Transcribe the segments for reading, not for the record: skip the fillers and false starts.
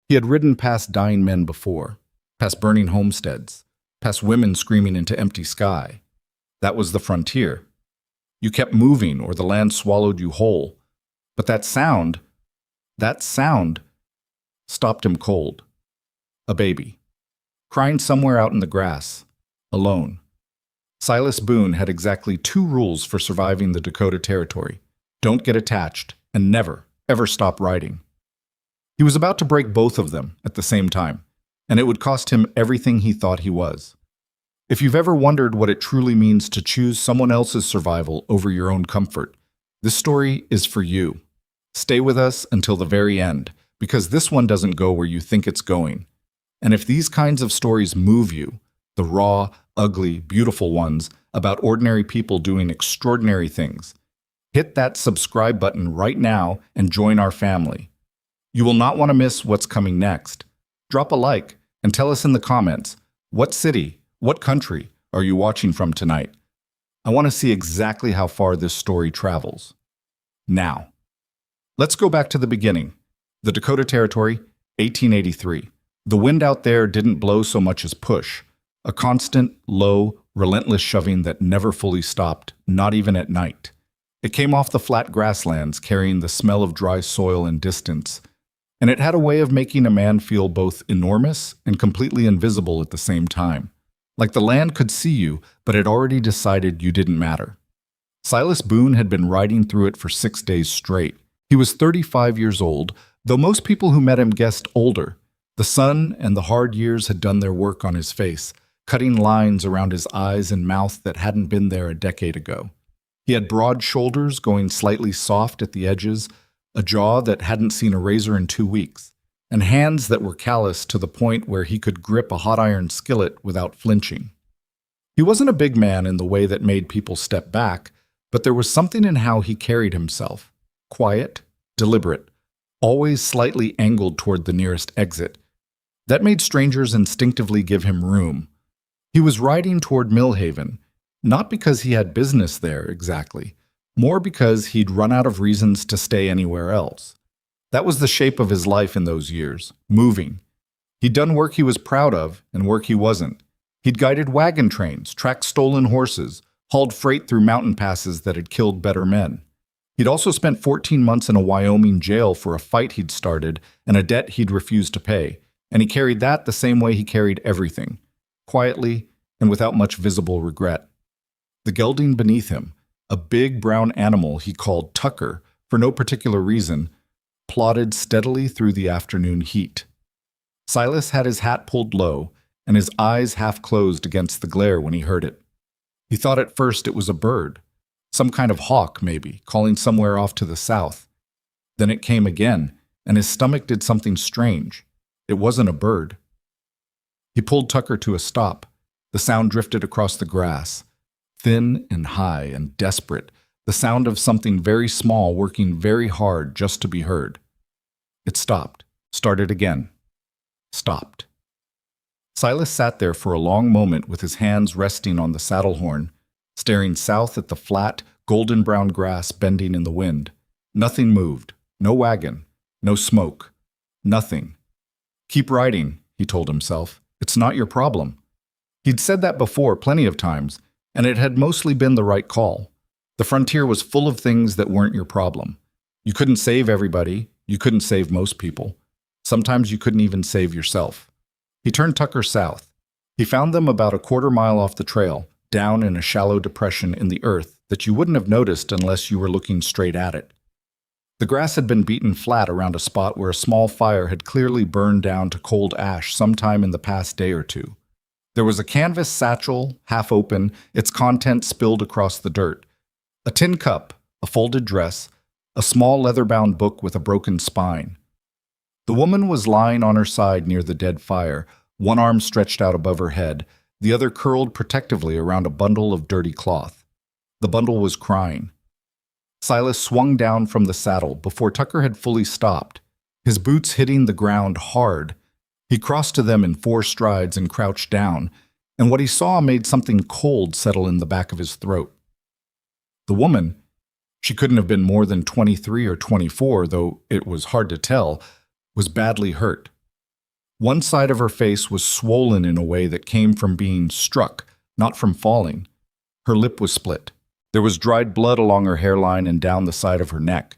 He had ridden past dying men before, past burning homesteads, past women screaming into empty sky. That was the frontier. You kept moving or the land swallowed you whole. But that sound stopped him cold. A baby, crying somewhere out in the grass, alone. Silas Boone had exactly two rules for surviving the Dakota Territory. Don't get attached, and never, ever stop riding. He was about to break both of them at the same time, and it would cost him everything he thought he was. If you've ever wondered what it truly means to choose someone else's survival over your own comfort, this story is for you. Stay with us until the very end, because this one doesn't go where you think it's going. And if these kinds of stories move you, the raw, ugly, beautiful ones about ordinary people doing extraordinary things, hit that subscribe button right now and join our family. You will not want to miss what's coming next. Drop a like and tell us in the comments, what city, what country are you watching from tonight? I want to see exactly how far this story travels. Now, let's go back to the beginning. The Dakota Territory, 1883. The wind out there didn't blow so much as push. A constant, low, relentless shoving that never fully stopped, not even at night. It came off the flat grasslands, carrying the smell of dry soil and distance. And it had a way of making a man feel both enormous and completely invisible at the same time. Like the land could see you, but had already decided you didn't matter. Silas Boone had been riding through it for 6 days straight. He was 35 years old, though most people who met him guessed older. The sun and the hard years had done their work on his face, cutting lines around his eyes and mouth that hadn't been there a decade ago. He had broad shoulders going slightly soft at the edges, a jaw that hadn't seen a razor in 2 weeks, and hands that were calloused to the point where he could grip a hot iron skillet without flinching. He wasn't a big man in the way that made people step back, but there was something in how he carried himself. Quiet, deliberate, always slightly angled toward the nearest exit. That made strangers instinctively give him room. He was riding toward Millhaven, not because he had business there exactly, more because he'd run out of reasons to stay anywhere else. That was the shape of his life in those years, moving. He'd done work he was proud of and work he wasn't. He'd guided wagon trains, tracked stolen horses, hauled freight through mountain passes that had killed better men. He'd also spent 14 months in a Wyoming jail for a fight he'd started and a debt he'd refused to pay, and he carried that the same way he carried everything, quietly and without much visible regret. The gelding beneath him, a big brown animal he called Tucker for no particular reason, plodded steadily through the afternoon heat. Silas had his hat pulled low and his eyes half closed against the glare when he heard it. He thought at first it was a bird, some kind of hawk maybe, calling somewhere off to the south. Then it came again, and his stomach did something strange. It wasn't a bird. He pulled Tucker to a stop. The sound drifted across the grass, thin and high and desperate, the sound of something very small working very hard just to be heard. It stopped, started again, stopped. Silas sat there for a long moment with his hands resting on the saddle horn, staring south at the flat, golden-brown grass bending in the wind. Nothing moved, no wagon, no smoke, nothing. Keep riding, he told himself. It's not your problem. He'd said that before plenty of times, and it had mostly been the right call. The frontier was full of things that weren't your problem. You couldn't save everybody. You couldn't save most people. Sometimes you couldn't even save yourself. He turned Tucker south. He found them about a quarter mile off the trail, down in a shallow depression in the earth that you wouldn't have noticed unless you were looking straight at it. The grass had been beaten flat around a spot where a small fire had clearly burned down to cold ash sometime in the past day or two. There was a canvas satchel, half open, its contents spilled across the dirt. A tin cup, a folded dress, a small leather-bound book with a broken spine. The woman was lying on her side near the dead fire, one arm stretched out above her head, the other curled protectively around a bundle of dirty cloth. The bundle was crying. Silas swung down from the saddle before Tucker had fully stopped, his boots hitting the ground hard. He crossed to them in 4 strides and crouched down, and what he saw made something cold settle in the back of his throat. The woman, she couldn't have been more than 23 or 24, though it was hard to tell, was badly hurt. One side of her face was swollen in a way that came from being struck, not from falling. Her lip was split. There was dried blood along her hairline and down the side of her neck.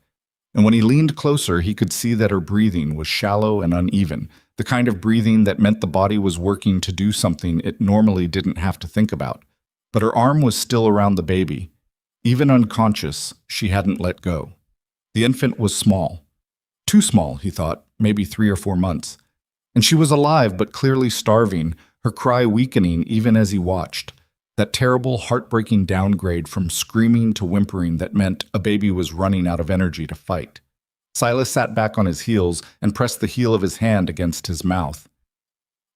And when he leaned closer, he could see that her breathing was shallow and uneven, the kind of breathing that meant the body was working to do something it normally didn't have to think about. But her arm was still around the baby. Even unconscious, she hadn't let go. The infant was small. Too small, he thought, maybe 3 or 4 months. And she was alive but clearly starving, her cry weakening even as he watched. That terrible, heartbreaking downgrade from screaming to whimpering that meant a baby was running out of energy to fight. Silas sat back on his heels and pressed the heel of his hand against his mouth.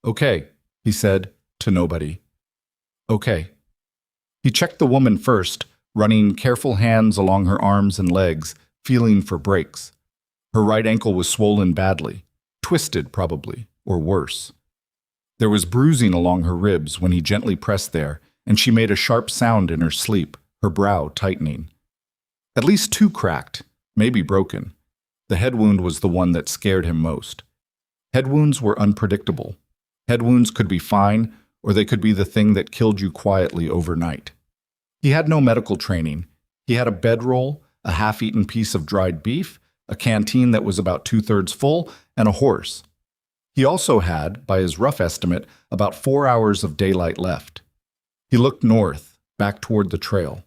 "Okay," he said, to nobody. "Okay." He checked the woman first, running careful hands along her arms and legs, feeling for breaks. Her right ankle was swollen badly, twisted probably, or worse. There was bruising along her ribs when he gently pressed there, and she made a sharp sound in her sleep, her brow tightening. At least 2 cracked, maybe broken. The head wound was the one that scared him most. Head wounds were unpredictable. Head wounds could be fine, or they could be the thing that killed you quietly overnight. He had no medical training. He had a bedroll, a half-eaten piece of dried beef, a canteen that was about 2/3 full, and a horse. He also had, by his rough estimate, about 4 hours of daylight left. He looked north, back toward the trail.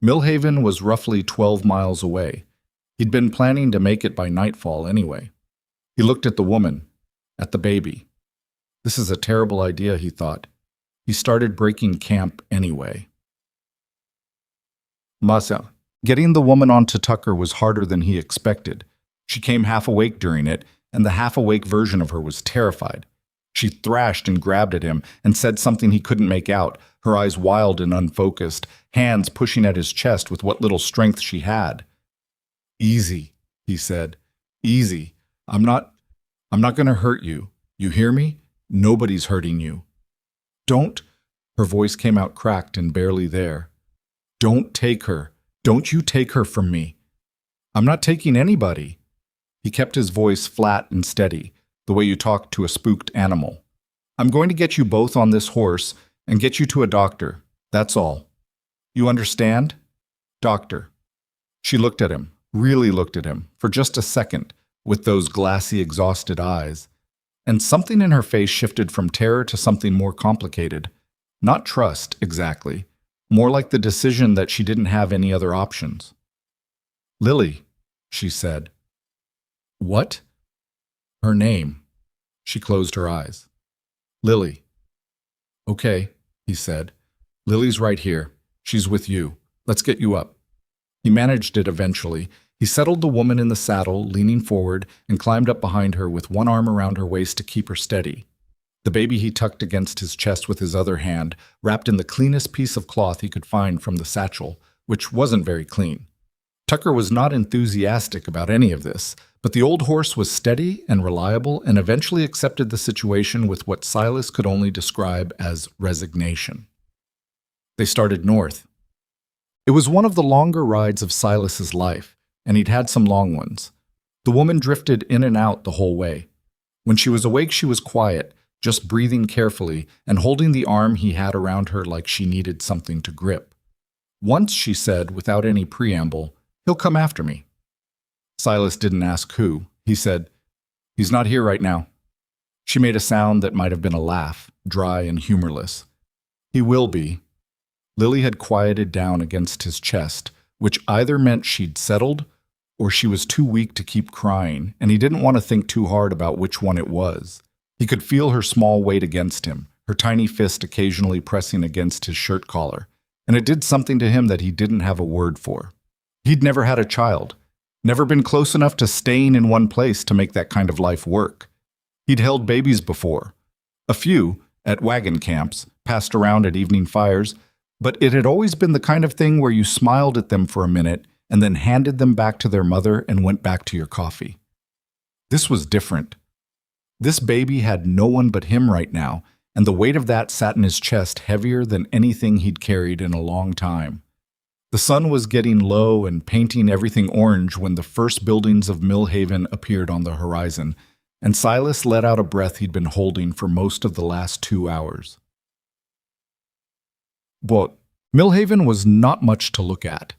Millhaven was roughly 12 miles away. He'd been planning to make it by nightfall anyway. He looked at the woman, at the baby. This is a terrible idea, he thought. He started breaking camp anyway. Masa. Getting the woman onto Tucker was harder than he expected. She came half awake during it, and the half-awake version of her was terrified. She thrashed and grabbed at him and said something he couldn't make out, her eyes wild and unfocused, hands pushing at his chest with what little strength she had. "Easy," he said. "Easy. I'm not going to hurt you. You hear me? Nobody's hurting you." "Don't," her voice came out cracked and barely there. "Don't take her. Don't you take her from me." "I'm not taking anybody." He kept his voice flat and steady, the way you talk to a spooked animal. "I'm going to get you both on this horse and get you to a doctor. That's all. You understand? Doctor." She looked at him, really looked at him, for just a second, with those glassy, exhausted eyes. And something in her face shifted from terror to something more complicated. Not trust, exactly. More like the decision that she didn't have any other options. "Lily," she said. "What?" "Her name." She closed her eyes. "Lily." "Okay," he said. "Lily's right here. She's with you. Let's get you up." He managed it eventually. He settled the woman in the saddle, leaning forward, and climbed up behind her with one arm around her waist to keep her steady. The baby he tucked against his chest with his other hand, wrapped in the cleanest piece of cloth he could find from the satchel, which wasn't very clean. Tucker was not enthusiastic about any of this, but the old horse was steady and reliable and eventually accepted the situation with what Silas could only describe as resignation. They started north. It was one of the longer rides of Silas's life, and he'd had some long ones. The woman drifted in and out the whole way. When she was awake, she was quiet, just breathing carefully and holding the arm he had around her like she needed something to grip. Once she said, without any preamble, "He'll come after me." Silas didn't ask who. He said, "He's not here right now." She made a sound that might have been a laugh, dry and humorless. "He will be." Lily had quieted down against his chest, which either meant she'd settled or she was too weak to keep crying, and he didn't want to think too hard about which one it was. He could feel her small weight against him, her tiny fist occasionally pressing against his shirt collar, and it did something to him that he didn't have a word for. He'd never had a child, never been close enough to staying in one place to make that kind of life work. He'd held babies before, a few, at wagon camps, passed around at evening fires, but it had always been the kind of thing where you smiled at them for a minute and then handed them back to their mother and went back to your coffee. This was different. This baby had no one but him right now, and the weight of that sat in his chest heavier than anything he'd carried in a long time. The sun was getting low and painting everything orange when the first buildings of Millhaven appeared on the horizon, and Silas let out a breath he'd been holding for most of the last 2 hours. But Millhaven was not much to look at.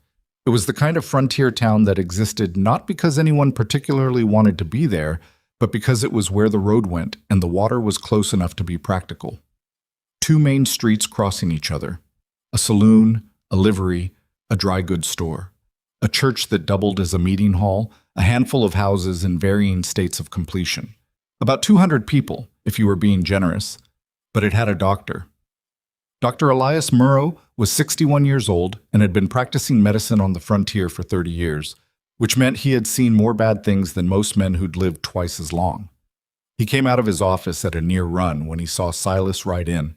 It was the kind of frontier town that existed not because anyone particularly wanted to be there, but because it was where the road went and the water was close enough to be practical. 2 main streets crossing each other. A saloon, a livery, a dry goods store. A church that doubled as a meeting hall, a handful of houses in varying states of completion. About 200 people, if you were being generous. But it had a doctor. Dr. Elias Murrow was 61 years old and had been practicing medicine on the frontier for 30 years, which meant he had seen more bad things than most men who'd lived twice as long. He came out of his office at a near run when he saw Silas ride in,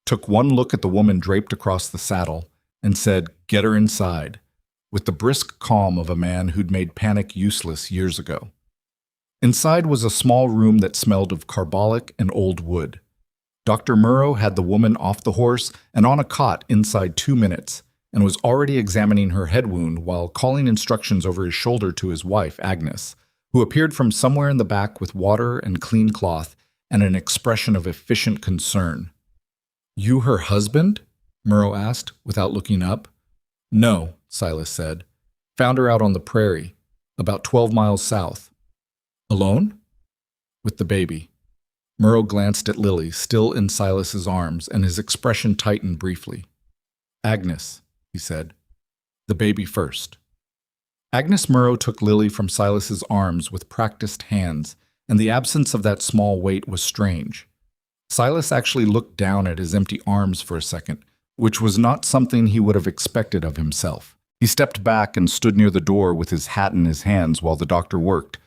took one look at the woman draped across the saddle, and said, "Get her inside," with the brisk calm of a man who'd made panic useless years ago. Inside was a small room that smelled of carbolic and old wood. Dr. Murrow had the woman off the horse and on a cot inside 2 minutes, and was already examining her head wound while calling instructions over his shoulder to his wife, Agnes, who appeared from somewhere in the back with water and clean cloth and an expression of efficient concern. "You her husband?" Murrow asked, without looking up. "No," Silas said. "Found her out on the prairie, about 12 miles south." "Alone?" "With the baby." Murrow glanced at Lily, still in Silas's arms, and his expression tightened briefly. "Agnes," he said. "The baby first." Agnes Murrow took Lily from Silas's arms with practiced hands, and the absence of that small weight was strange. Silas actually looked down at his empty arms for a second, which was not something he would have expected of himself. He stepped back and stood near the door with his hat in his hands while the doctor worked.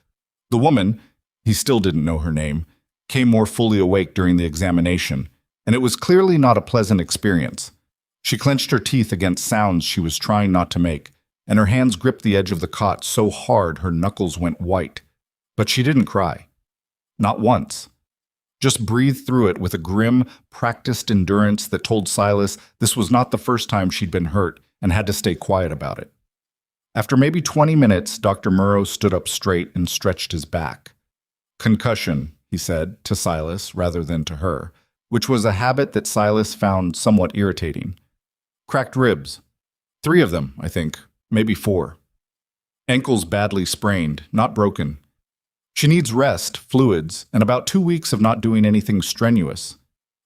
The woman, he still didn't know her name, came more fully awake during the examination, and it was clearly not a pleasant experience. She clenched her teeth against sounds she was trying not to make, and her hands gripped the edge of the cot so hard her knuckles went white. But she didn't cry. Not once. Just breathed through it with a grim, practiced endurance that told Silas this was not the first time she'd been hurt and had to stay quiet about it. After maybe 20 minutes, Dr. Murrow stood up straight and stretched his back. "Concussion," he said, to Silas rather than to her, which was a habit that Silas found somewhat irritating. "Cracked ribs. 3 of them, I think, maybe 4. Ankles badly sprained, not broken. She needs rest, fluids, and about 2 weeks of not doing anything strenuous."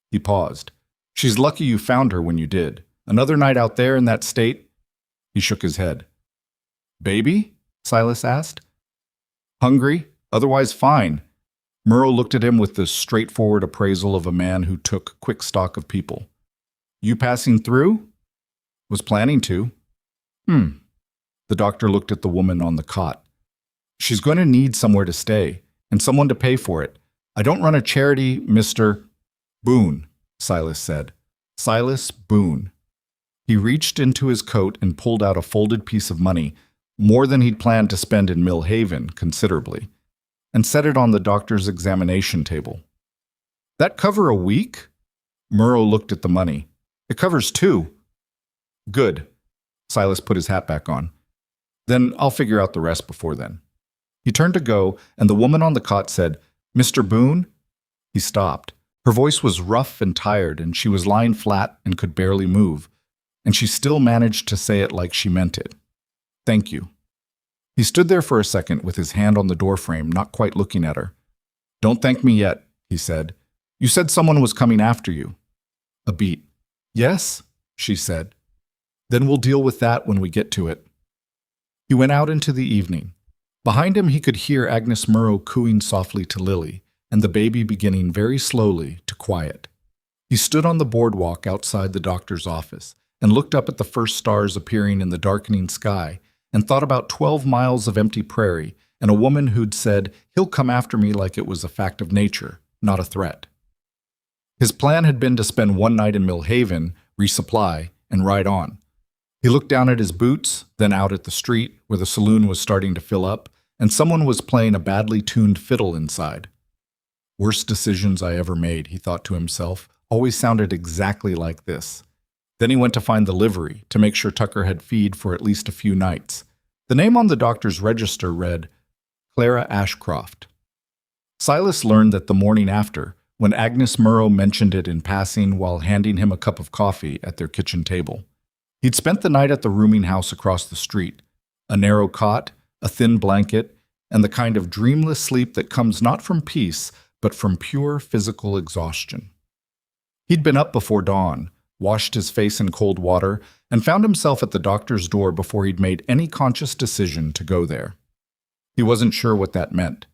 He paused. "She's lucky you found her when you did. Another night out there in that state?" He shook his head. "Baby?" Silas asked. "Hungry, otherwise fine." Murrow looked at him with the straightforward appraisal of a man who took quick stock of people. "You passing through?" "Was planning to." The doctor looked at the woman on the cot. "She's going to need somewhere to stay, and someone to pay for it. I don't run a charity, Mr. "Boone," Silas said. "Silas Boone." He reached into his coat and pulled out a folded piece of money, more than he'd planned to spend in Millhaven, considerably, and set it on the doctor's examination table. "That cover a week?" Murrow looked at the money. "It covers 2. "Good." Silas put his hat back on. "Then I'll figure out the rest before then." He turned to go, and the woman on the cot said, "Mr. Boone?" He stopped. Her voice was rough and tired, and she was lying flat and could barely move, and she still managed to say it like she meant it. "Thank you." He stood there for a second with his hand on the doorframe, not quite looking at her. "Don't thank me yet," he said. "You said someone was coming after you." A beat. "Yes," she said. "Then we'll deal with that when we get to it." He went out into the evening. Behind him he could hear Agnes Murrow cooing softly to Lily, and the baby beginning very slowly to quiet. He stood on the boardwalk outside the doctor's office and looked up at the first stars appearing in the darkening sky and thought about 12 miles of empty prairie and a woman who'd said, "He'll come after me," like it was a fact of nature, not a threat. His plan had been to spend one night in Millhaven, resupply, and ride on. He looked down at his boots, then out at the street, where the saloon was starting to fill up, and someone was playing a badly tuned fiddle inside. Worst decisions I ever made, he thought to himself, always sounded exactly like this. Then he went to find the livery, to make sure Tucker had feed for at least a few nights. The name on the doctor's register read, Clara Ashcroft. Silas learned that the morning after, when Agnes Murrow mentioned it in passing while handing him a cup of coffee at their kitchen table. He'd spent the night at the rooming house across the street, a narrow cot, a thin blanket, and the kind of dreamless sleep that comes not from peace, but from pure physical exhaustion. He'd been up before dawn, washed his face in cold water, and found himself at the doctor's door before he'd made any conscious decision to go there. He wasn't sure what that meant.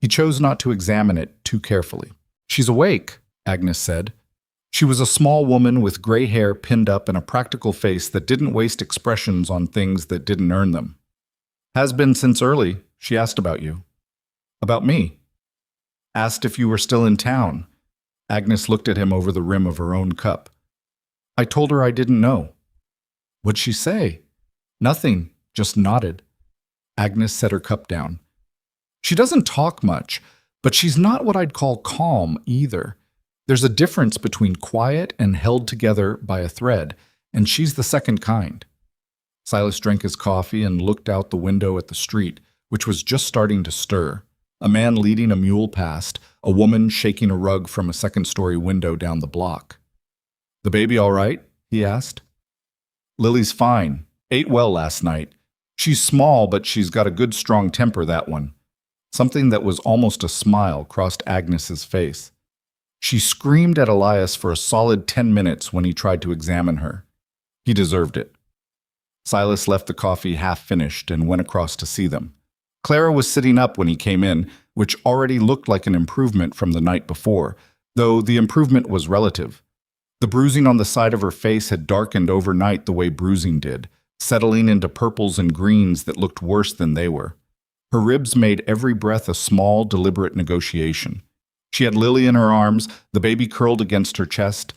He chose not to examine it too carefully. "She's awake," Agnes said. She was a small woman with gray hair pinned up and a practical face that didn't waste expressions on things that didn't earn them. "Has been since early. She asked about you." "About me?" "Asked if you were still in town." Agnes looked at him over the rim of her own cup. "I told her I didn't know." "What'd she say?" "Nothing, just nodded." Agnes set her cup down. "She doesn't talk much, but she's not what I'd call calm either. There's a difference between quiet and held together by a thread, and she's the second kind." Silas drank his coffee and looked out the window at the street, which was just starting to stir. A man leading a mule past, a woman shaking a rug from a second-story window down the block. "The baby all right?" he asked. "Lily's fine. Ate well last night. She's small, but she's got a good strong temper, that one." Something that was almost a smile crossed Agnes's face. She screamed at Elias for a solid 10 minutes when he tried to examine her. He deserved it. Silas left the coffee half-finished and went across to see them. Clara was sitting up when he came in, which already looked like an improvement from the night before, though the improvement was relative. The bruising on the side of her face had darkened overnight the way bruising did, settling into purples and greens that looked worse than they were. Her ribs made every breath a small, deliberate negotiation. She had Lily in her arms, the baby curled against her chest,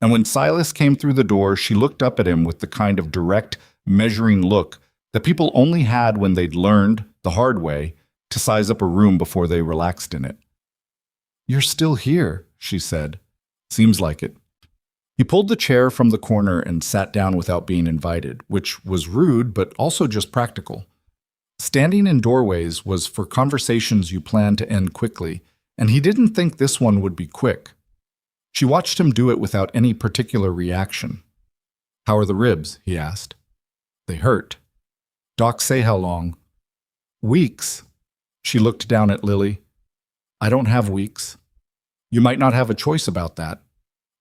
and when Silas came through the door, she looked up at him with the kind of direct, measuring look that people only had when they'd learned, the hard way, to size up a room before they relaxed in it. "You're still here," she said. "Seems like it." He pulled the chair from the corner and sat down without being invited, which was rude but also just practical. Standing in doorways was for conversations you planned to end quickly, and he didn't think this one would be quick. She watched him do it without any particular reaction. "How are the ribs?" he asked. "They hurt." "Doc say how long?" "Weeks." She looked down at Lily. "I don't have weeks." "You might not have a choice about that."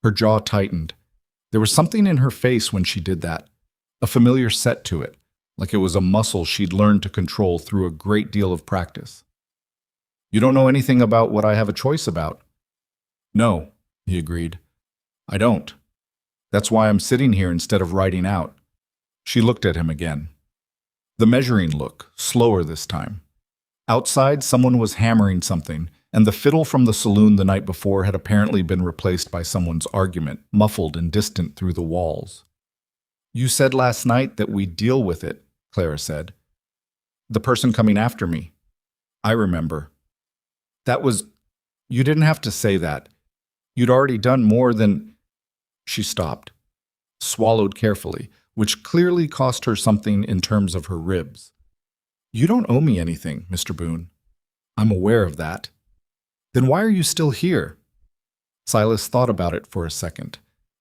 Her jaw tightened. There was something in her face when she did that, a familiar set to it, like it was a muscle she'd learned to control through a great deal of practice. "You don't know anything about what I have a choice about?" "No," he agreed. "I don't. That's why I'm sitting here instead of writing out." She looked at him again. The measuring look, slower this time. Outside, someone was hammering something, and the fiddle from the saloon the night before had apparently been replaced by someone's argument, muffled and distant through the walls. "You said last night that we'd deal with it," Clara said. "The person coming after me." "I remember." "That was... You didn't have to say that. You'd already done more than..." She stopped, swallowed carefully, which clearly cost her something in terms of her ribs. "You don't owe me anything, Mr. Boone." "I'm aware of that." "Then why are you still here?" Silas thought about it for a second,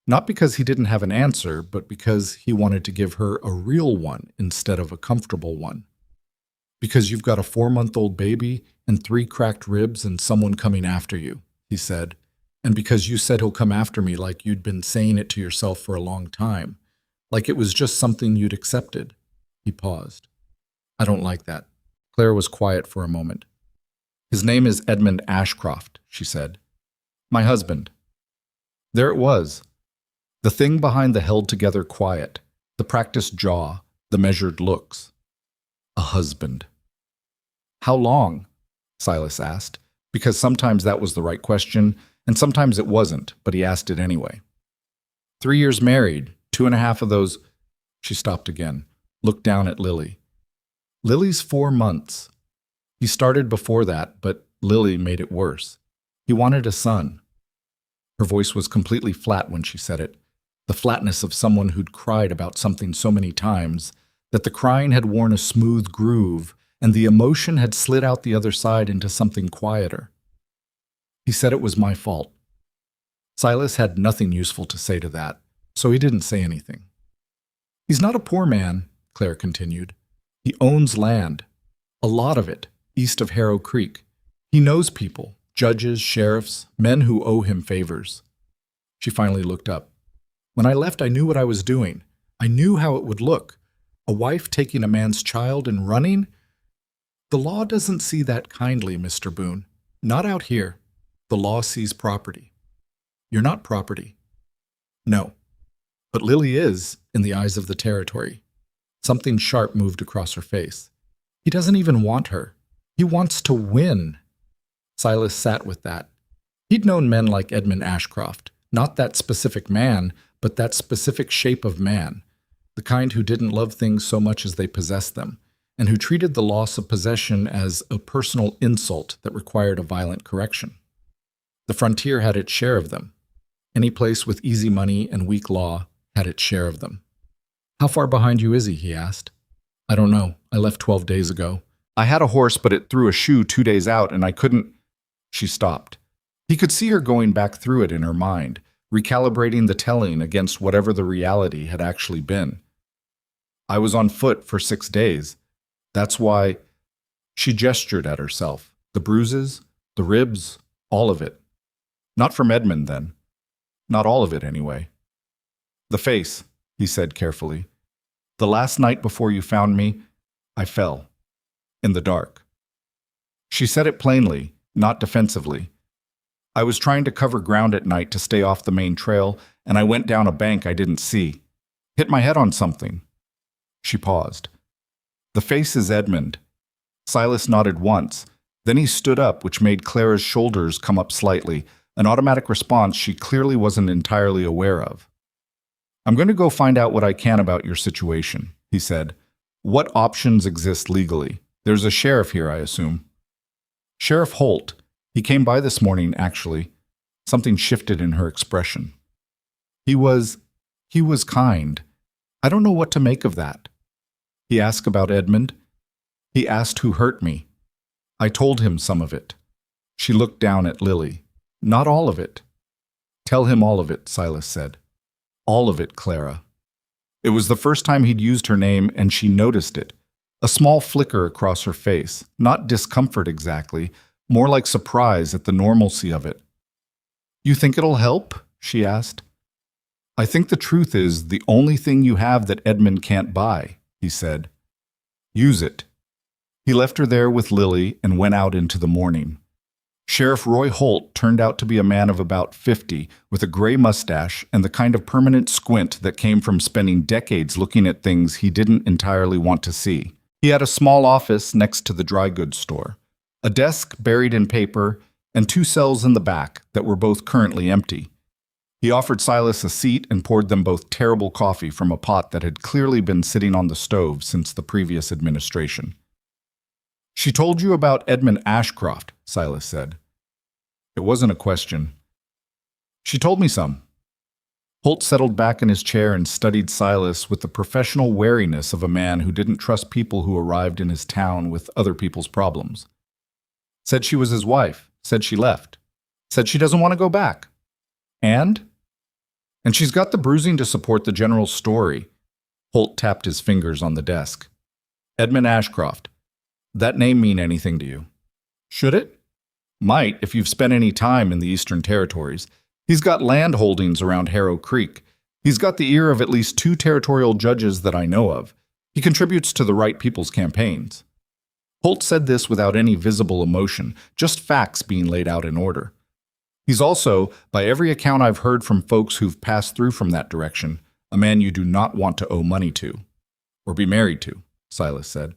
not because he didn't have an answer, but because he wanted to give her a real one instead of a comfortable one. "Because you've got a 4-month-old baby and 3 cracked ribs and someone coming after you," he said. "And because you said he'll come after me like you'd been saying it to yourself for a long time, like it was just something you'd accepted." He paused. "I don't like that." Claire was quiet for a moment. "His name is Edmund Ashcroft," she said. "My husband." There it was. The thing behind the held-together quiet, the practiced jaw, the measured looks. A husband. "How long?" Silas asked, because sometimes that was the right question, and sometimes it wasn't, but he asked it anyway. 3 years married, 2.5 of those... She stopped again, looked down at Lily. "Lily's 4 months. He started before that, but Lily made it worse. He wanted a son." Her voice was completely flat when she said it, the flatness of someone who'd cried about something so many times that the crying had worn a smooth groove and the emotion had slid out the other side into something quieter. He said it was my fault. Silas had nothing useful to say to that, so he didn't say anything. He's not a poor man, Claire continued. He owns land, a lot of it, east of Harrow Creek. He knows people, judges, sheriffs, men who owe him favors. She finally looked up. When I left, I knew what I was doing. I knew how it would look. A wife taking a man's child and running? The law doesn't see that kindly, Mr. Boone. Not out here. The law sees property. You're not property. No. But Lily is, in the eyes of the territory. Something sharp moved across her face. He doesn't even want her. He wants to win. Silas sat with that. He'd known men like Edmund Ashcroft, not that specific man, but that specific shape of man, the kind who didn't love things so much as they possessed them, and who treated the loss of possession as a personal insult that required a violent correction. The frontier had its share of them. Any place with easy money and weak law had its share of them. How far behind you is he asked. I don't know. I left 12 days ago. I had a horse, but it threw a shoe 2 days out, and I couldn't. She stopped. He could see her going back through it in her mind, recalibrating the telling against whatever the reality had actually been. I was on foot for 6 days. That's why. She gestured at herself. The bruises, the ribs, all of it. Not from Edmund, then. Not all of it, anyway. The face, he said carefully. The last night before you found me, I fell. In the dark. She said it plainly, not defensively. I was trying to cover ground at night to stay off the main trail, and I went down a bank I didn't see. Hit my head on something. She paused. The face is Edmund. Silas nodded once. Then he stood up, which made Clara's shoulders come up slightly, an automatic response she clearly wasn't entirely aware of. I'm going to go find out what I can about your situation, he said. What options exist legally? There's a sheriff here, I assume. Sheriff Holt. He came by this morning, actually. Something shifted in her expression. He was kind. I don't know what to make of that. He asked about Edmund. He asked who hurt me. I told him some of it. She looked down at Lily. Not all of it. Tell him all of it, Silas said. All of it, Clara. It was the first time he'd used her name, and she noticed it. A small flicker across her face, not discomfort exactly, more like surprise at the normalcy of it. You think it'll help? She asked. I think the truth is the only thing you have that Edmund can't buy, he said. Use it. He left her there with Lily and went out into the morning. Sheriff Roy Holt turned out to be a man of about 50, with a gray mustache and the kind of permanent squint that came from spending decades looking at things he didn't entirely want to see. He had a small office next to the dry goods store, a desk buried in paper, and 2 cells in the back that were both currently empty. He offered Silas a seat and poured them both terrible coffee from a pot that had clearly been sitting on the stove since the previous administration. She told you about Edmund Ashcroft, Silas said. It wasn't a question. She told me some. Holt settled back in his chair and studied Silas with the professional wariness of a man who didn't trust people who arrived in his town with other people's problems. Said she was his wife. Said she left. Said she doesn't want to go back. And she's got the bruising to support the general story. Holt tapped his fingers on the desk. Edmund Ashcroft. That name mean anything to you? Should it? Might, if you've spent any time in the Eastern Territories. He's got land holdings around Harrow Creek. He's got the ear of at least 2 territorial judges that I know of. He contributes to the right people's campaigns. Holt said this without any visible emotion, just facts being laid out in order. He's also, by every account I've heard from folks who've passed through from that direction, a man you do not want to owe money to. Or be married to, Silas said.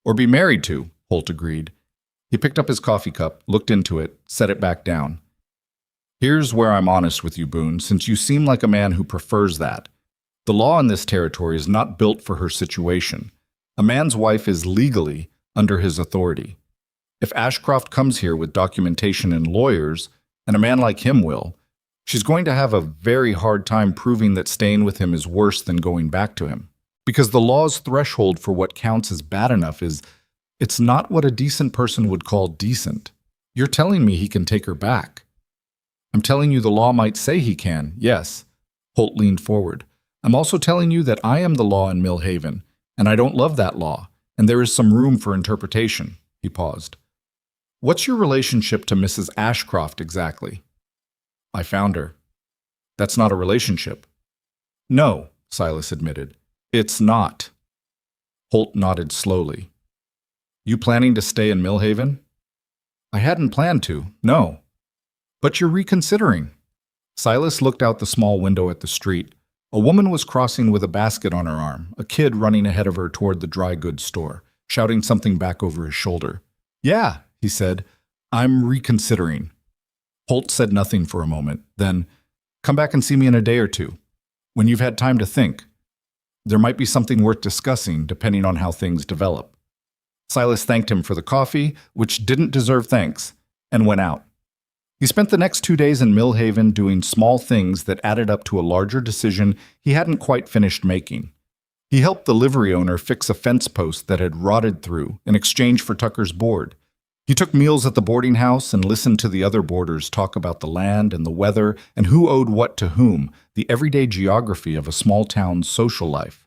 Or be married to, Holt agreed. He picked up his coffee cup, looked into it, set it back down. Here's where I'm honest with you, Boone, since you seem like a man who prefers that. The law in this territory is not built for her situation. A man's wife is legally under his authority. If Ashcroft comes here with documentation and lawyers, and a man like him will, she's going to have a very hard time proving that staying with him is worse than going back to him. Because the law's threshold for what counts as bad enough is, it's not what a decent person would call decent. You're telling me he can take her back. I'm telling you the law might say he can, yes. Holt leaned forward. I'm also telling you that I am the law in Millhaven, and I don't love that law, and there is some room for interpretation. He paused. What's your relationship to Mrs. Ashcroft exactly? I found her. That's not a relationship. No, Silas admitted. It's not. Holt nodded slowly. You planning to stay in Millhaven? I hadn't planned to, no. But you're reconsidering. Silas looked out the small window at the street. A woman was crossing with a basket on her arm, a kid running ahead of her toward the dry goods store, shouting something back over his shoulder. Yeah, he said. I'm reconsidering. Holt said nothing for a moment, then, come back and see me in a day or two, when you've had time to think. There might be something worth discussing, depending on how things develop. Silas thanked him for the coffee, which didn't deserve thanks, and went out. He spent the next 2 days in Millhaven doing small things that added up to a larger decision he hadn't quite finished making. He helped the livery owner fix a fence post that had rotted through in exchange for Tucker's board. He took meals at the boarding house and listened to the other boarders talk about the land and the weather and who owed what to whom, the everyday geography of a small town's social life.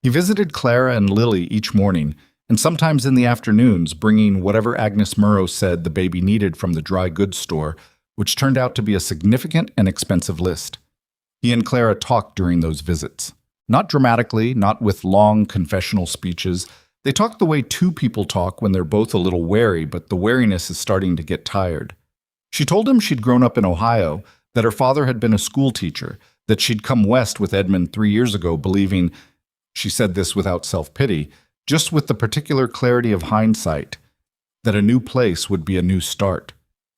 He visited Clara and Lily each morning, and sometimes in the afternoons, bringing whatever Agnes Murrow said the baby needed from the dry goods store, which turned out to be a significant and expensive list. He and Clara talked during those visits. Not dramatically, not with long confessional speeches. They talked the way two people talk when they're both a little wary, but the wariness is starting to get tired. She told him she'd grown up in Ohio, that her father had been a school teacher, that she'd come west with Edmund 3 years ago believing, she said this without self-pity, just with the particular clarity of hindsight, that a new place would be a new start.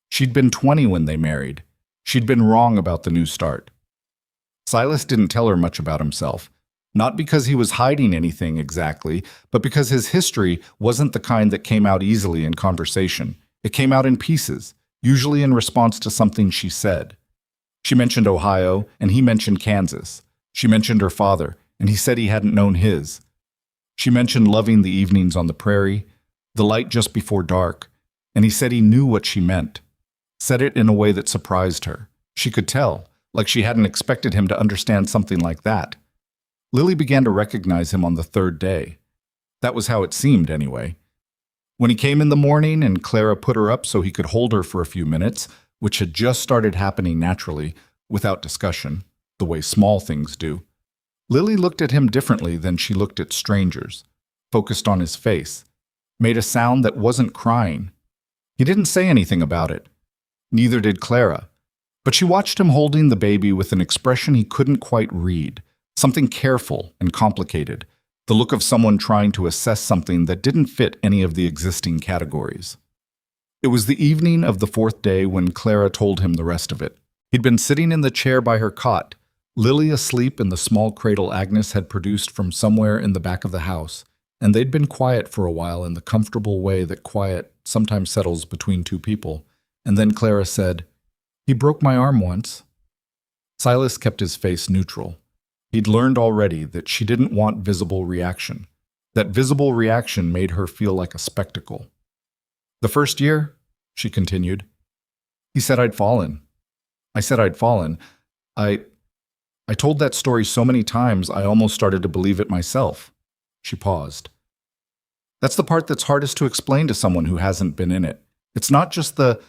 She'd been 20 when they married. She'd been wrong about the new start. Silas didn't tell her much about himself, not because he was hiding anything exactly, but because his history wasn't the kind that came out easily in conversation. It came out in pieces, usually in response to something she said. She mentioned Ohio, and he mentioned Kansas. She mentioned her father, and he said he hadn't known his. She mentioned loving the evenings on the prairie, the light just before dark, and he said he knew what she meant. Said it in a way that surprised her. She could tell, like she hadn't expected him to understand something like that. Lily began to recognize him on the third day. That was how it seemed, anyway. When he came in the morning and Clara put her up so he could hold her for a few minutes, which had just started happening naturally, without discussion, the way small things do, Lily looked at him differently than she looked at strangers, focused on his face, made a sound that wasn't crying. He didn't say anything about it. Neither did Clara. But she watched him holding the baby with an expression he couldn't quite read, something careful and complicated, the look of someone trying to assess something that didn't fit any of the existing categories. It was the evening of the fourth day when Clara told him the rest of it. He'd been sitting in the chair by her cot, Lily asleep in the small cradle Agnes had produced from somewhere in the back of the house, and they'd been quiet for a while in the comfortable way that quiet sometimes settles between two people. And then Clara said, "He broke my arm once." Silas kept his face neutral. He'd learned already that she didn't want visible reaction. That visible reaction made her feel like a spectacle. "The first year," she continued, "he said I'd fallen. I said I'd fallen. I told that story so many times I almost started to believe it myself." She paused. "That's the part that's hardest to explain to someone who hasn't been in it. It's not just the..."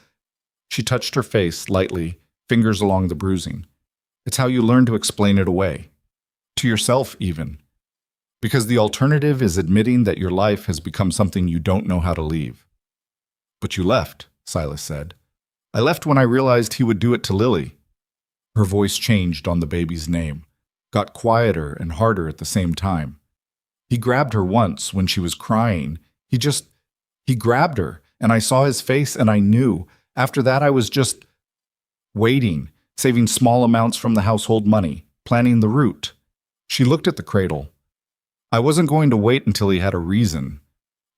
She touched her face lightly, fingers along the bruising. "It's how you learn to explain it away. To yourself, even. Because the alternative is admitting that your life has become something you don't know how to leave." "But you left," Silas said. "I left when I realized he would do it to Lily." Her voice changed on the baby's name, got quieter and harder at the same time. "He grabbed her once when she was crying. He grabbed her, and I saw his face and I knew. After that I was just waiting, saving small amounts from the household money, planning the route." She looked at the cradle. "I wasn't going to wait until he had a reason."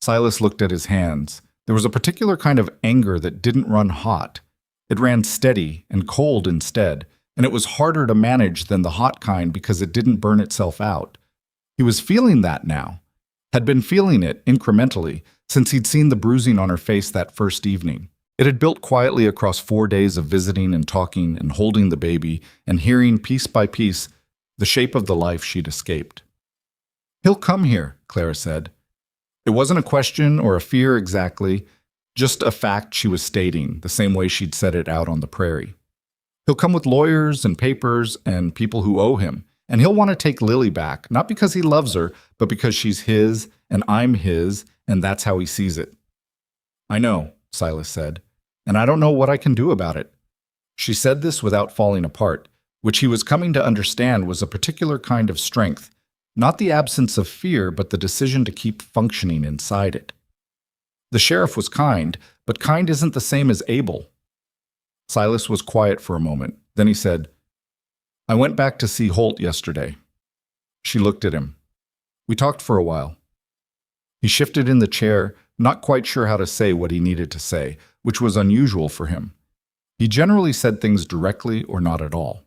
Silas looked at his hands. There was a particular kind of anger that didn't run hot. It ran steady and cold instead, and it was harder to manage than the hot kind because it didn't burn itself out. He was feeling that now, had been feeling it incrementally since he'd seen the bruising on her face that first evening. It had built quietly across 4 days of visiting and talking and holding the baby and hearing piece by piece the shape of the life she'd escaped. "He'll come here," Clara said. It wasn't a question or a fear exactly, just a fact she was stating, the same way she'd said it out on the prairie. "He'll come with lawyers and papers and people who owe him, and he'll want to take Lily back, not because he loves her, but because she's his and I'm his, and that's how he sees it." "I know," Silas said, "and I don't know what I can do about it." She said this without falling apart, which he was coming to understand was a particular kind of strength, not the absence of fear, but the decision to keep functioning inside it. The sheriff was kind, but kind isn't the same as able. Silas was quiet for a moment. Then he said, "I went back to see Holt yesterday." She looked at him. "We talked for a while." He shifted in the chair, not quite sure how to say what he needed to say, which was unusual for him. He generally said things directly or not at all.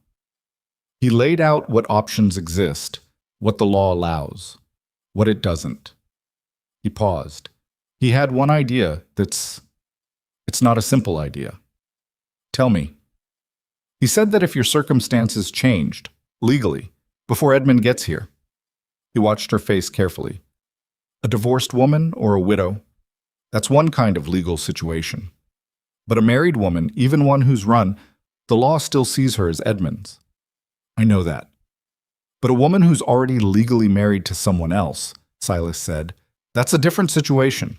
He laid out what options exist, what the law allows, what it doesn't. He paused. He had one idea it's not a simple idea. "Tell me." He said that if your circumstances changed, legally, before Edmund gets here. He watched her face carefully. "A divorced woman or a widow? That's one kind of legal situation. But a married woman, even one who's run, the law still sees her as Edmund's." "I know that." "But a woman who's already legally married to someone else," Silas said, "that's a different situation.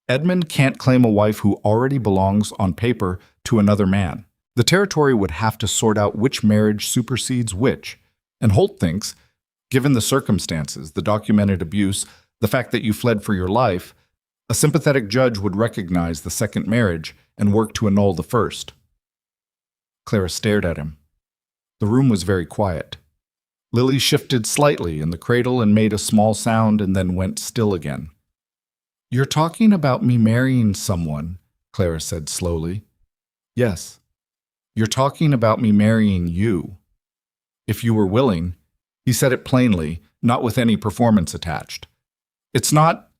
Edmund can't claim a wife who already belongs on paper to another man. The territory would have to sort out which marriage supersedes which. And Holt thinks, given the circumstances, the documented abuse, the fact that you fled for your life, a sympathetic judge would recognize the second marriage and work to annul the first." Clara stared at him. The room was very quiet. Lily shifted slightly in the cradle and made a small sound and then went still again. "You're talking about me marrying someone," Clara said slowly. "Yes. You're talking about me marrying you. If you were willing." He said it plainly, not with any performance attached. "It's not,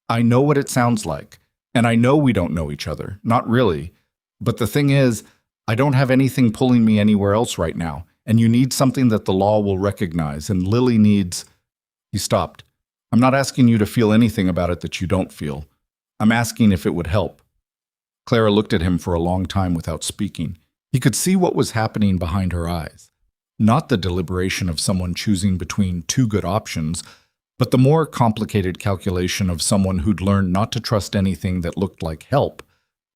I know what it sounds like, and I know we don't know each other, not really. But the thing is, I don't have anything pulling me anywhere else right now, and you need something that the law will recognize, and Lily needs—" He stopped. "I'm not asking you to feel anything about it that you don't feel. I'm asking if it would help." Clara looked at him for a long time without speaking. He could see what was happening behind her eyes. Not the deliberation of someone choosing between two good options, but the more complicated calculation of someone who'd learned not to trust anything that looked like help,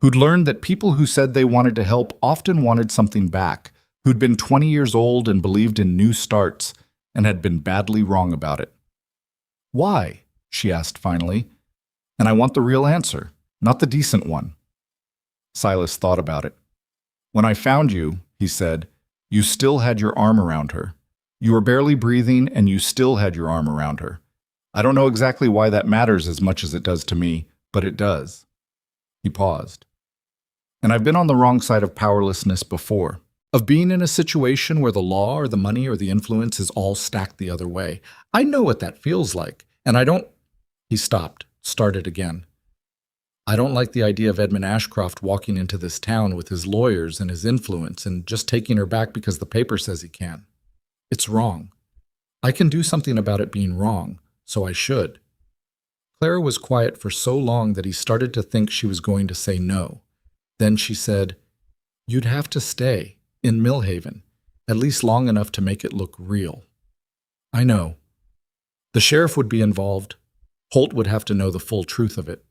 who'd learned that people who said they wanted to help often wanted something back, who'd been 20 years old and believed in new starts, and had been badly wrong about it. "Why?" she asked finally. "And I want the real answer, not the decent one." Silas thought about it. "When I found you," he said, "you still had your arm around her. You were barely breathing, and you still had your arm around her. I don't know exactly why that matters as much as it does to me, but it does." He paused. "And I've been on the wrong side of powerlessness before, of being in a situation where the law or the money or the influence is all stacked the other way. I know what that feels like, and I don't—" He stopped, started again. "I don't like the idea of Edmund Ashcroft walking into this town with his lawyers and his influence and just taking her back because the paper says he can. It's wrong. I can do something about it being wrong, so I should." Clara was quiet for so long that he started to think she was going to say no. Then she said, "You'd have to stay, in Millhaven, at least long enough to make it look real." "I know. The sheriff would be involved. Holt would have to know the full truth of it.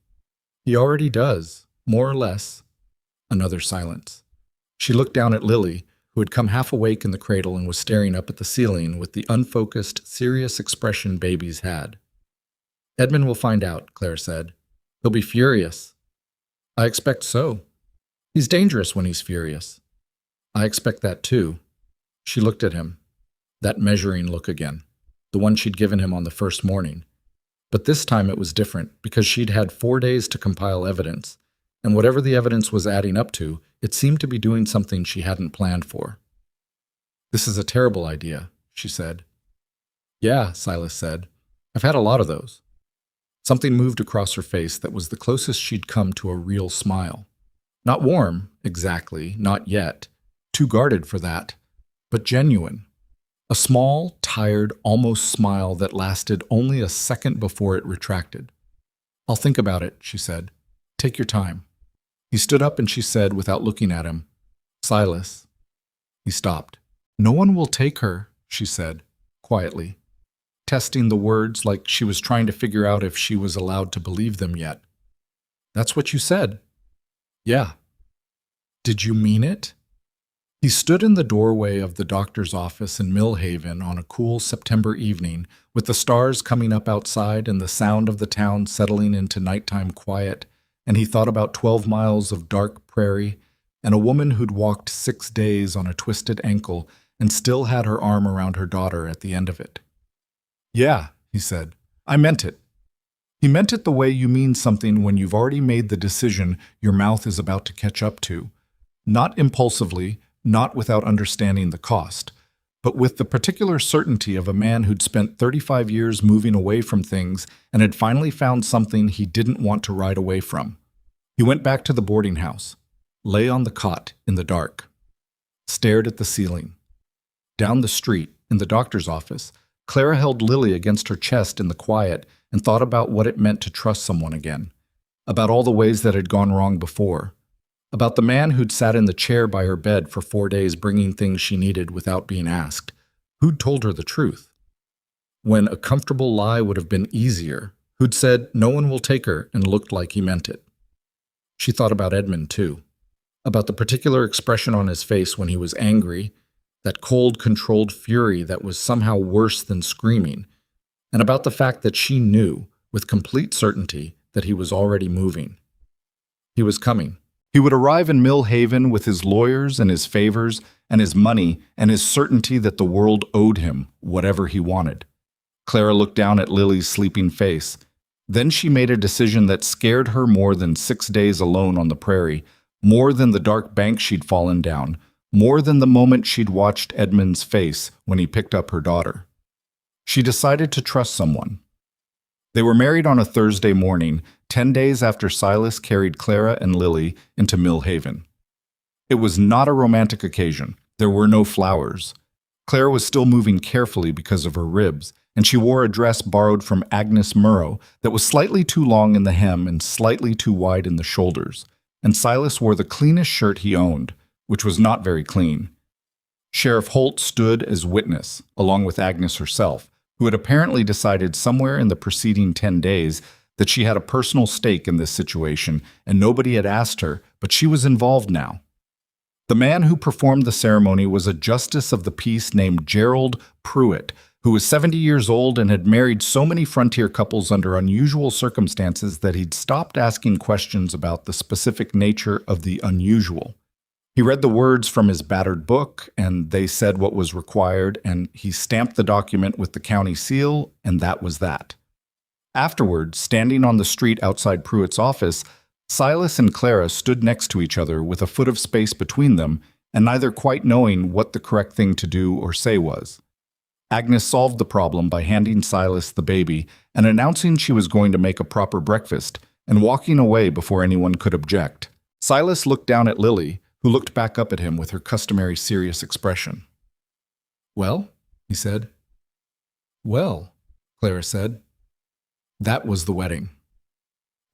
He already does, more or less." Another silence. She looked down at Lily, who had come half awake in the cradle and was staring up at the ceiling with the unfocused, serious expression babies had. "Edmund will find out," Claire said. "He'll be furious." "I expect so. He's dangerous when he's furious." "I expect that too." She looked at him. That measuring look again, the one she'd given him on the first morning. But this time it was different, because she'd had 4 days to compile evidence, and whatever the evidence was adding up to, it seemed to be doing something she hadn't planned for. "This is a terrible idea," she said. "Yeah," Silas said. "I've had a lot of those." Something moved across her face that was the closest she'd come to a real smile. Not warm, exactly, not yet. Too guarded for that. But genuine. A small, tired, almost smile that lasted only a second before it retracted. "I'll think about it," she said. "Take your time." He stood up and she said, without looking at him, "Silas." He stopped. "No one will take her," she said, quietly, testing the words like she was trying to figure out if she was allowed to believe them yet. "That's what you said." "Yeah." "Did you mean it?" He stood in the doorway of the doctor's office in Millhaven on a cool September evening, with the stars coming up outside and the sound of the town settling into nighttime quiet, and he thought about 12 miles of dark prairie and a woman who'd walked 6 days on a twisted ankle and still had her arm around her daughter at the end of it. "Yeah," he said, "I meant it." He meant it the way you mean something when you've already made the decision your mouth is about to catch up to. Not impulsively, not without understanding the cost, but with the particular certainty of a man who'd spent 35 years moving away from things and had finally found something he didn't want to ride away from. He went back to the boarding house, lay on the cot in the dark, stared at the ceiling. Down the street, in the doctor's office, Clara held Lily against her chest in the quiet and thought about what it meant to trust someone again, about all the ways that had gone wrong before, about the man who'd sat in the chair by her bed for 4 days bringing things she needed without being asked, who'd told her the truth. When a comfortable lie would have been easier, who'd said no one will take her and looked like he meant it. She thought about Edmund, too, about the particular expression on his face when he was angry, that cold, controlled fury that was somehow worse than screaming, and about the fact that she knew, with complete certainty, that he was already moving. He was coming. He would arrive in Millhaven with his lawyers and his favors and his money and his certainty that the world owed him whatever he wanted. Clara looked down at Lily's sleeping face. Then she made a decision that scared her more than 6 days alone on the prairie, more than the dark bank she'd fallen down, more than the moment she'd watched Edmund's face when he picked up her daughter. She decided to trust someone. They were married on a Thursday morning, 10 days after Silas carried Clara and Lily into Millhaven. It was not a romantic occasion. There were no flowers. Clara was still moving carefully because of her ribs, and she wore a dress borrowed from Agnes Murrow that was slightly too long in the hem and slightly too wide in the shoulders, and Silas wore the cleanest shirt he owned, which was not very clean. Sheriff Holt stood as witness, along with Agnes herself, who had apparently decided somewhere in the preceding 10 days that she had a personal stake in this situation, and nobody had asked her, but she was involved now. The man who performed the ceremony was a justice of the peace named Gerald Pruitt, who was 70 years old and had married so many frontier couples under unusual circumstances that he'd stopped asking questions about the specific nature of the unusual. He read the words from his battered book, and they said what was required, and he stamped the document with the county seal, and that was that. Afterward, standing on the street outside Pruitt's office, Silas and Clara stood next to each other with a foot of space between them, and neither quite knowing what the correct thing to do or say was. Agnes solved the problem by handing Silas the baby and announcing she was going to make a proper breakfast, and walking away before anyone could object. Silas looked down at Lily, who looked back up at him with her customary serious expression. "Well?" he said. "Well," Clara said. That was the wedding.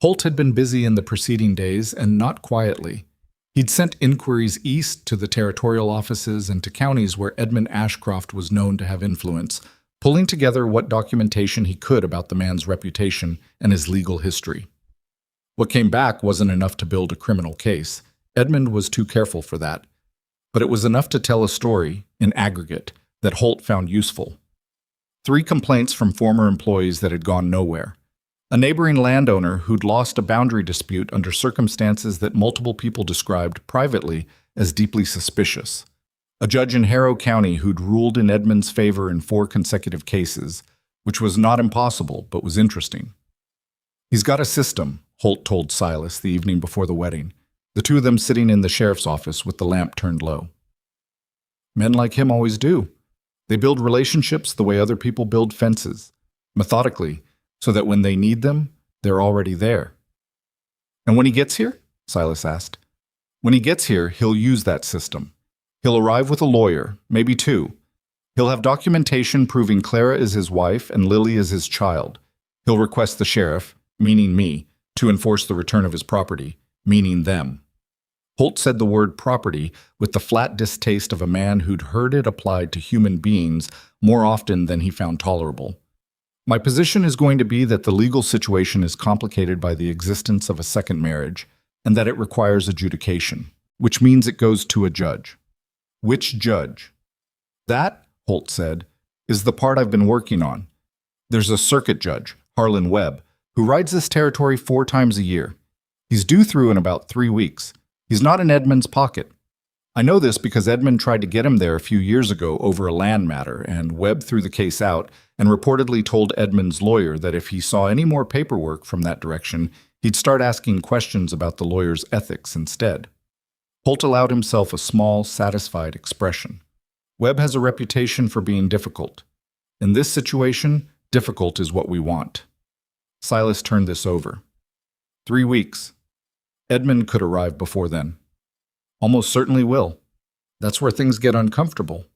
Holt had been busy in the preceding days, and not quietly. He'd sent inquiries east to the territorial offices and to counties where Edmund Ashcroft was known to have influence, pulling together what documentation he could about the man's reputation and his legal history. What came back wasn't enough to build a criminal case. Edmund was too careful for that. But it was enough to tell a story, in aggregate, that Holt found useful. 3 complaints from former employees that had gone nowhere. A neighboring landowner who'd lost a boundary dispute under circumstances that multiple people described privately as deeply suspicious. A judge in Harrow County who'd ruled in Edmund's favor in 4 consecutive cases, which was not impossible but was interesting. "He's got a system," Holt told Silas the evening before the wedding, the 2 of them sitting in the sheriff's office with the lamp turned low. "Men like him always do. They build relationships the way other people build fences, methodically, so that when they need them, they're already there." "And when he gets here?" Silas asked. When he gets here, he'll use that system. He'll arrive with a lawyer, maybe two. He'll have documentation proving Clara is his wife and Lily is his child. He'll request the sheriff, meaning me, to enforce the return of his property, meaning them. Holt said the word property with the flat distaste of a man who'd heard it applied to human beings more often than he found tolerable. My position is going to be that the legal situation is complicated by the existence of a second marriage and that it requires adjudication, which means it goes to a judge. Which judge? That, Holt said, is the part I've been working on. There's a circuit judge, Harlan Webb, who rides this territory 4 times a year. He's due through in about 3 weeks. He's not in Edmund's pocket. I know this because Edmund tried to get him there a few years ago over a land matter, and Webb threw the case out and reportedly told Edmund's lawyer that if he saw any more paperwork from that direction, he'd start asking questions about the lawyer's ethics instead. Holt allowed himself a small, satisfied expression. Webb has a reputation for being difficult. In this situation, difficult is what we want. Silas turned this over. 3 weeks. Edmund could arrive before then. Almost certainly will. That's where things get uncomfortable.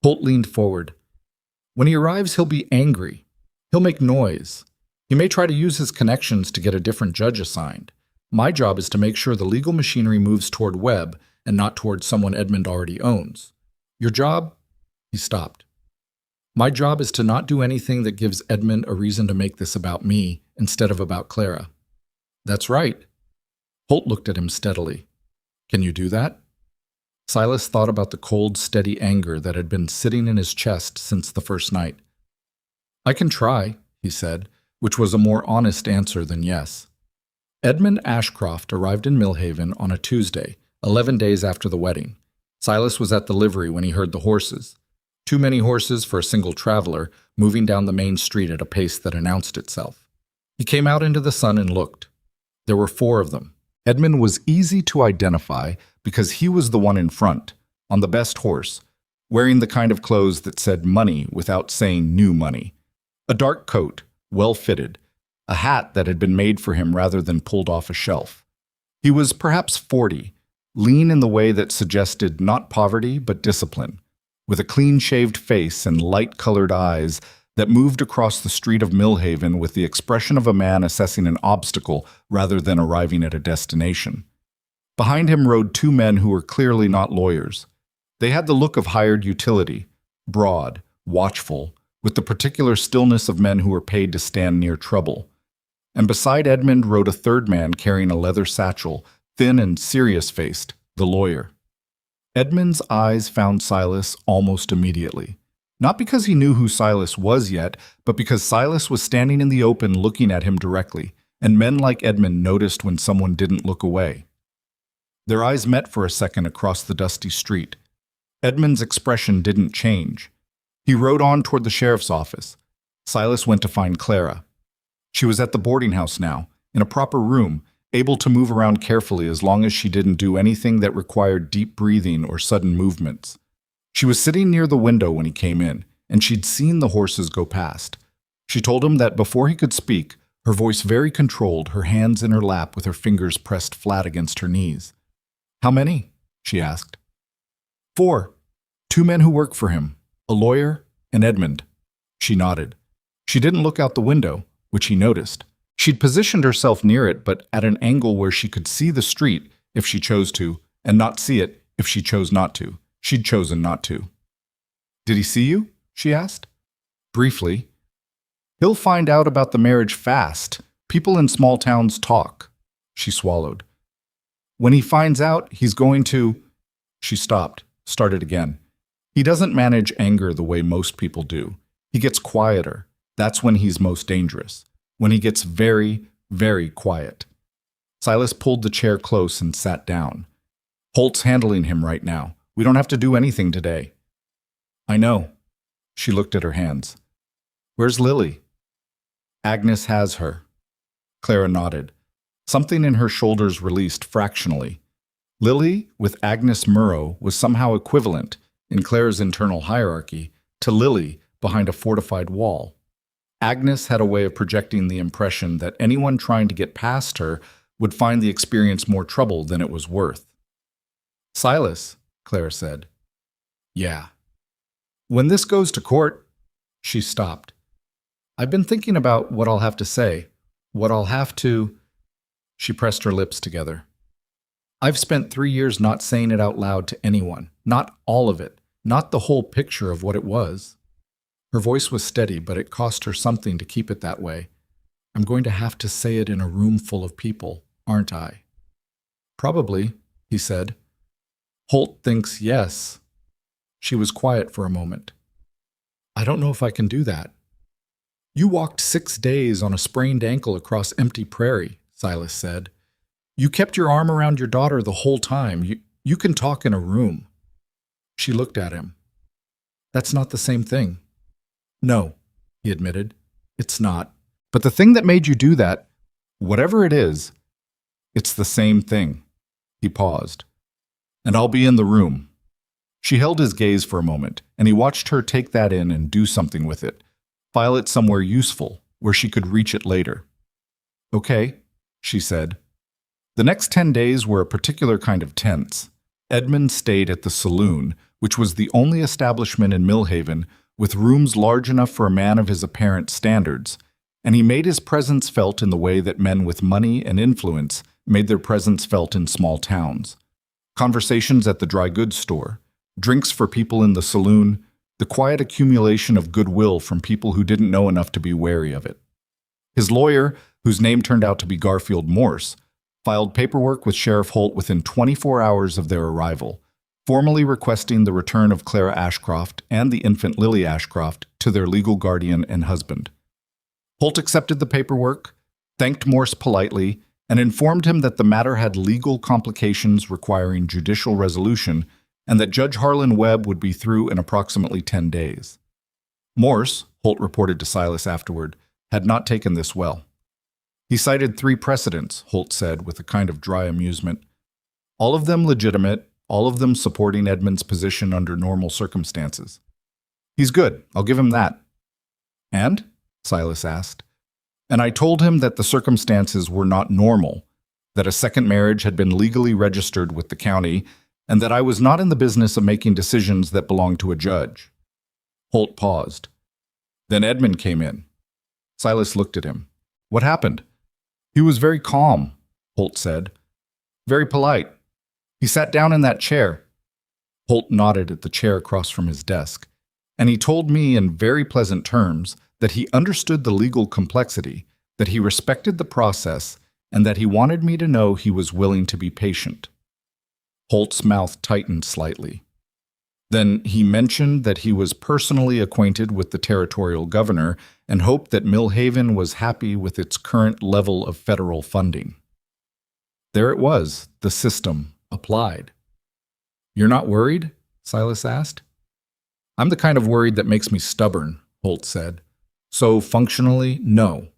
Holt leaned forward. When he arrives, he'll be angry. He'll make noise. He may try to use his connections to get a different judge assigned. My job is to make sure the legal machinery moves toward Webb and not toward someone Edmund already owns. Your job? He stopped. My job is to not do anything that gives Edmund a reason to make this about me instead of about Clara. That's right. Holt looked at him steadily. Can you do that? Silas thought about the cold, steady anger that had been sitting in his chest since the first night. I can try, he said, which was a more honest answer than yes. Edmund Ashcroft arrived in Millhaven on a Tuesday, 11 days after the wedding. Silas was at the livery when he heard the horses. Too many horses for a single traveler, moving down the main street at a pace that announced itself. He came out into the sun and looked. There were 4 of them. Edmund was easy to identify because he was the one in front, on the best horse, wearing the kind of clothes that said money without saying new money. A dark coat, well fitted, a hat that had been made for him rather than pulled off a shelf. He was perhaps 40, lean in the way that suggested not poverty but discipline, with a clean-shaved face and light-colored eyes that moved across the street of Millhaven with the expression of a man assessing an obstacle rather than arriving at a destination. Behind him rode 2 men who were clearly not lawyers. They had the look of hired utility, broad, watchful, with the particular stillness of men who were paid to stand near trouble. And beside Edmund rode a 3rd man carrying a leather satchel, thin and serious-faced, the lawyer. Edmund's eyes found Silas almost immediately. Not because he knew who Silas was yet, but because Silas was standing in the open looking at him directly, and men like Edmund noticed when someone didn't look away. Their eyes met for a second across the dusty street. Edmund's expression didn't change. He rode on toward the sheriff's office. Silas went to find Clara. She was at the boarding house now, in a proper room, able to move around carefully as long as she didn't do anything that required deep breathing or sudden movements. She was sitting near the window when he came in, and she'd seen the horses go past. She told him that before he could speak, her voice very controlled, her hands in her lap with her fingers pressed flat against her knees. How many? She asked. 4. 2 men who work for him, a lawyer and Edmund. She nodded. She didn't look out the window, which he noticed. She'd positioned herself near it, but at an angle where she could see the street if she chose to, and not see it if she chose not to. She'd chosen not to. Did he see you? She asked. Briefly. He'll find out about the marriage fast. People in small towns talk. She swallowed. When he finds out, he's going to... She stopped, started again. He doesn't manage anger the way most people do. He gets quieter. That's when he's most dangerous. When he gets very, very quiet. Silas pulled the chair close and sat down. Holt's handling him right now. We don't have to do anything today. I know. She looked at her hands. Where's Lily? Agnes has her. Clara nodded. Something in her shoulders released fractionally. Lily, with Agnes Murrow, was somehow equivalent, in Clara's internal hierarchy, to Lily behind a fortified wall. Agnes had a way of projecting the impression that anyone trying to get past her would find the experience more trouble than it was worth. Silas, Clara said. Yeah. When this goes to court, she stopped. I've been thinking about what I'll have to say, what I'll have to. She pressed her lips together. I've spent 3 years not saying it out loud to anyone, not all of it, not the whole picture of what it was. Her voice was steady, but it cost her something to keep it that way. I'm going to have to say it in a room full of people, aren't I? Probably, he said. Holt thinks yes. She was quiet for a moment. I don't know if I can do that. You walked 6 days on a sprained ankle across empty prairie, Silas said. You kept your arm around your daughter the whole time. You can talk in a room. She looked at him. That's not the same thing. No, he admitted. It's not. But the thing that made you do that, whatever it is, it's the same thing. He paused. And I'll be in the room. She held his gaze for a moment, and he watched her take that in and do something with it. File it somewhere useful, where she could reach it later. Okay, she said. The next 10 days were a particular kind of tense. Edmund stayed at the saloon, which was the only establishment in Millhaven with rooms large enough for a man of his apparent standards, and he made his presence felt in the way that men with money and influence made their presence felt in small towns. Conversations at the dry goods store, drinks for people in the saloon, the quiet accumulation of goodwill from people who didn't know enough to be wary of it. His lawyer, whose name turned out to be Garfield Morse, filed paperwork with Sheriff Holt within 24 hours of their arrival, formally requesting the return of Clara Ashcroft and the infant Lily Ashcroft to their legal guardian and husband. Holt accepted the paperwork, thanked Morse politely, and informed him that the matter had legal complications requiring judicial resolution and that Judge Harlan Webb would be through in approximately 10 days. Morse, Holt reported to Silas afterward, had not taken this well. He cited 3 precedents, Holt said with a kind of dry amusement. All of them legitimate, all of them supporting Edmund's position under normal circumstances. He's good, I'll give him that. And? Silas asked. And I told him that the circumstances were not normal, that a second marriage had been legally registered with the county, and that I was not in the business of making decisions that belonged to a judge. Holt paused. Then Edmund came in. Silas looked at him. What happened? He was very calm, Holt said. Very polite. He sat down in that chair. Holt nodded at the chair across from his desk, and he told me in very pleasant terms that he understood the legal complexity, that he respected the process, and that he wanted me to know he was willing to be patient. Holt's mouth tightened slightly. Then he mentioned that he was personally acquainted with the territorial governor and hoped that Millhaven was happy with its current level of federal funding. There it was, the system, applied. You're not worried? Silas asked. I'm the kind of worried that makes me stubborn, Holt said. So functionally, no.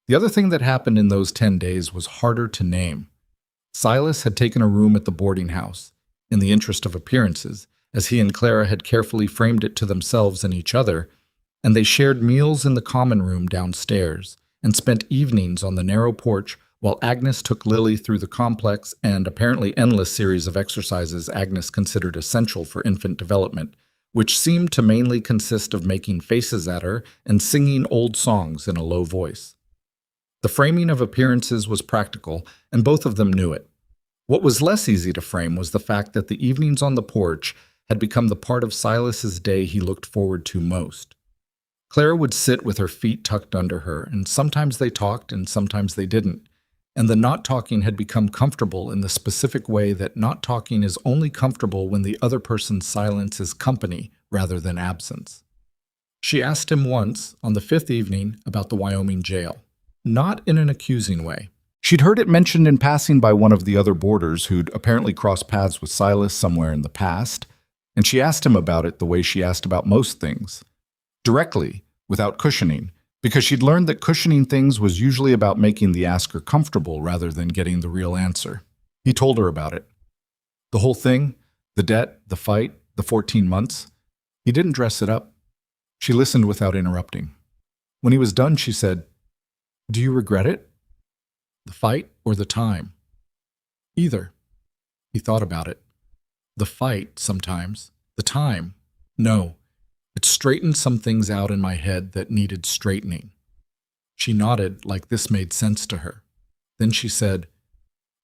The other thing that happened in those 10 days was harder to name. Silas had taken a room at the boarding house, in the interest of appearances, as he and Clara had carefully framed it to themselves and each other, and they shared meals in the common room downstairs, and spent evenings on the narrow porch while Agnes took Lily through the complex and apparently endless series of exercises Agnes considered essential for infant development, which seemed to mainly consist of making faces at her and singing old songs in a low voice. The framing of appearances was practical, and both of them knew it. What was less easy to frame was the fact that the evenings on the porch had become the part of Silas's day he looked forward to most. Clara would sit with her feet tucked under her, and sometimes they talked and sometimes they didn't, and the not talking had become comfortable in the specific way that not talking is only comfortable when the other person's silence is company rather than absence. She asked him once, on the 5th evening, about the Wyoming jail. Not in an accusing way. She'd heard it mentioned in passing by one of the other boarders who'd apparently crossed paths with Silas somewhere in the past, and she asked him about it the way she asked about most things. Directly, without cushioning, because she'd learned that cushioning things was usually about making the asker comfortable rather than getting the real answer. He told her about it. The whole thing, the debt, the fight, the 14 months, he didn't dress it up. She listened without interrupting. When he was done, she said, Do you regret it? The fight or the time? Either. He thought about it. The fight, sometimes. The time. No, it straightened some things out in my head that needed straightening. She nodded like this made sense to her. Then she said,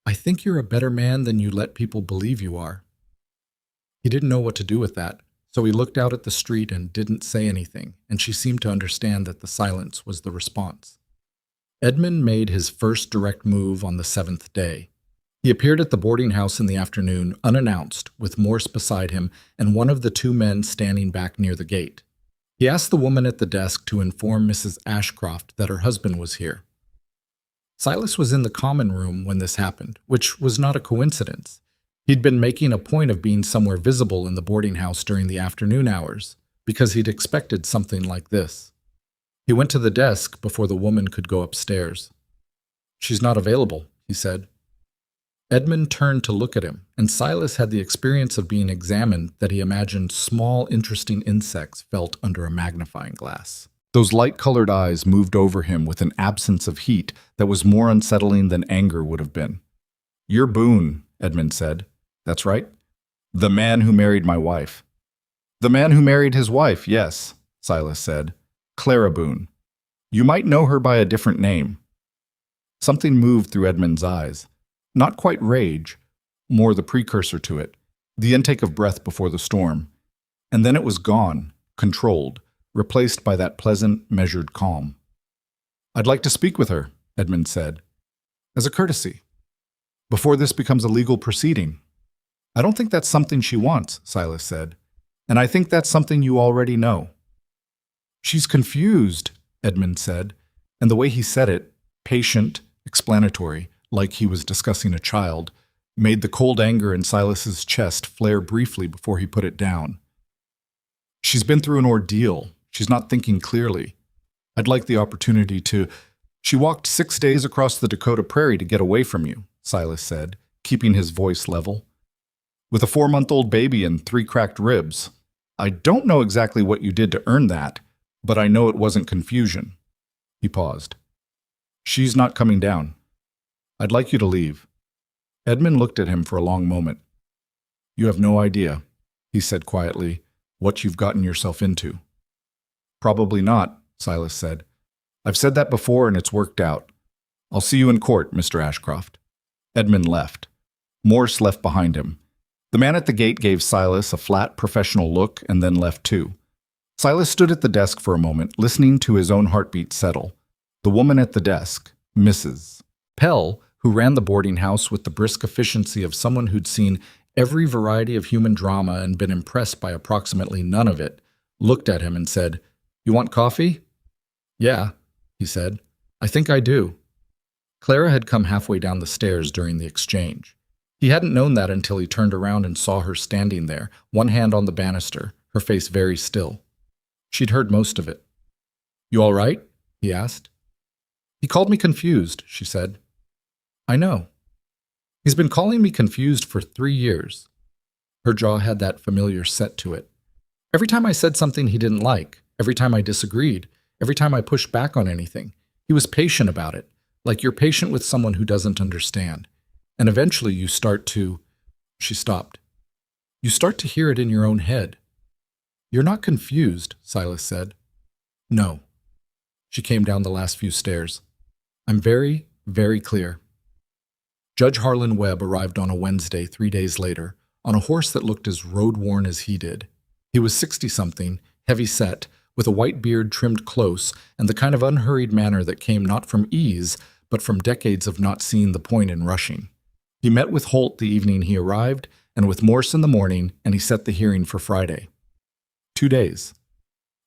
I think you're a better man than you let people believe you are. He didn't know what to do with that, so he looked out at the street and didn't say anything, and she seemed to understand that the silence was the response. Edmund made his first direct move on the 7th day. He appeared at the boarding house in the afternoon, unannounced, with Morse beside him and one of the 2 men standing back near the gate. He asked the woman at the desk to inform Mrs. Ashcroft that her husband was here. Silas was in the common room when this happened, which was not a coincidence. He'd been making a point of being somewhere visible in the boarding house during the afternoon hours, because he'd expected something like this. He went to the desk before the woman could go upstairs. She's not available, he said. Edmund turned to look at him, and Silas had the experience of being examined that he imagined small, interesting insects felt under a magnifying glass. Those light-colored eyes moved over him with an absence of heat that was more unsettling than anger would have been. You're Boone, Edmund said. That's right. The man who married my wife. The man who married his wife, yes, Silas said. Clara Boone. You might know her by a different name. Something moved through Edmund's eyes. Not quite rage, more the precursor to it, the intake of breath before the storm. And then it was gone, controlled, replaced by that pleasant, measured calm. I'd like to speak with her, Edmund said, as a courtesy, before this becomes a legal proceeding. I don't think that's something she wants, Silas said, and I think that's something you already know. She's confused, Edmund said, and the way he said it, patient, explanatory, like he was discussing a child, made the cold anger in Silas's chest flare briefly before he put it down. She's been through an ordeal. She's not thinking clearly. I'd like the opportunity to... She walked 6 days across the Dakota prairie to get away from you, Silas said, keeping his voice level. With a 4-month-old baby and 3 cracked ribs. I don't know exactly what you did to earn that, but I know it wasn't confusion. He paused. She's not coming down. I'd like you to leave. Edmund looked at him for a long moment. You have no idea, he said quietly, what you've gotten yourself into. Probably not, Silas said. I've said that before and it's worked out. I'll see you in court, Mr. Ashcroft. Edmund left. Morse left behind him. The man at the gate gave Silas a flat, professional look and then left too. Silas stood at the desk for a moment, listening to his own heartbeat settle. The woman at the desk, Mrs. Pell, who ran the boarding house with the brisk efficiency of someone who'd seen every variety of human drama and been impressed by approximately none of it, looked at him and said, You want coffee? Yeah, he said. I think I do. Clara had come halfway down the stairs during the exchange. He hadn't known that until he turned around and saw her standing there, one hand on the banister, her face very still. She'd heard most of it. You all right? He asked. He called me confused, she said. I know. He's been calling me confused for 3 years. Her jaw had that familiar set to it. Every time I said something he didn't like, every time I disagreed, every time I pushed back on anything, he was patient about it, like you're patient with someone who doesn't understand. And eventually you start to... She stopped. You start to hear it in your own head. You're not confused, Silas said. No. She came down the last few stairs. I'm very, very clear. Judge Harlan Webb arrived on a Wednesday 3 days later, on a horse that looked as road-worn as he did. He was 60-something, heavy-set, with a white beard trimmed close, and the kind of unhurried manner that came not from ease, but from decades of not seeing the point in rushing. He met with Holt the evening he arrived, and with Morse in the morning, and he set the hearing for Friday. 2 days.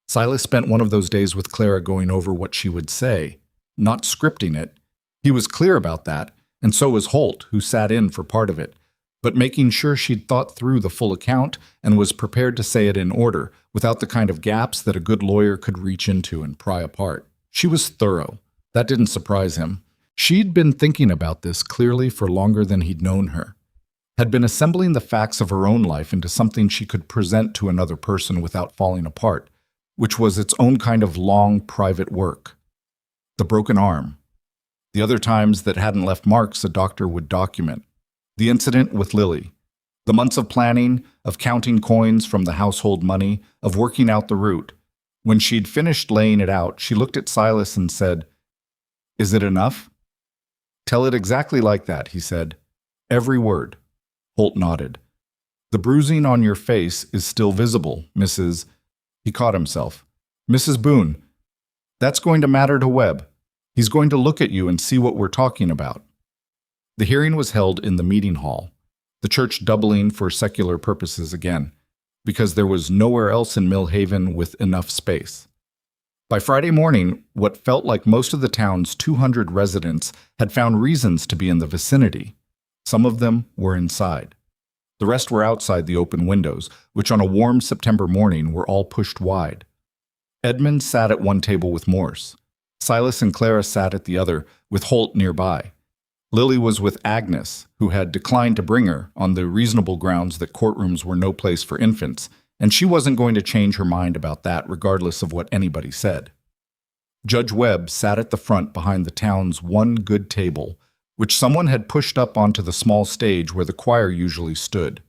Silas spent one of those days with Clara going over what she would say, not scripting it. He was clear about that, and so was Holt, who sat in for part of it, but making sure she'd thought through the full account and was prepared to say it in order, without the kind of gaps that a good lawyer could reach into and pry apart. She was thorough. That didn't surprise him. She'd been thinking about this clearly for longer than he'd known her, had been assembling the facts of her own life into something she could present to another person without falling apart, which was its own kind of long, private work. The broken arm. The other times that hadn't left marks a doctor would document. The incident with Lily. The months of planning, of counting coins from the household money, of working out the route. When she'd finished laying it out, she looked at Silas and said, "Is it enough?" "Tell it exactly like that," he said. "Every word." Holt nodded. "The bruising on your face is still visible, Mrs. He caught himself. "Mrs. Boone. That's going to matter to Webb. He's going to look at you and see what we're talking about." The hearing was held in the meeting hall, the church doubling for secular purposes again, because there was nowhere else in Mill Haven with enough space. By Friday morning, what felt like most of the town's 200 residents had found reasons to be in the vicinity. Some of them were inside. The rest were outside the open windows, which on a warm September morning were all pushed wide. Edmund sat at one table with Morse. Silas and Clara sat at the other, with Holt nearby. Lily was with Agnes, who had declined to bring her on the reasonable grounds that courtrooms were no place for infants, and she wasn't going to change her mind about that regardless of what anybody said. Judge Webb sat at the front behind the town's one good table, which someone had pushed up onto the small stage where the choir usually stood.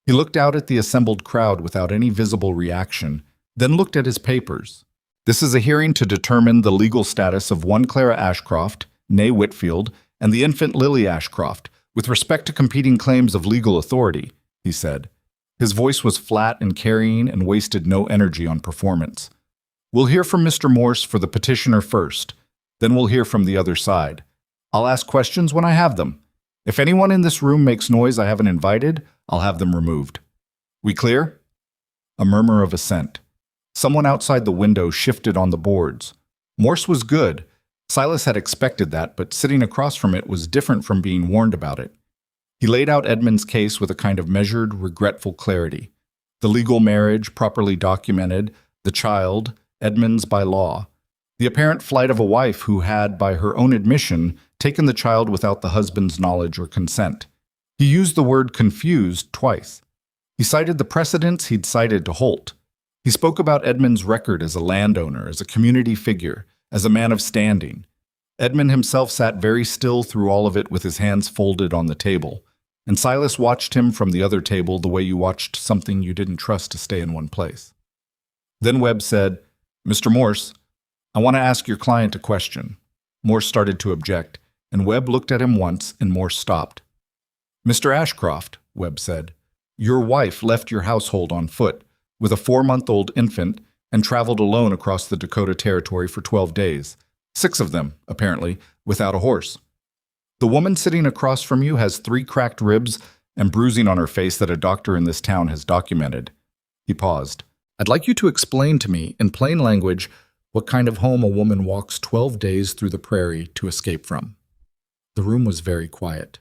He looked out at the assembled crowd without any visible reaction, then looked at his papers. "This is a hearing to determine the legal status of one Clara Ashcroft, née Whitfield, and the infant Lily Ashcroft, with respect to competing claims of legal authority," he said. His voice was flat and carrying and wasted no energy on performance. "We'll hear from Mr. Morse for the petitioner first. Then we'll hear from the other side. I'll ask questions when I have them. If anyone in this room makes noise I haven't invited, I'll have them removed. We clear?" A murmur of assent. Someone outside the window shifted on the boards. Morse was good. Silas had expected that, but sitting across from it was different from being warned about it. He laid out Edmund's case with a kind of measured, regretful clarity. The legal marriage, properly documented, the child, Edmund's by law. The apparent flight of a wife who had, by her own admission, taken the child without the husband's knowledge or consent. He used the word confused twice. He cited the precedents he'd cited to Holt. He spoke about Edmund's record as a landowner, as a community figure, as a man of standing. Edmund himself sat very still through all of it with his hands folded on the table, and Silas watched him from the other table the way you watched something you didn't trust to stay in one place. Then Webb said, "Mr. Morse, I want to ask your client a question." Morse started to object, and Webb looked at him once, and Morse stopped. "Mr. Ashcroft," Webb said, "your wife left your household on foot, with a 4-month-old infant, and traveled alone across the Dakota Territory for 12 days, 6 of them, apparently, without a horse. The woman sitting across from you has 3 cracked ribs and bruising on her face that a doctor in this town has documented." He paused. "I'd like you to explain to me, in plain language, what kind of home a woman walks 12 days through the prairie to escape from." The room was very quiet.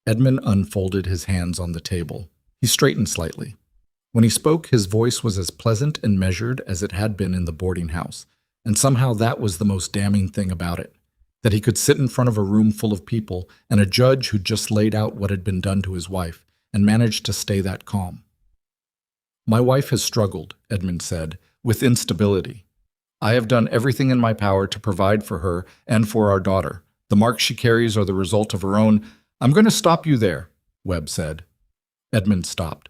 Edmund unfolded his hands on the table. He straightened slightly. When he spoke, his voice was as pleasant and measured as it had been in the boarding house, and somehow that was the most damning thing about it, that he could sit in front of a room full of people and a judge who'd just laid out what had been done to his wife and managed to stay that calm. "My wife has struggled," Edmund said, "with instability. I have done everything in my power to provide for her and for our daughter. The marks she carries are the result of her own—" "I'm going to stop you there," Webb said. Edmund stopped.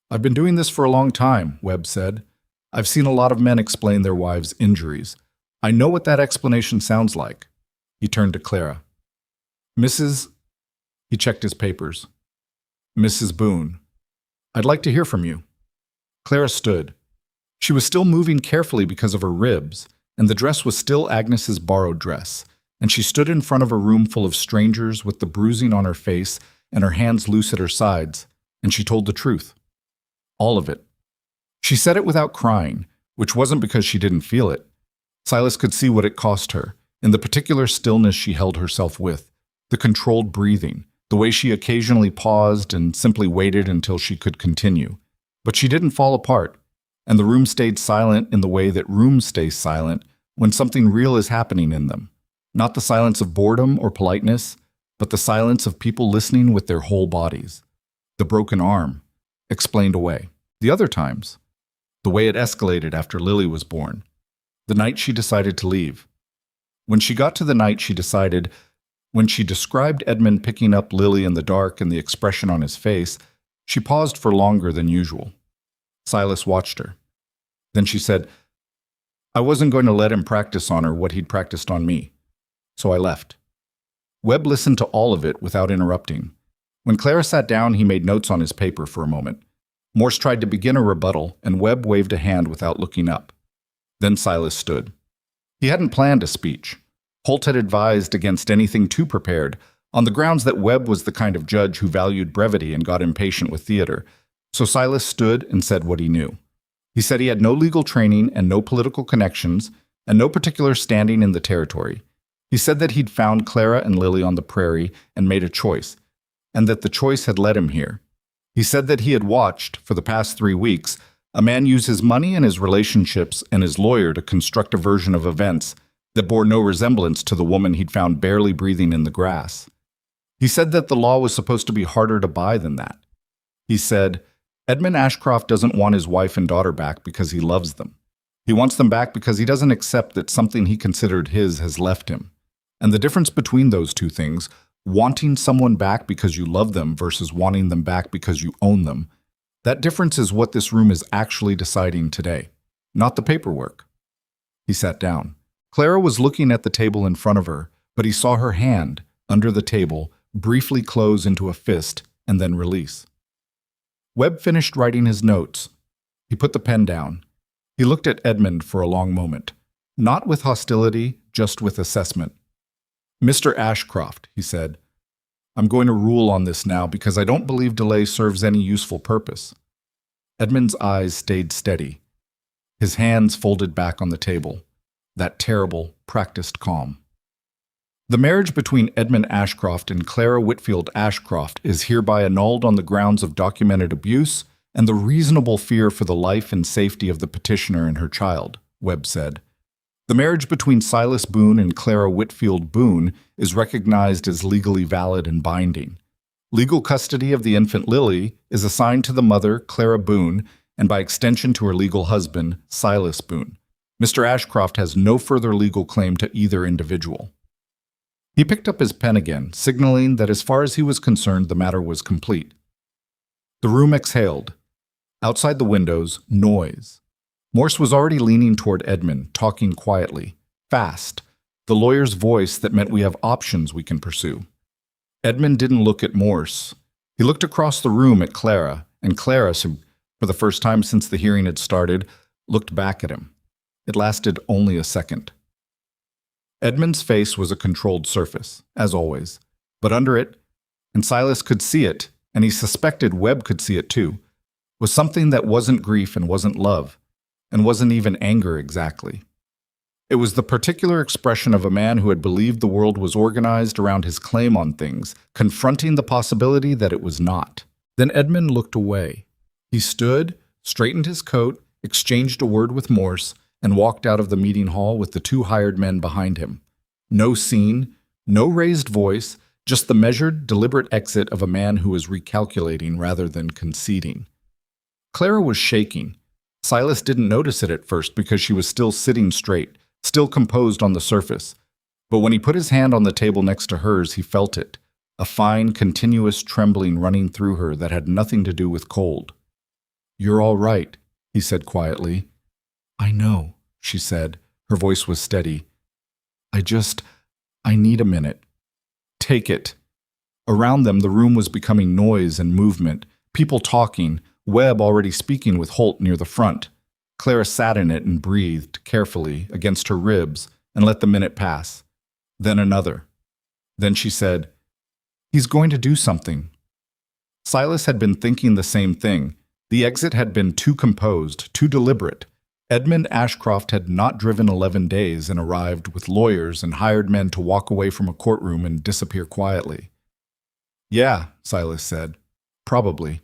"I've been doing this for a long time," Webb said. "I've seen a lot of men explain their wives' injuries. I know what that explanation sounds like." He turned to Clara. "Mrs.—" He checked his papers. "Mrs. Boone, I'd like to hear from you." Clara stood. She was still moving carefully because of her ribs, and the dress was still Agnes's borrowed dress, and she stood in front of a room full of strangers with the bruising on her face and her hands loose at her sides, and she told the truth. All of it. She said it without crying, which wasn't because she didn't feel it. Silas could see what it cost her, in the particular stillness she held herself with, the controlled breathing, the way she occasionally paused and simply waited until she could continue. But she didn't fall apart, and the room stayed silent in the way that rooms stay silent when something real is happening in them. Not the silence of boredom or politeness, but the silence of people listening with their whole bodies. The broken arm, explained away. The other times, the way it escalated after Lily was born. The night she decided to leave. When she got to the night she decided, when she described Edmund picking up Lily in the dark and the expression on his face, She paused for longer than usual. Silas watched her. Then she said, I wasn't going to let him practice on her what he'd practiced on me, so I left. Webb listened to all of it without interrupting. When Clara sat down, he made notes on his paper for a moment. Morse tried to begin a rebuttal, and Webb waved a hand without looking up. Then Silas stood. He hadn't planned a speech. Holt had advised against anything too prepared, on the grounds that Webb was the kind of judge who valued brevity and got impatient with theater. So Silas stood and said what he knew. He said he had no legal training and no political connections, and no particular standing in the territory. He said that he'd found Clara and Lily on the prairie and made a choice, and that the choice had led him here. He said that he had watched, for the past 3 weeks, a man use his money and his relationships and his lawyer to construct a version of events that bore no resemblance to the woman he'd found barely breathing in the grass. He said that the law was supposed to be harder to buy than that. He said, Edmund Ashcroft doesn't want his wife and daughter back because he loves them. He wants them back because he doesn't accept that something he considered his has left him. And the difference between those two things, wanting someone back because you love them versus wanting them back because you own them, that difference is what this room is actually deciding today, not the paperwork. He sat down. Clara was looking at the table in front of her, but he saw her hand, under the table, briefly close into a fist and then release. Webb finished writing his notes. He put the pen down. He looked at Edmund for a long moment, not with hostility, just with assessment. Mr. Ashcroft, he said, I'm going to rule on this now because I don't believe delay serves any useful purpose. Edmund's eyes stayed steady. His hands folded back on the table, that terrible, practiced calm. The marriage between Edmund Ashcroft and Clara Whitfield Ashcroft is hereby annulled on the grounds of documented abuse and the reasonable fear for the life and safety of the petitioner and her child, Webb said. The marriage between Silas Boone and Clara Whitfield Boone is recognized as legally valid and binding. Legal custody of the infant Lily is assigned to the mother, Clara Boone, and by extension to her legal husband, Silas Boone. Mr. Ashcroft has no further legal claim to either individual. He picked up his pen again, signaling that as far as he was concerned, the matter was complete. The room exhaled. Outside the windows, noise. Morse was already leaning toward Edmund, talking quietly, fast, the lawyer's voice that meant we have options we can pursue. Edmund didn't look at Morse. He looked across the room at Clara, and Clara, for the first time since the hearing had started, looked back at him. It lasted only a second. Edmund's face was a controlled surface, as always, but under it, and Silas could see it, and he suspected Webb could see it too, was something that wasn't grief and wasn't love, and wasn't even anger exactly. It was the particular expression of a man who had believed the world was organized around his claim on things, confronting the possibility that it was not. Then Edmund looked away. He stood, straightened his coat, exchanged a word with Morse, and walked out of the meeting hall with the 2 hired men behind him. No scene, no raised voice, just the measured, deliberate exit of a man who was recalculating rather than conceding. Clara was shaking. Silas didn't notice it at first because she was still sitting straight, still composed on the surface. But when he put his hand on the table next to hers, he felt it, a fine, continuous trembling running through her that had nothing to do with cold. "You're all right," he said quietly. "I know," she said. Her voice was steady. I need a minute." "Take it." Around them, the room was becoming noise and movement, people talking, Webb already speaking with Holt near the front. Clara sat in it and breathed, carefully, against her ribs, and let the minute pass. Then another. Then she said, "He's going to do something." Silas had been thinking the same thing. The exit had been too composed, too deliberate. Edmund Ashcroft had not driven 11 days and arrived with lawyers and hired men to walk away from a courtroom and disappear quietly. "Yeah," Silas said. "Probably."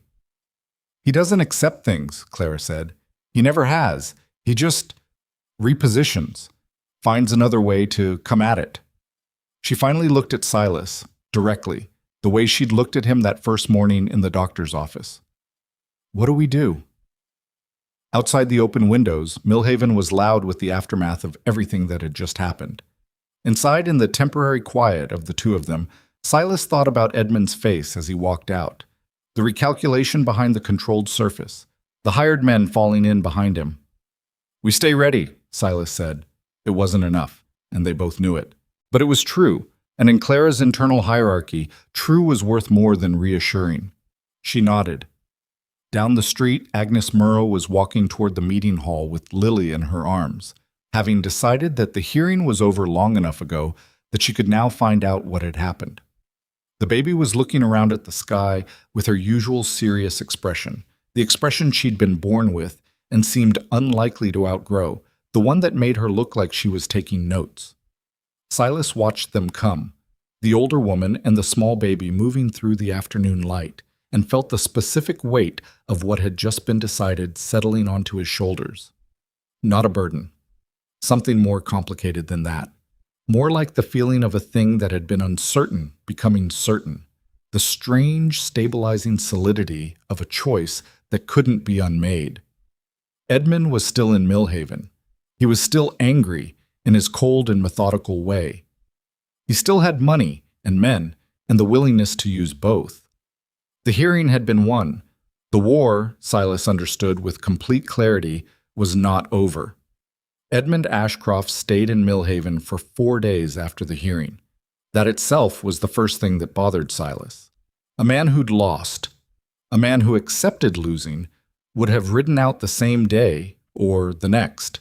"He doesn't accept things," Clara said. "He never has. He just repositions, finds another way to come at it." She finally looked at Silas, directly, the way she'd looked at him that first morning in the doctor's office. "What do we do?" Outside the open windows, Millhaven was loud with the aftermath of everything that had just happened. Inside, in the temporary quiet of the two of them, Silas thought about Edmund's face as he walked out. The recalculation behind the controlled surface. The hired men falling in behind him. "We stay ready," Silas said. It wasn't enough, and they both knew it. But it was true, and in Clara's internal hierarchy, true was worth more than reassuring. She nodded. Down the street, Agnes Murrow was walking toward the meeting hall with Lily in her arms, having decided that the hearing was over long enough ago that she could now find out what had happened. The baby was looking around at the sky with her usual serious expression, the expression she'd been born with and seemed unlikely to outgrow, the one that made her look like she was taking notes. Silas watched them come, the older woman and the small baby moving through the afternoon light, and felt the specific weight of what had just been decided settling onto his shoulders. Not a burden. Something more complicated than that. More like the feeling of a thing that had been uncertain becoming certain. The strange, stabilizing solidity of a choice that couldn't be unmade. Edmund was still in Millhaven. He was still angry in his cold and methodical way. He still had money and men and the willingness to use both. The hearing had been won. The war, Silas understood with complete clarity, was not over. Edmund Ashcroft stayed in Millhaven for 4 days after the hearing. That itself was the first thing that bothered Silas. A man who'd lost, a man who accepted losing, would have ridden out the same day or the next.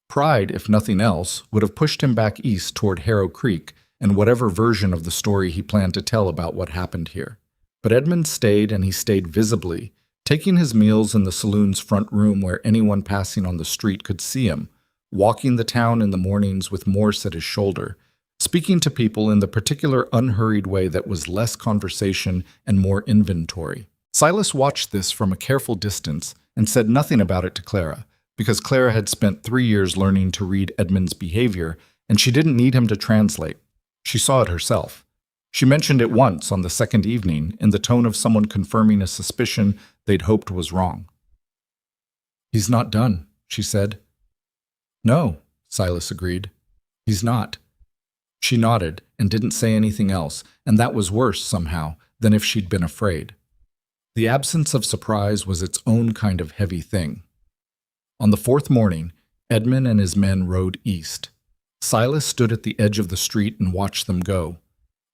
Pride, if nothing else, would have pushed him back east toward Harrow Creek and whatever version of the story he planned to tell about what happened here. But Edmund stayed, and he stayed visibly, taking his meals in the saloon's front room where anyone passing on the street could see him, walking the town in the mornings with Morse at his shoulder, speaking to people in the particular unhurried way that was less conversation and more inventory. Silas watched this from a careful distance and said nothing about it to Clara, because Clara had spent 3 years learning to read Edmund's behavior, and she didn't need him to translate. She saw it herself. She mentioned it once on the second evening in the tone of someone confirming a suspicion they'd hoped was wrong. "He's not done," she said. "No," Silas agreed. "He's not." She nodded and didn't say anything else, and that was worse, somehow, than if she'd been afraid. The absence of surprise was its own kind of heavy thing. On the 4th morning, Edmund and his men rode east. Silas stood at the edge of the street and watched them go.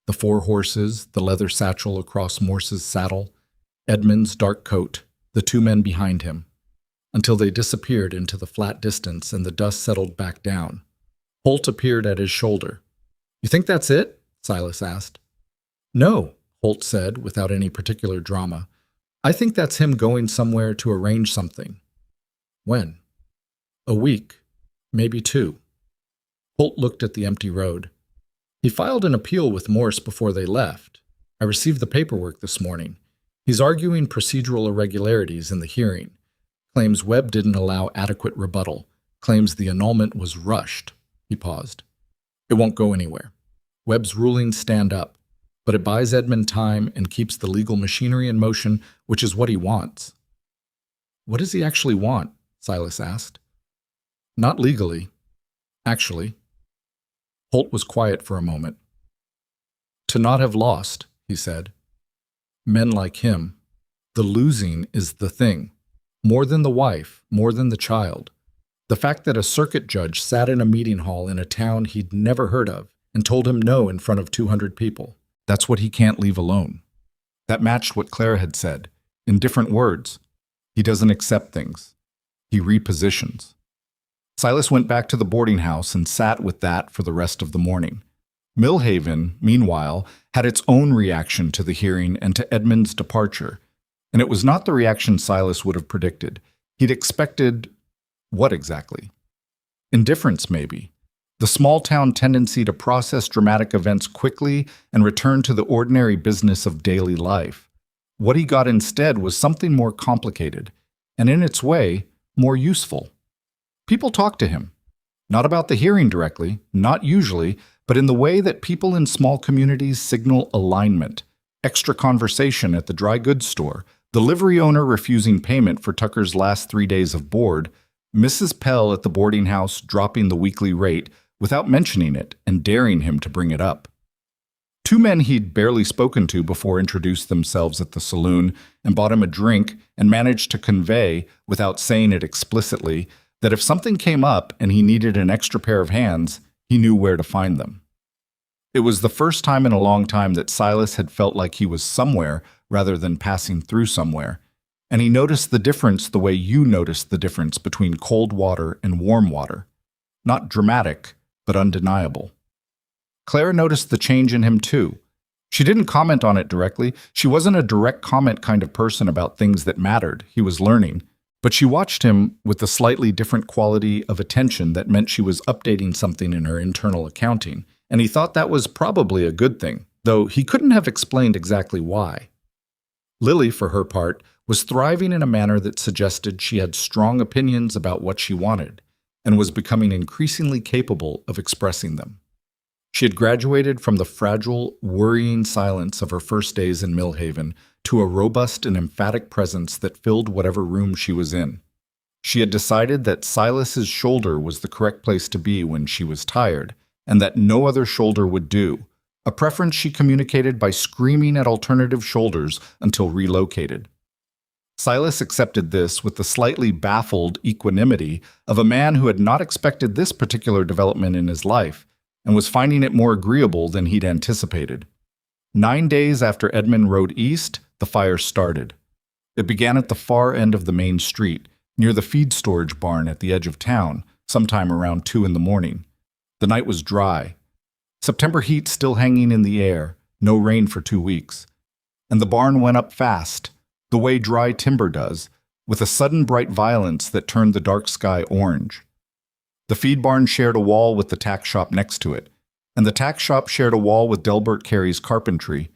The 4 horses, the leather satchel across Morse's saddle, Edmund's dark coat, the 2 men behind him, until they disappeared into the flat distance and the dust settled back down. Holt appeared at his shoulder. "You think that's it?" Silas asked. "No," Holt said without any particular drama. "I think that's him going somewhere to arrange something." "When?" "A week, maybe 2. Holt looked at the empty road. "He filed an appeal with Morse before they left. I received the paperwork this morning. He's arguing procedural irregularities in the hearing. Claims Webb didn't allow adequate rebuttal. Claims the annulment was rushed." He paused. "It won't go anywhere. Webb's rulings stand up, but it buys Edmund time and keeps the legal machinery in motion, which is what he wants." "What does he actually want?" Silas asked. "Not legally. Actually." Holt was quiet for a moment. "To not have lost," he said. "Men like him. The losing is the thing. More than the wife, more than the child. The fact that a circuit judge sat in a meeting hall in a town he'd never heard of and told him no in front of 200 people. That's what he can't leave alone." That matched what Clara had said. In different words, he doesn't accept things. He repositions. Silas went back to the boarding house and sat with that for the rest of the morning. Millhaven, meanwhile, had its own reaction to the hearing and to Edmund's departure, and it was not the reaction Silas would have predicted. He'd expected what exactly? Indifference, maybe. The small-town tendency to process dramatic events quickly and return to the ordinary business of daily life. What he got instead was something more complicated, and in its way, more useful. People talked to him. Not about the hearing directly, not usually, but in the way that people in small communities signal alignment. Extra conversation at the dry goods store, the livery owner refusing payment for Tucker's last 3 days of board, Mrs. Pell at the boarding house dropping the weekly rate without mentioning it and daring him to bring it up. Two men he'd barely spoken to before introduced themselves at the saloon and bought him a drink and managed to convey, without saying it explicitly, that if something came up and he needed an extra pair of hands, he knew where to find them. It was the first time in a long time that Silas had felt like he was somewhere rather than passing through somewhere, and he noticed the difference the way you notice the difference between cold water and warm water. Not dramatic, but undeniable. Claire noticed the change in him too. She didn't comment on it directly. She wasn't a direct comment kind of person about things that mattered. He was learning. But she watched him with a slightly different quality of attention that meant she was updating something in her internal accounting, and he thought that was probably a good thing, though he couldn't have explained exactly why. Lily, for her part, was thriving in a manner that suggested she had strong opinions about what she wanted, and was becoming increasingly capable of expressing them. She had graduated from the fragile, worrying silence of her first days in Millhaven to a robust and emphatic presence that filled whatever room she was in. She had decided that Silas's shoulder was the correct place to be when she was tired, and that no other shoulder would do, a preference she communicated by screaming at alternative shoulders until relocated. Silas accepted this with the slightly baffled equanimity of a man who had not expected this particular development in his life, and was finding it more agreeable than he'd anticipated. 9 days after Edmund rode east, the fire started. It began at the far end of the main street, near the feed storage barn at the edge of town, sometime around 2 in the morning. The night was dry. September heat still hanging in the air, no rain for 2 weeks. And the barn went up fast, the way dry timber does, with a sudden bright violence that turned the dark sky orange. The feed barn shared a wall with the tack shop next to it, and the tack shop shared a wall with Delbert Carey's carpentry,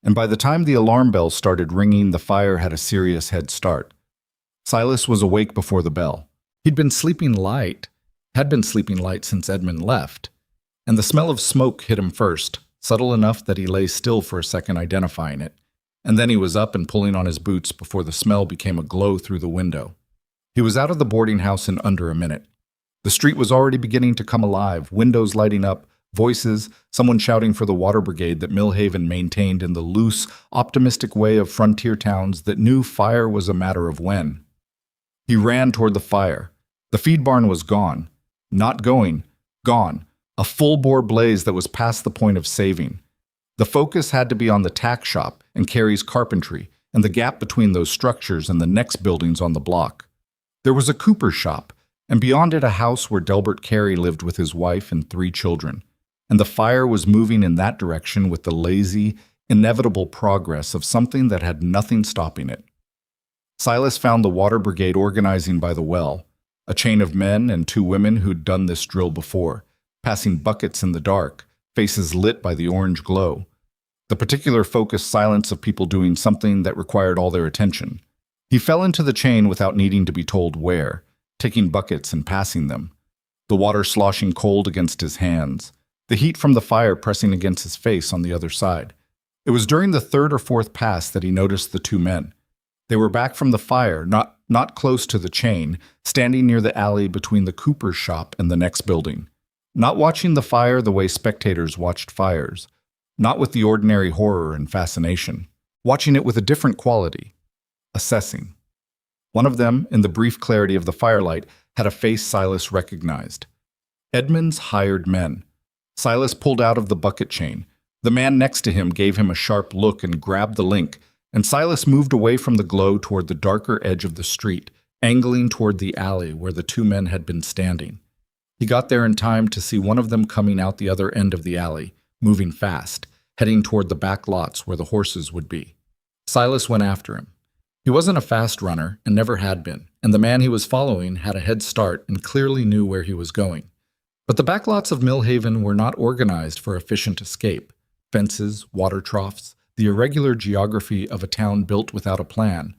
and by the time the alarm bell started ringing, the fire had a serious head start. Silas was awake before the bell. Had been sleeping light since Edmund left, and the smell of smoke hit him first, subtle enough that he lay still for a second identifying it, and then he was up and pulling on his boots before the smell became a glow through the window. He was out of the boarding house in under a minute. The street was already beginning to come alive, windows lighting up, voices, someone shouting for the water brigade that Millhaven maintained in the loose, optimistic way of frontier towns that knew fire was a matter of when. He ran toward the fire. The feed barn was gone. Not going. Gone. A full-bore blaze that was past the point of saving. The focus had to be on the tack shop and Carey's carpentry and the gap between those structures and the next buildings on the block. There was a cooper's shop, and beyond it a house where Delbert Carey lived with his wife and 3 children, and the fire was moving in that direction with the lazy, inevitable progress of something that had nothing stopping it. Silas found the water brigade organizing by the well, a chain of men and 2 women who'd done this drill before, passing buckets in the dark, faces lit by the orange glow. The particular focused silence of people doing something that required all their attention. He fell into the chain without needing to be told where, taking buckets and passing them, the water sloshing cold against his hands, the heat from the fire pressing against his face on the other side. It was during the 3rd or 4th pass that he noticed the 2 men. They were back from the fire, not close to the chain, standing near the alley between the cooper's shop and the next building. Not watching the fire the way spectators watched fires, not with the ordinary horror and fascination, watching it with a different quality, assessing. One of them, in the brief clarity of the firelight, had a face Silas recognized. Edmund's hired men. Silas pulled out of the bucket chain. The man next to him gave him a sharp look and grabbed the link, and Silas moved away from the glow toward the darker edge of the street, angling toward the alley where the 2 men had been standing. He got there in time to see one of them coming out the other end of the alley, moving fast, heading toward the back lots where the horses would be. Silas went after him. He wasn't a fast runner and never had been, and the man he was following had a head start and clearly knew where he was going. But the backlots of Millhaven were not organized for efficient escape. Fences, water troughs, the irregular geography of a town built without a plan.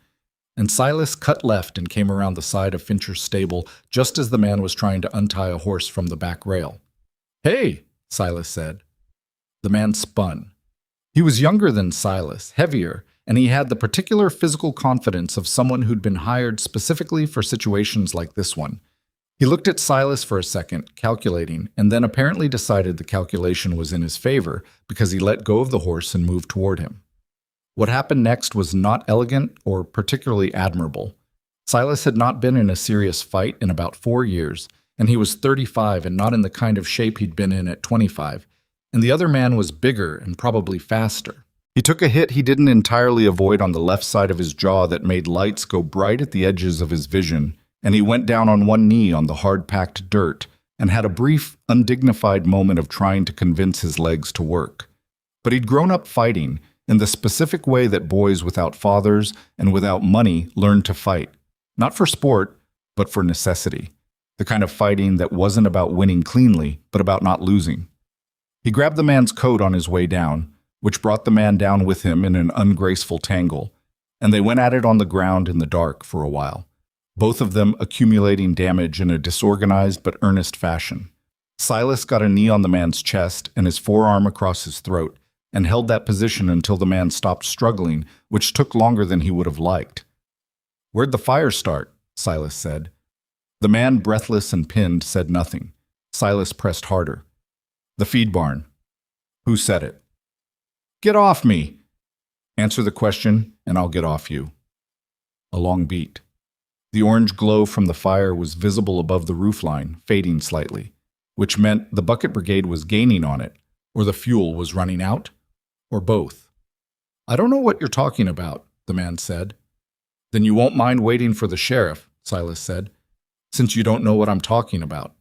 And Silas cut left and came around the side of Fincher's stable just as the man was trying to untie a horse from the back rail. "Hey," Silas said. The man spun. He was younger than Silas, heavier, and he had the particular physical confidence of someone who'd been hired specifically for situations like this one. He looked at Silas for a second, calculating, and then apparently decided the calculation was in his favor because he let go of the horse and moved toward him. What happened next was not elegant or particularly admirable. Silas had not been in a serious fight in about 4 years, and he was 35 and not in the kind of shape he'd been in at 25, and the other man was bigger and probably faster. He took a hit he didn't entirely avoid on the left side of his jaw that made lights go bright at the edges of his vision, and he went down on one knee on the hard-packed dirt and had a brief, undignified moment of trying to convince his legs to work. But he'd grown up fighting in the specific way that boys without fathers and without money learn to fight, not for sport, but for necessity, the kind of fighting that wasn't about winning cleanly, but about not losing. He grabbed the man's coat on his way down, which brought the man down with him in an ungraceful tangle, and they went at it on the ground in the dark for a while, both of them accumulating damage in a disorganized but earnest fashion. Silas got a knee on the man's chest and his forearm across his throat, and held that position until the man stopped struggling, which took longer than he would have liked. "Where'd the fire start?" Silas said. The man, breathless and pinned, said nothing. Silas pressed harder. "The feed barn." "Who said it?" "Get off me!" "Answer the question, and I'll get off you." A long beat. The orange glow from the fire was visible above the roofline, fading slightly, which meant the bucket brigade was gaining on it, or the fuel was running out, or both. "I don't know what you're talking about," the man said. "Then you won't mind waiting for the sheriff," Silas said, "since you don't know what I'm talking about."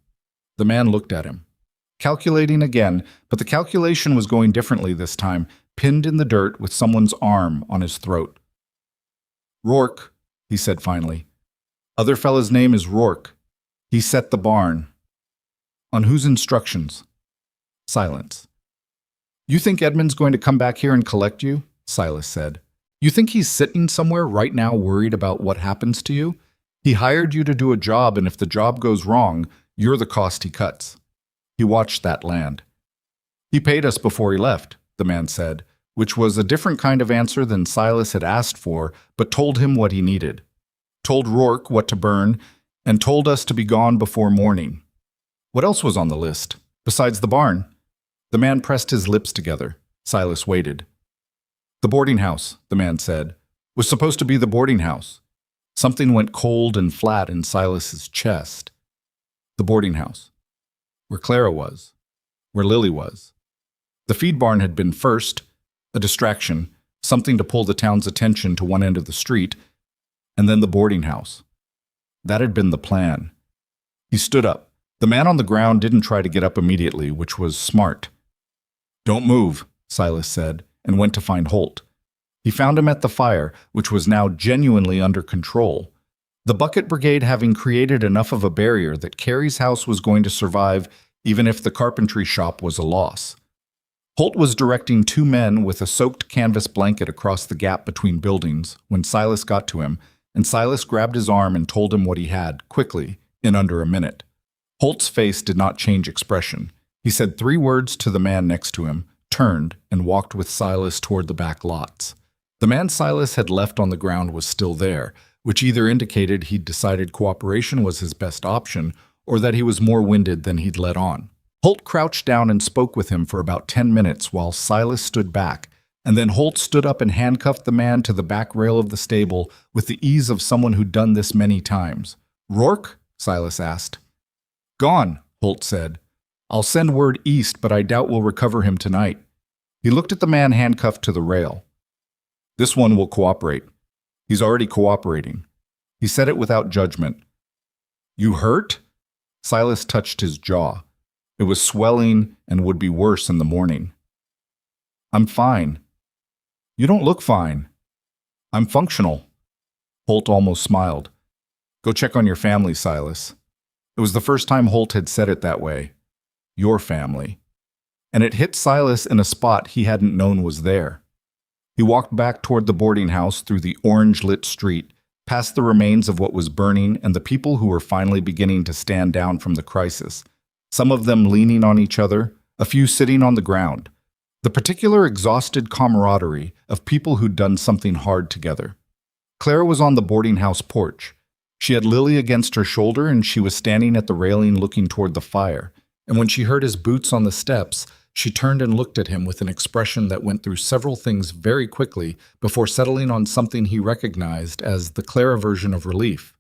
The man looked at him, calculating again, but the calculation was going differently this time, pinned in the dirt with someone's arm on his throat. "Rourke," he said finally. "Other fella's name is Rourke. He set the barn." "On whose instructions?" Silence. "You think Edmund's going to come back here and collect you?" Silas said. "You think he's sitting somewhere right now worried about what happens to you? He hired you to do a job, and if the job goes wrong, you're the cost he cuts." He watched that land. "He paid us before he left," the man said, which was a different kind of answer than Silas had asked for, but told him what he needed. Told Rourke what to burn, and told us to be gone before morning. What else was on the list, besides the barn? The man pressed his lips together. Silas waited. "The boarding house," the man said, "was supposed to be the boarding house." Something went cold and flat in Silas's chest. The boarding house. Where Clara was. Where Lily was. The feed barn had been first, a distraction, something to pull the town's attention to one end of the street, and then the boarding house. That had been the plan. He stood up. The man on the ground didn't try to get up immediately, which was smart. "Don't move," Silas said, and went to find Holt. He found him at the fire, which was now genuinely under control. The bucket brigade having created enough of a barrier that Carrie's house was going to survive even if the carpentry shop was a loss. Holt was directing 2 men with a soaked canvas blanket across the gap between buildings when Silas got to him, and Silas grabbed his arm and told him what he had, quickly, in under a minute. Holt's face did not change expression. He said 3 words to the man next to him, turned, and walked with Silas toward the back lots. The man Silas had left on the ground was still there, which either indicated he'd decided cooperation was his best option or that he was more winded than he'd let on. Holt crouched down and spoke with him for about 10 minutes while Silas stood back, and then Holt stood up and handcuffed the man to the back rail of the stable with the ease of someone who'd done this many times. "Rourke?" Silas asked. "Gone," Holt said. "I'll send word east, but I doubt we'll recover him tonight." He looked at the man handcuffed to the rail. "This one will cooperate. He's already cooperating." He said it without judgment. "You hurt?" Silas touched his jaw. It was swelling and would be worse in the morning. "I'm fine." "You don't look fine." "I'm functional." Holt almost smiled. "Go check on your family, Silas." It was the first time Holt had said it that way. Your family. And it hit Silas in a spot he hadn't known was there. He walked back toward the boarding house through the orange-lit street, past the remains of what was burning and the people who were finally beginning to stand down from the crisis, some of them leaning on each other, a few sitting on the ground. The particular exhausted camaraderie of people who'd done something hard together. Clara was on the boarding house porch. She had Lily against her shoulder, and she was standing at the railing looking toward the fire. And when she heard his boots on the steps, she turned and looked at him with an expression that went through several things very quickly before settling on something he recognized as the Clara version of relief.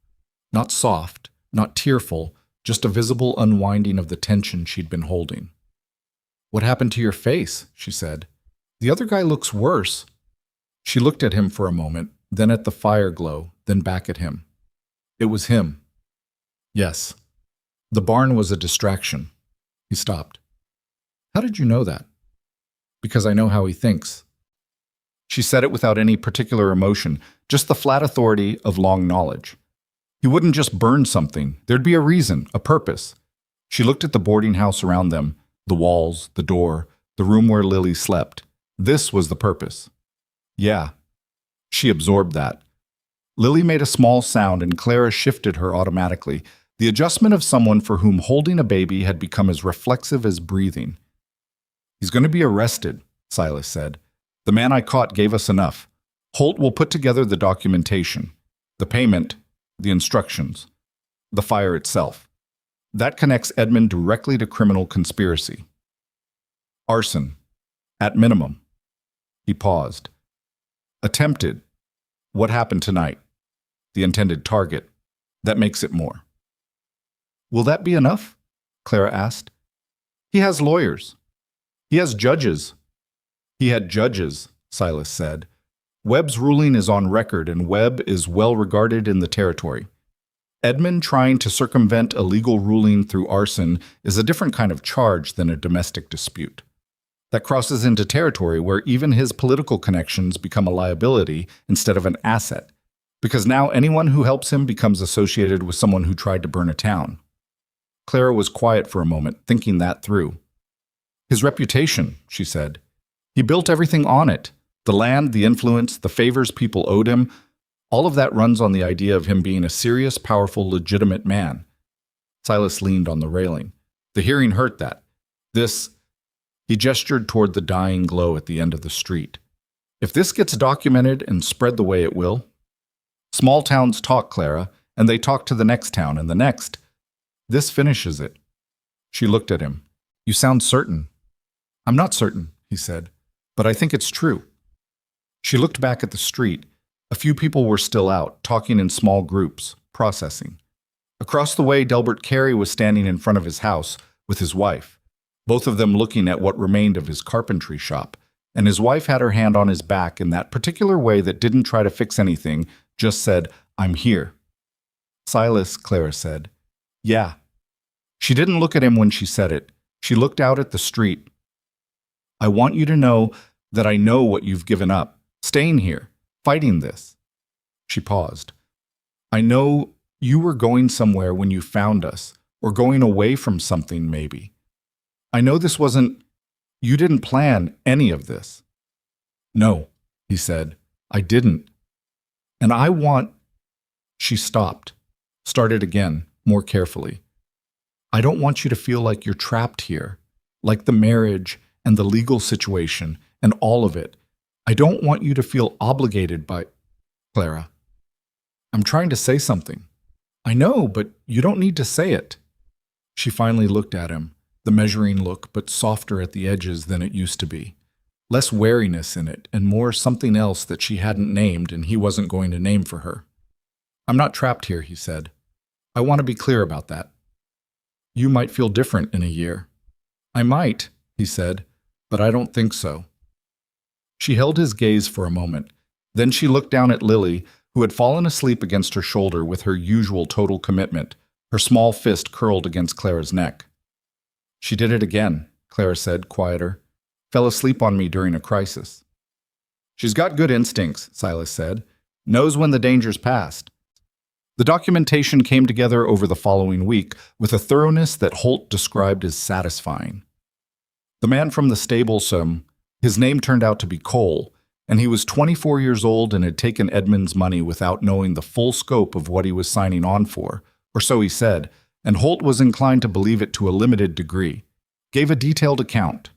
Not soft, not tearful, just a visible unwinding of the tension she'd been holding. "What happened to your face?" she said. "The other guy looks worse." She looked at him for a moment, then at the fire glow, then back at him. It was him. Yes. The barn was a distraction. He stopped. "How did you know that?" "Because I know how he thinks." She said it without any particular emotion, just the flat authority of long knowledge. He wouldn't just burn something. There'd be a reason, a purpose. She looked at the boarding house around them, the walls, the door, the room where Lily slept. This was the purpose. Yeah. She absorbed that. Lily made a small sound and Clara shifted her automatically, the adjustment of someone for whom holding a baby had become as reflexive as breathing. "He's going to be arrested," Silas said. "The man I caught gave us enough. Holt will put together the documentation, the payment, the instructions, the fire itself. That connects Edmund directly to criminal conspiracy. Arson, at minimum." He paused. "Attempted. What happened tonight? The intended target. That makes it more." "Will that be enough?" Clara asked. "He has lawyers. He has judges." "He had judges," Silas said. "Webb's ruling is on record, and Webb is well regarded in the territory. Edmund trying to circumvent a legal ruling through arson is a different kind of charge than a domestic dispute. That crosses into territory where even his political connections become a liability instead of an asset, because now anyone who helps him becomes associated with someone who tried to burn a town." Clara was quiet for a moment, thinking that through. "His reputation," she said. "He built everything on it. The land, the influence, the favors people owed him, all of that runs on the idea of him being a serious, powerful, legitimate man." Silas leaned on the railing. The hearing hurt that. He gestured toward the dying glow at the end of the street. "If this gets documented and spread the way it will." "Small towns talk, Clara, and they talk to the next town and the next. This finishes it." She looked at him. "You sound certain." "I'm not certain," he said, "but I think it's true." She looked back at the street. A few people were still out, talking in small groups, processing. Across the way, Delbert Carey was standing in front of his house with his wife, both of them looking at what remained of his carpentry shop, and his wife had her hand on his back in that particular way that didn't try to fix anything, just said, "I'm here." "Silas," Clara said. "Yeah." She didn't look at him when she said it. She looked out at the street. "I want you to know that I know what you've given up, staying here, fighting this." She paused. "I know you were going somewhere when you found us, or going away from something maybe. I know you didn't plan any of this." "No," he said, "I didn't. And I want—" She stopped, started again, more carefully. "I don't want you to feel like you're trapped here, like the marriage and the legal situation and all of it. I don't want you to feel obligated by—" "Clara, I'm trying to say something." "I know, but you don't need to say it." She finally looked at him, the measuring look, but softer at the edges than it used to be. Less wariness in it, and more something else that she hadn't named and he wasn't going to name for her. "I'm not trapped here," he said. "I want to be clear about that. You might feel different in a year." "I might," he said, "but I don't think so." She held his gaze for a moment. Then she looked down at Lily, who had fallen asleep against her shoulder with her usual total commitment, her small fist curled against Clara's neck. "She did it again," Clara said, quieter. "Fell asleep on me during a crisis." "She's got good instincts," Silas said. "Knows when the danger's past." The documentation came together over the following week with a thoroughness that Holt described as satisfying. The man from the stable, his name turned out to be Cole, and he was 24 years old and had taken Edmund's money without knowing the full scope of what he was signing on for, or so he said, and Holt was inclined to believe it to a limited degree. Gave a detailed account.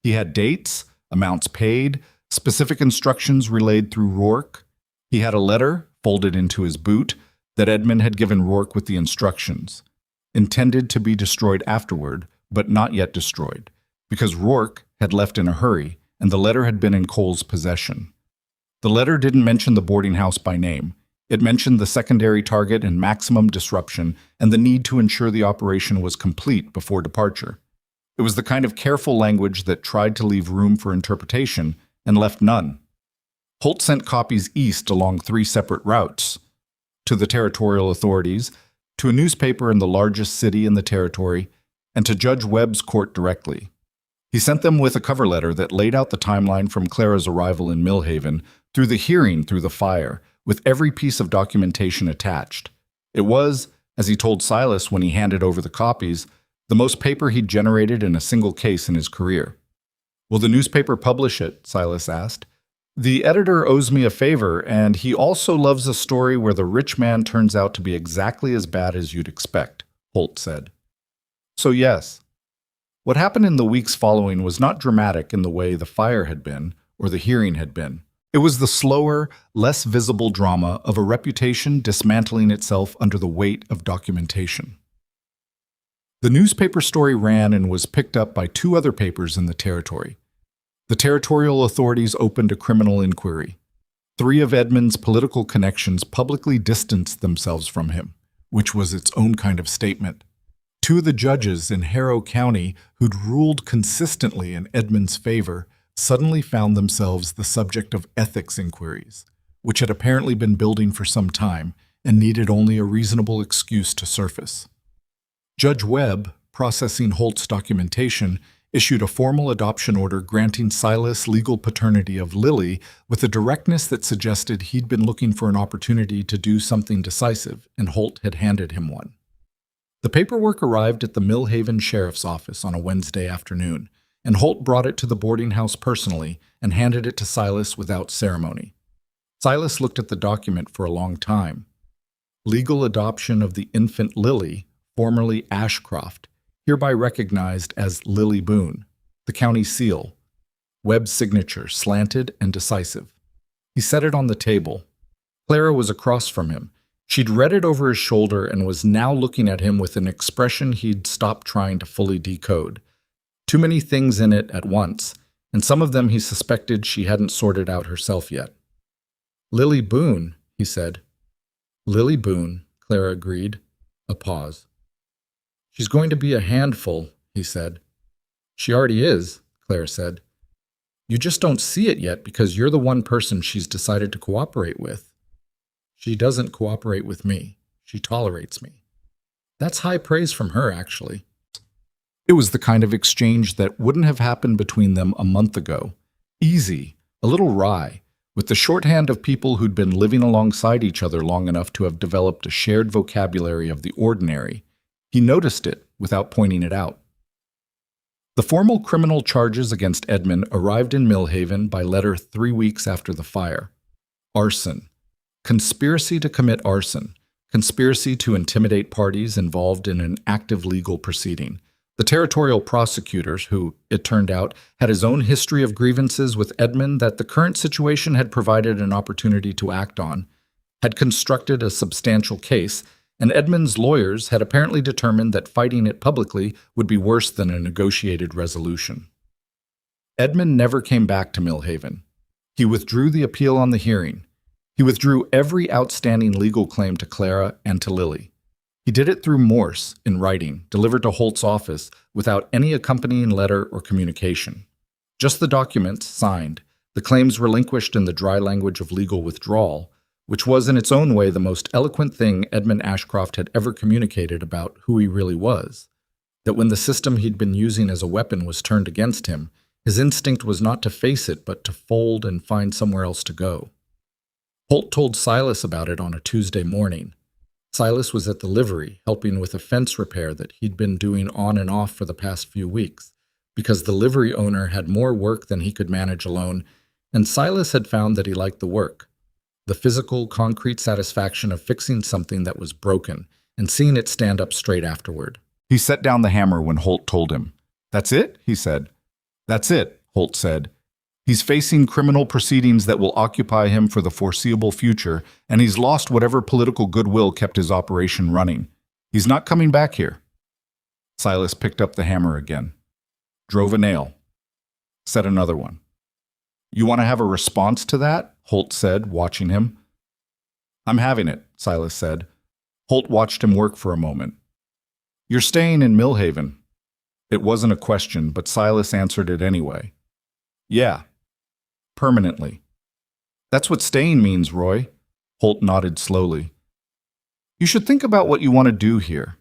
He had dates, amounts paid, specific instructions relayed through Rourke. He had a letter, folded into his boot, that Edmund had given Rourke with the instructions, intended to be destroyed afterward, but not yet destroyed, because Rourke had left in a hurry and the letter had been in Cole's possession. The letter didn't mention the boarding house by name. It mentioned the secondary target and maximum disruption and the need to ensure the operation was complete before departure. It was the kind of careful language that tried to leave room for interpretation and left none. Holt sent copies east along 3 separate routes: to the territorial authorities, to a newspaper in the largest city in the territory, and to Judge Webb's court directly. He sent them with a cover letter that laid out the timeline from Clara's arrival in Millhaven through the hearing through the fire, with every piece of documentation attached. It was, as he told Silas when he handed over the copies, the most paper he'd generated in a single case in his career. "Will the newspaper publish it?" Silas asked. "The editor owes me a favor, and he also loves a story where the rich man turns out to be exactly as bad as you'd expect," Holt said. So yes, what happened in the weeks following was not dramatic in the way the fire had been or the hearing had been. It was the slower, less visible drama of a reputation dismantling itself under the weight of documentation. The newspaper story ran and was picked up by 2 other papers in the territory. The territorial authorities opened a criminal inquiry. 3 of Edmund's political connections publicly distanced themselves from him, which was its own kind of statement. 2 of the judges in Harrow County who'd ruled consistently in Edmund's favor suddenly found themselves the subject of ethics inquiries, which had apparently been building for some time and needed only a reasonable excuse to surface. Judge Webb, processing Holt's documentation, issued a formal adoption order granting Silas legal paternity of Lily with a directness that suggested he'd been looking for an opportunity to do something decisive, and Holt had handed him one. The paperwork arrived at the Millhaven Sheriff's Office on a Wednesday afternoon, and Holt brought it to the boarding house personally and handed it to Silas without ceremony. Silas looked at the document for a long time. Legal adoption of the infant Lily, formerly Ashcroft, hereby recognized as Lily Boone, the county seal. Webb's signature, slanted and decisive. He set it on the table. Clara was across from him. She'd read it over his shoulder and was now looking at him with an expression he'd stopped trying to fully decode. Too many things in it at once, and some of them he suspected she hadn't sorted out herself yet. "Lily Boone," he said. "Lily Boone," Clara agreed. A pause. "She's going to be a handful," he said. "She already is," Clara said. "You just don't see it yet because you're the one person she's decided to cooperate with." "She doesn't cooperate with me. She tolerates me." That's high praise from her, actually. It was the kind of exchange that wouldn't have happened between them a month ago. Easy, a little wry, with the shorthand of people who'd been living alongside each other long enough to have developed a shared vocabulary of the ordinary. He noticed it without pointing it out. The formal criminal charges against Edmund arrived in Millhaven by letter 3 weeks after the fire. Arson. Conspiracy to commit arson. Conspiracy to intimidate parties involved in an active legal proceeding. The territorial prosecutors, who, it turned out, had his own history of grievances with Edmund that the current situation had provided an opportunity to act on, had constructed a substantial case, and Edmund's lawyers had apparently determined that fighting it publicly would be worse than a negotiated resolution. Edmund never came back to Millhaven. He withdrew the appeal on the hearing. He withdrew every outstanding legal claim to Clara and to Lily. He did it through Morse, in writing, delivered to Holt's office, without any accompanying letter or communication. Just the documents, signed, the claims relinquished in the dry language of legal withdrawal, which was in its own way the most eloquent thing Edmund Ashcroft had ever communicated about who he really was. That when the system he'd been using as a weapon was turned against him, his instinct was not to face it, but to fold and find somewhere else to go. Holt told Silas about it on a Tuesday morning. Silas was at the livery, helping with a fence repair that he'd been doing on and off for the past few weeks, because the livery owner had more work than he could manage alone, and Silas had found that he liked the work. The physical, concrete satisfaction of fixing something that was broken and seeing it stand up straight afterward. He set down the hammer when Holt told him. "That's it?" he said. "That's it," Holt said. He's facing criminal proceedings that will occupy him for the foreseeable future, and he's lost whatever political goodwill kept his operation running. He's not coming back here. Silas picked up the hammer again. Drove a nail. Set another one. You want to have a response to that? Holt said, watching him. I'm having it, Silas said. Holt watched him work for a moment. You're staying in Millhaven. It wasn't a question, but Silas answered it anyway. Yeah. Permanently. That's what staying means, Roy. Holt nodded slowly. You should think about what you want to do here.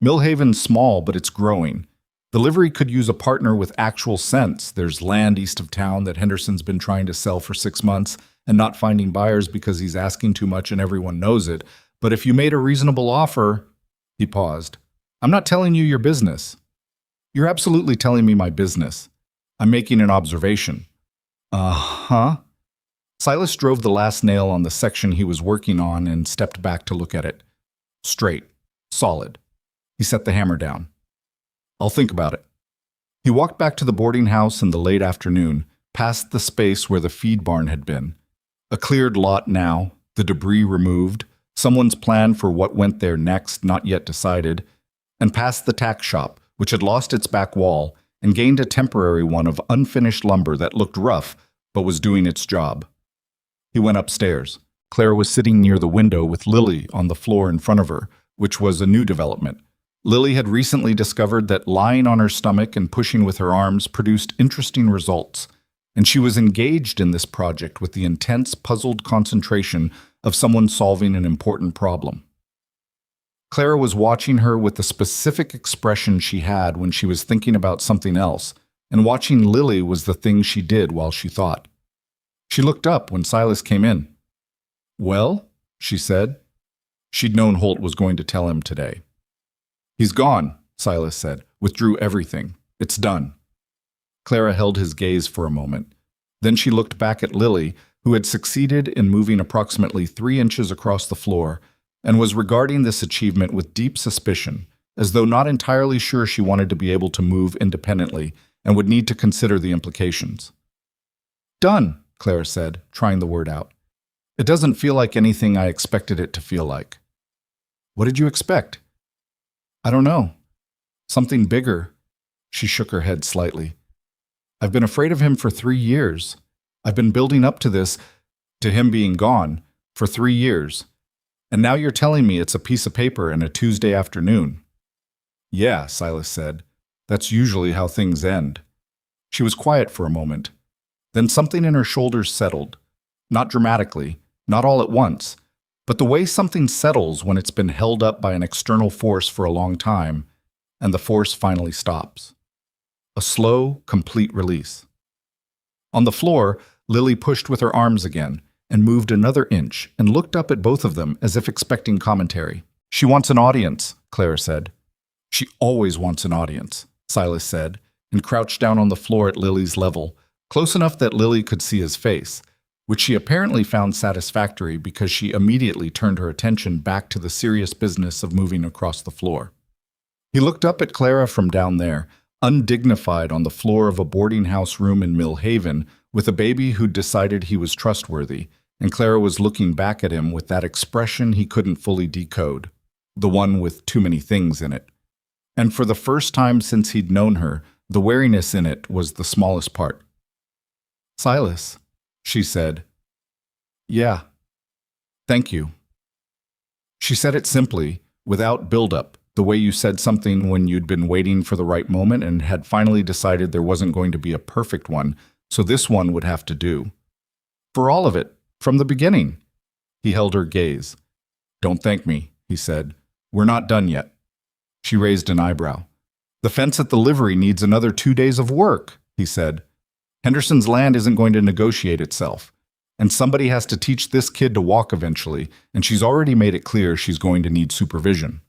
Millhaven's small, but it's growing. The livery could use a partner with actual sense. There's land east of town that Henderson's been trying to sell for 6 months and not finding buyers because he's asking too much and everyone knows it. But if you made a reasonable offer... He paused. I'm not telling you your business. You're absolutely telling me my business. I'm making an observation. Uh-huh. Silas drove the last nail on the section he was working on and stepped back to look at it. Straight. Solid. He set the hammer down. I'll think about it. He walked back to the boarding house in the late afternoon, past the space where the feed barn had been. A cleared lot now, the debris removed, someone's plan for what went there next not yet decided, and past the tack shop, which had lost its back wall and gained a temporary one of unfinished lumber that looked rough but was doing its job. He went upstairs. Clara was sitting near the window with Lily on the floor in front of her, which was a new development. Lily had recently discovered that lying on her stomach and pushing with her arms produced interesting results, and she was engaged in this project with the intense, puzzled concentration of someone solving an important problem. Clara was watching her with the specific expression she had when she was thinking about something else, and watching Lily was the thing she did while she thought. She looked up when Silas came in. Well, she said. She'd known Holt was going to tell him today. He's gone, Silas said. Withdrew everything. It's done. Clara held his gaze for a moment. Then she looked back at Lily, who had succeeded in moving approximately 3 inches across the floor, and was regarding this achievement with deep suspicion, as though not entirely sure she wanted to be able to move independently and would need to consider the implications. Done, Clara said, trying the word out. It doesn't feel like anything I expected it to feel like. What did you expect? I don't know. Something bigger. She shook her head slightly. I've been afraid of him for 3 years. I've been building up to this, to him being gone, for 3 years. And now you're telling me it's a piece of paper and a Tuesday afternoon. Yeah, Silas said. That's usually how things end. She was quiet for a moment. Then something in her shoulders settled. Not dramatically, not all at once, but the way something settles when it's been held up by an external force for a long time, and the force finally stops. A slow, complete release. On the floor, Lily pushed with her arms again, and moved another inch and looked up at both of them as if expecting commentary. She wants an audience, Clara said. She always wants an audience, Silas said, and crouched down on the floor at Lily's level, close enough that Lily could see his face, which she apparently found satisfactory because she immediately turned her attention back to the serious business of moving across the floor. He looked up at Clara from down there, undignified on the floor of a boarding house room in Millhaven, with a baby who'd decided he was trustworthy, and Clara was looking back at him with that expression he couldn't fully decode, the one with too many things in it. And for the first time since he'd known her, the wariness in it was the smallest part. Silas, she said. Yeah. Thank you. She said it simply, without build-up, the way you said something when you'd been waiting for the right moment and had finally decided there wasn't going to be a perfect one, so this one would have to do. For all of it, from the beginning. He held her gaze. Don't thank me, he said. We're not done yet. She raised an eyebrow. The fence at the livery needs another 2 days of work, he said. Henderson's land isn't going to negotiate itself. And somebody has to teach this kid to walk eventually, and she's already made it clear she's going to need supervision.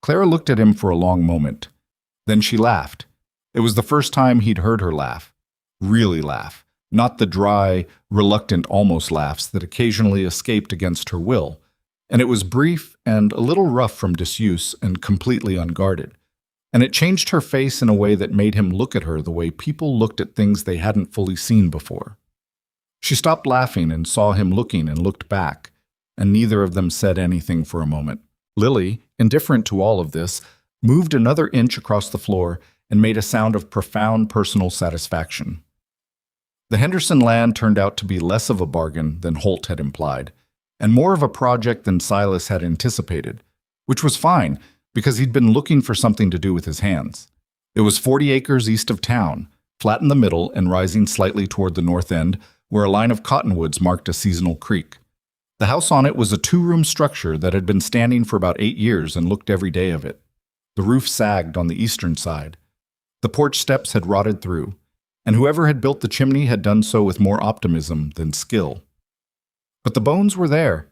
Clara looked at him for a long moment. Then she laughed. It was the first time he'd heard her laugh. Really laugh. Not the dry, reluctant almost laughs that occasionally escaped against her will. And it was brief and a little rough from disuse and completely unguarded. and it changed her face in a way that made him look at her the way people looked at things they hadn't fully seen before. She stopped laughing and saw him looking and looked back, and neither of them said anything for a moment. Lily, indifferent to all of this, moved another inch across the floor and made a sound of profound personal satisfaction. The Henderson land turned out to be less of a bargain than Holt had implied, and more of a project than Silas had anticipated, which was fine because he'd been looking for something to do with his hands. It was 40 acres east of town, flat in the middle and rising slightly toward the north end, where a line of cottonwoods marked a seasonal creek. The house on it was a two-room structure that had been standing for about 8 years and looked every day of it. The roof sagged on the eastern side. The porch steps had rotted through, and whoever had built the chimney had done so with more optimism than skill. But the bones were there,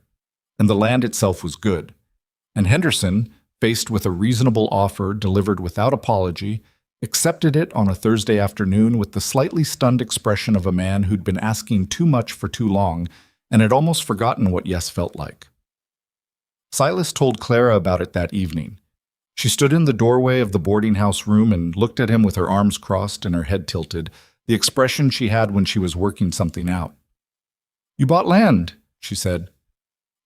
and the land itself was good. And Henderson, faced with a reasonable offer delivered without apology, accepted it on a Thursday afternoon with the slightly stunned expression of a man who'd been asking too much for too long and had almost forgotten what yes felt like. Silas told Clara about it that evening. She stood in the doorway of the boarding house room and looked at him with her arms crossed and her head tilted, the expression she had when she was working something out. "You bought land," she said.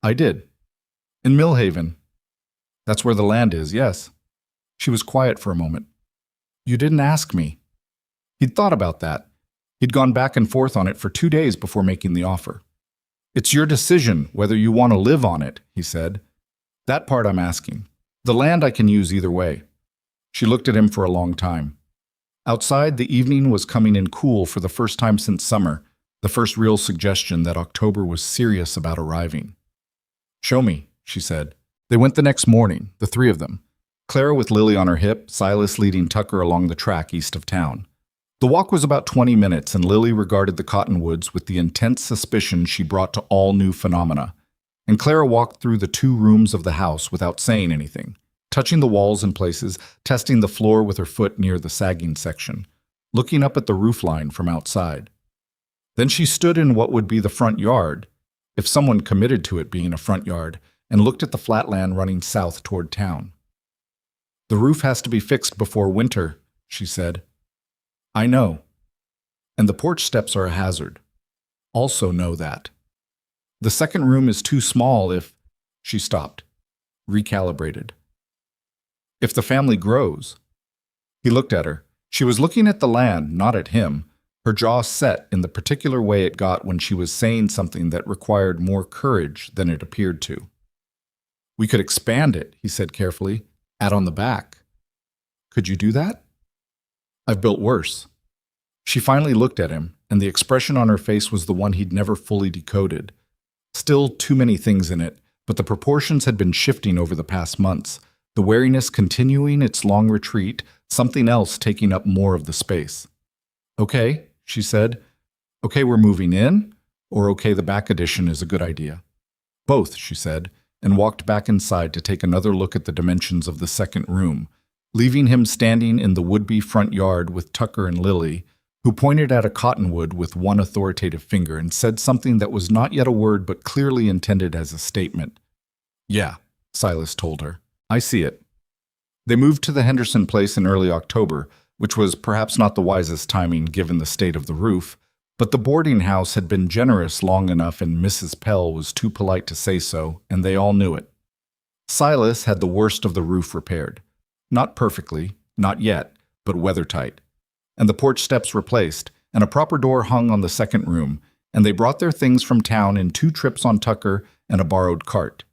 "I did. In Millhaven." "That's where the land is, yes." She was quiet for a moment. "You didn't ask me." He'd thought about that. He'd gone back and forth on it for 2 days before making the offer. "It's your decision whether you want to live on it," he said. "That part I'm asking. The land I can use either way." She looked at him for a long time. Outside, the evening was coming in cool for the first time since summer, the first real suggestion that October was serious about arriving. "Show me," she said. They went the next morning, the three of them. Clara with Lily on her hip, Silas leading Tucker along the track east of town. The walk was about 20 minutes, and Lily regarded the cottonwoods with the intense suspicion she brought to all new phenomena. And Clara walked through the 2 rooms of the house without saying anything, touching the walls in places, testing the floor with her foot near the sagging section, looking up at the roofline from outside. Then she stood in what would be the front yard, if someone committed to it being a front yard, and looked at the flat land running south toward town. "The roof has to be fixed before winter," she said. "I know. And the porch steps are a hazard. Also know that. The second room is too small if—" She stopped, recalibrated. "If the family grows." He looked at her. She was looking at the land, not at him, her jaw set in the particular way it got when she was saying something that required more courage than it appeared to. "We could expand it," he said carefully. "Add on the back." "Could you do that?" "I've built worse." She finally looked at him, and the expression on her face was the one he'd never fully decoded. Still too many things in it, but the proportions had been shifting over the past months, the wariness continuing its long retreat, something else taking up more of the space. "Okay," she said. "Okay, we're moving in, or okay, the back addition is a good idea?" "Both," she said, and walked back inside to take another look at the dimensions of the second room, leaving him standing in the would-be front yard with Tucker and Lily, who pointed at a cottonwood with one authoritative finger and said something that was not yet a word but clearly intended as a statement. "Yeah," Silas told her. "I see it." They moved to the Henderson place in early October, which was perhaps not the wisest timing given the state of the roof, but the boarding house had been generous long enough and Mrs. Pell was too polite to say so, and they all knew it. Silas had the worst of the roof repaired. Not perfectly, not yet, but weather-tight. And the porch steps replaced, and a proper door hung on the second room, and they brought their things from town in 2 trips on Tucker and a borrowed cart.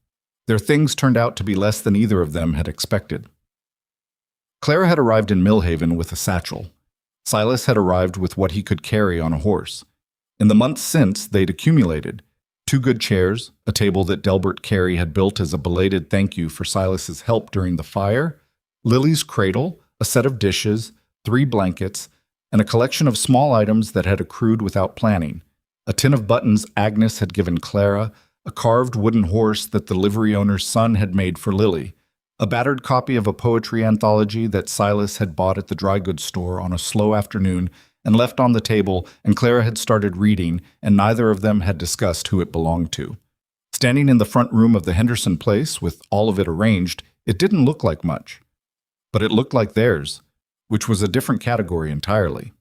Their things turned out to be less than either of them had expected. Clara had arrived in Millhaven with a satchel. Silas had arrived with what he could carry on a horse. In the months since, they'd accumulated 2 good chairs, a table that Delbert Carey had built as a belated thank you for Silas's help during the fire, Lily's cradle, a set of dishes, 3 blankets, and a collection of small items that had accrued without planning. A tin of buttons Agnes had given Clara, a carved wooden horse that the livery owner's son had made for Lily, a battered copy of a poetry anthology that Silas had bought at the dry goods store on a slow afternoon and left on the table, and Clara had started reading, and neither of them had discussed who it belonged to. Standing in the front room of the Henderson place, with all of it arranged, it didn't look like much. but it looked like theirs, which was a different category entirely.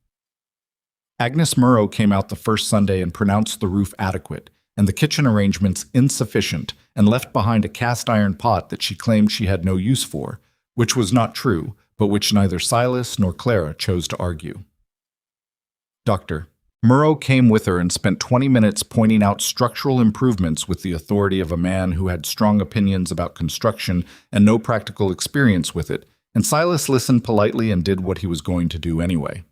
Agnes Murrow came out the first Sunday and pronounced the roof adequate, and the kitchen arrangements insufficient, and left behind a cast-iron pot that she claimed she had no use for, which was not true, but which neither Silas nor Clara chose to argue. Dr. Murrow came with her and spent 20 minutes pointing out structural improvements with the authority of a man who had strong opinions about construction and no practical experience with it, and Silas listened politely and did what he was going to do anyway.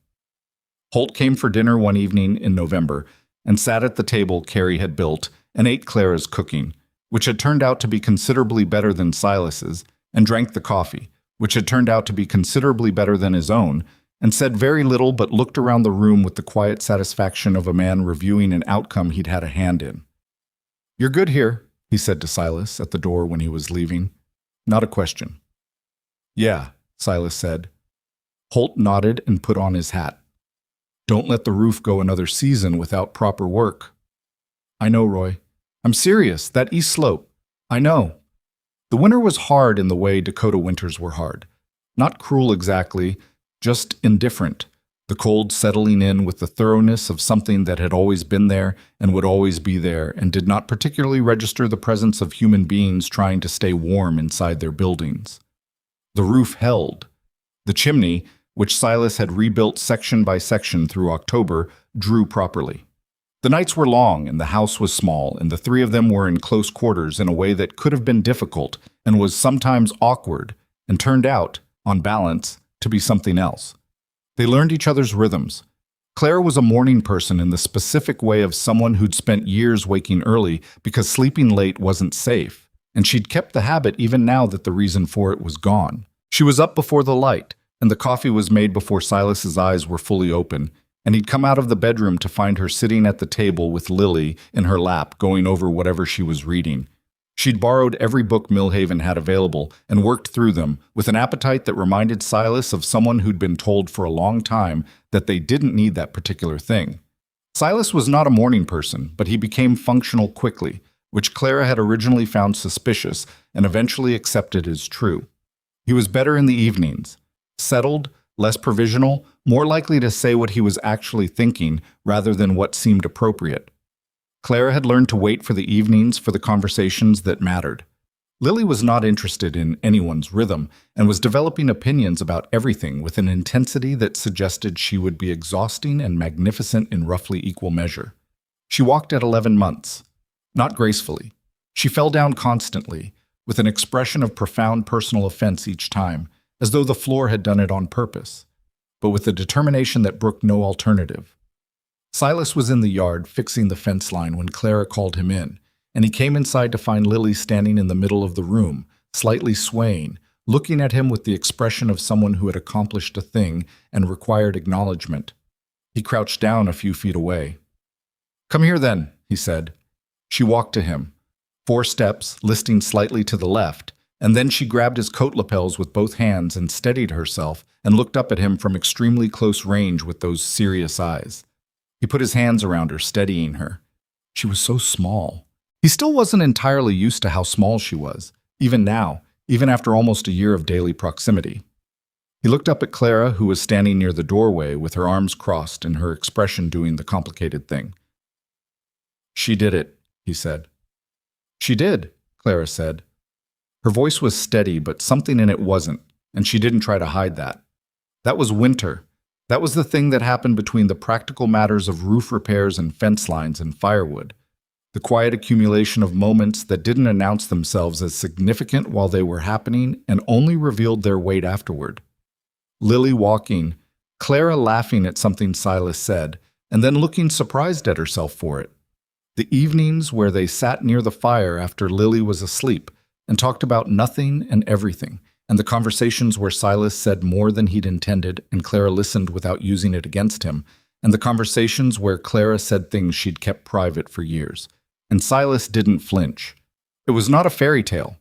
Holt came for dinner one evening in November and sat at the table Carrie had built and ate Clara's cooking, which had turned out to be considerably better than Silas's, and drank the coffee, which had turned out to be considerably better than his own, and said very little but looked around the room with the quiet satisfaction of a man reviewing an outcome he'd had a hand in. "You're good here," he said to Silas at the door when he was leaving. Not a question. "Yeah," Silas said. Holt nodded and put on his hat. "Don't let the roof go another season without proper work." "I know, Roy. I'm serious, that east slope. I know." The winter was hard in the way Dakota winters were hard. Not cruel exactly, just indifferent, the cold settling in with the thoroughness of something that had always been there and would always be there and did not particularly register the presence of human beings trying to stay warm inside their buildings. The roof held. The chimney, which Silas had rebuilt section by section through October, drew properly. The nights were long and the house was small, and the three of them were in close quarters in a way that could have been difficult and was sometimes awkward, and turned out, on balance, to be something else. They learned each other's rhythms. Clara was a morning person in the specific way of someone who'd spent years waking early because sleeping late wasn't safe, and she'd kept the habit even now that the reason for it was gone. She was up before the light, and the coffee was made before Silas's eyes were fully open, and he'd come out of the bedroom to find her sitting at the table with Lily in her lap going over whatever she was reading. She'd borrowed every book Millhaven had available and worked through them with an appetite that reminded Silas of someone who'd been told for a long time that they didn't need that particular thing. Silas was not a morning person, but he became functional quickly, which Clara had originally found suspicious and eventually accepted as true. He was better in the evenings, settled, less provisional, more likely to say what he was actually thinking rather than what seemed appropriate. Clara had learned to wait for the evenings for the conversations that mattered. Lily was not interested in anyone's rhythm and was developing opinions about everything with an intensity that suggested she would be exhausting and magnificent in roughly equal measure. She walked at 11 months. Not gracefully. She fell down constantly, with an expression of profound personal offense each time, as though the floor had done it on purpose, but with a determination that brooked no alternative. Silas was in the yard fixing the fence line when Clara called him in, and he came inside to find Lily standing in the middle of the room, slightly swaying, looking at him with the expression of someone who had accomplished a thing and required acknowledgement. He crouched down a few feet away. "Come here then," he said. She walked to him, 4 steps, listing slightly to the left, and then she grabbed his coat lapels with both hands and steadied herself and looked up at him from extremely close range with those serious eyes. He put his hands around her, steadying her. She was so small. He still wasn't entirely used to how small she was, even now, even after almost a year of daily proximity. He looked up at Clara, who was standing near the doorway with her arms crossed and her expression doing the complicated thing. "She did it," he said. "She did," Clara said. Her voice was steady, but something in it wasn't, and she didn't try to hide that. That was winter. That was the thing that happened between the practical matters of roof repairs and fence lines and firewood. The quiet accumulation of moments that didn't announce themselves as significant while they were happening and only revealed their weight afterward. Lily walking, Clara laughing at something Silas said, and then looking surprised at herself for it. The evenings where they sat near the fire after Lily was asleep and talked about nothing and everything, and the conversations where Silas said more than he'd intended and Clara listened without using it against him, and the conversations where Clara said things she'd kept private for years. And Silas didn't flinch. It was not a fairy tale.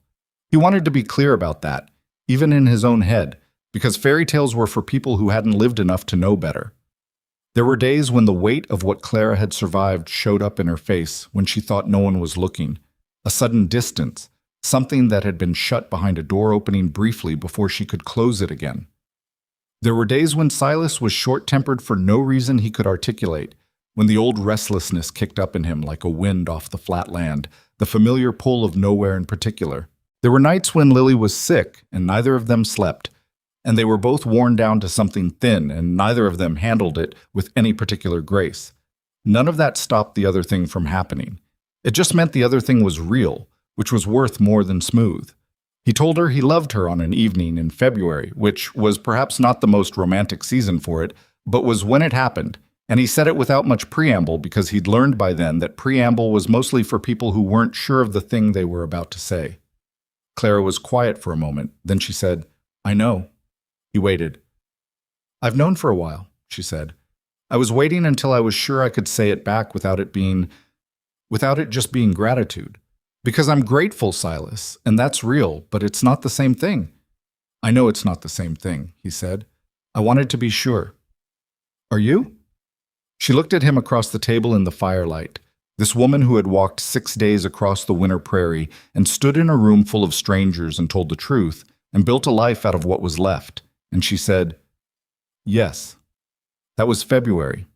He wanted to be clear about that, even in his own head, because fairy tales were for people who hadn't lived enough to know better. There were days when the weight of what Clara had survived showed up in her face when she thought no one was looking, a sudden distance, something that had been shut behind a door opening briefly before she could close it again. There were days when Silas was short-tempered for no reason he could articulate, when the old restlessness kicked up in him like a wind off the flat land, the familiar pull of nowhere in particular. There were nights when Lily was sick and neither of them slept, and they were both worn down to something thin and neither of them handled it with any particular grace. None of that stopped the other thing from happening. It just meant the other thing was real, which was worth more than smooth. He told her he loved her on an evening in February, which was perhaps not the most romantic season for it, but was when it happened, and he said it without much preamble because he'd learned by then that preamble was mostly for people who weren't sure of the thing they were about to say. Clara was quiet for a moment, then she said, "I know." He waited. "I've known for a while," she said. "I was waiting until I was sure I could say it back without it just being gratitude. Because I'm grateful, Silas, and that's real, but it's not the same thing." "I know it's not the same thing," he said. "I wanted to be sure." "Are you?" She looked at him across the table in the firelight, this woman who had walked 6 days across the winter prairie and stood in a room full of strangers and told the truth and built a life out of what was left, and she said, "Yes." That was February.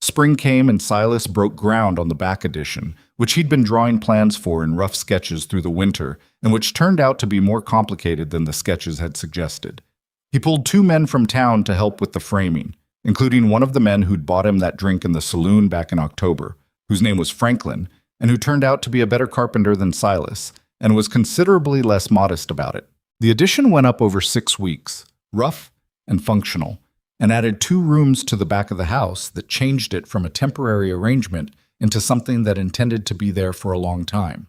Spring came and Silas broke ground on the back addition, which he'd been drawing plans for in rough sketches through the winter, and which turned out to be more complicated than the sketches had suggested. He pulled 2 men from town to help with the framing, including one of the men who'd bought him that drink in the saloon back in October, whose name was Franklin, and who turned out to be a better carpenter than Silas, and was considerably less modest about it. The addition went up over 6 weeks, rough and functional, and added 2 rooms to the back of the house that changed it from a temporary arrangement into something that intended to be there for a long time.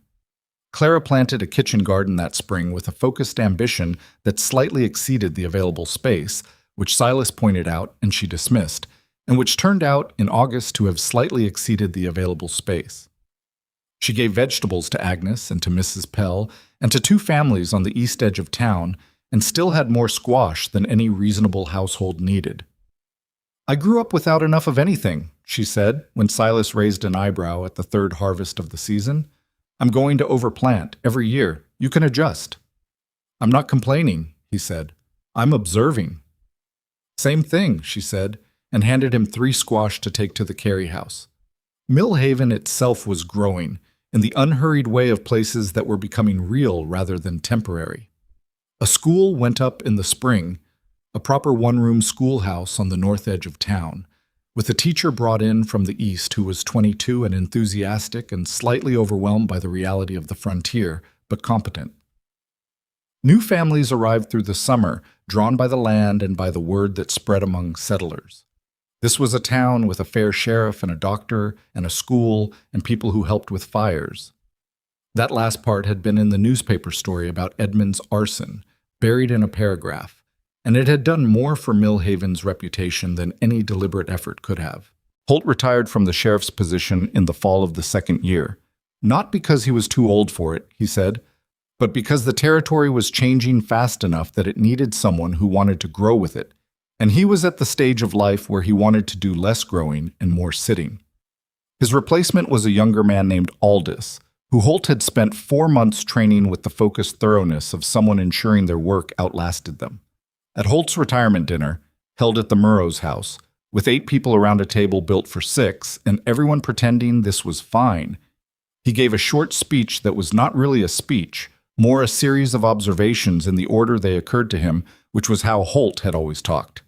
Clara planted a kitchen garden that spring with a focused ambition that slightly exceeded the available space, which Silas pointed out and she dismissed, and which turned out in August to have slightly exceeded the available space. She gave vegetables to Agnes and to Mrs. Pell and to 2 families on the east edge of town, and still had more squash than any reasonable household needed. "I grew up without enough of anything," she said, when Silas raised an eyebrow at the 3rd harvest of the season. "I'm going to overplant every year. You can adjust." "I'm not complaining," he said. "I'm observing." "Same thing," she said, and handed him 3 squash to take to the carry house. Mill Haven itself was growing, in the unhurried way of places that were becoming real rather than temporary. A school went up in the spring, a proper one-room schoolhouse on the north edge of town, with a teacher brought in from the east who was 22 and enthusiastic and slightly overwhelmed by the reality of the frontier, but competent. New families arrived through the summer, drawn by the land and by the word that spread among settlers. This was a town with a fair sheriff and a doctor and a school and people who helped with fires. That last part had been in the newspaper story about Edmund's arson, buried in a paragraph, and it had done more for Mill Haven's reputation than any deliberate effort could have. Holt retired from the sheriff's position in the fall of the 2nd year, not because he was too old for it, he said, but because the territory was changing fast enough that it needed someone who wanted to grow with it, and he was at the stage of life where he wanted to do less growing and more sitting. His replacement was a younger man named Aldous, who Holt had spent 4 months training with the focused thoroughness of someone ensuring their work outlasted them. At Holt's retirement dinner, held at the Murrow's house, with 8 people around a table built for 6, and everyone pretending this was fine, he gave a short speech that was not really a speech, more a series of observations in the order they occurred to him, which was how Holt had always talked.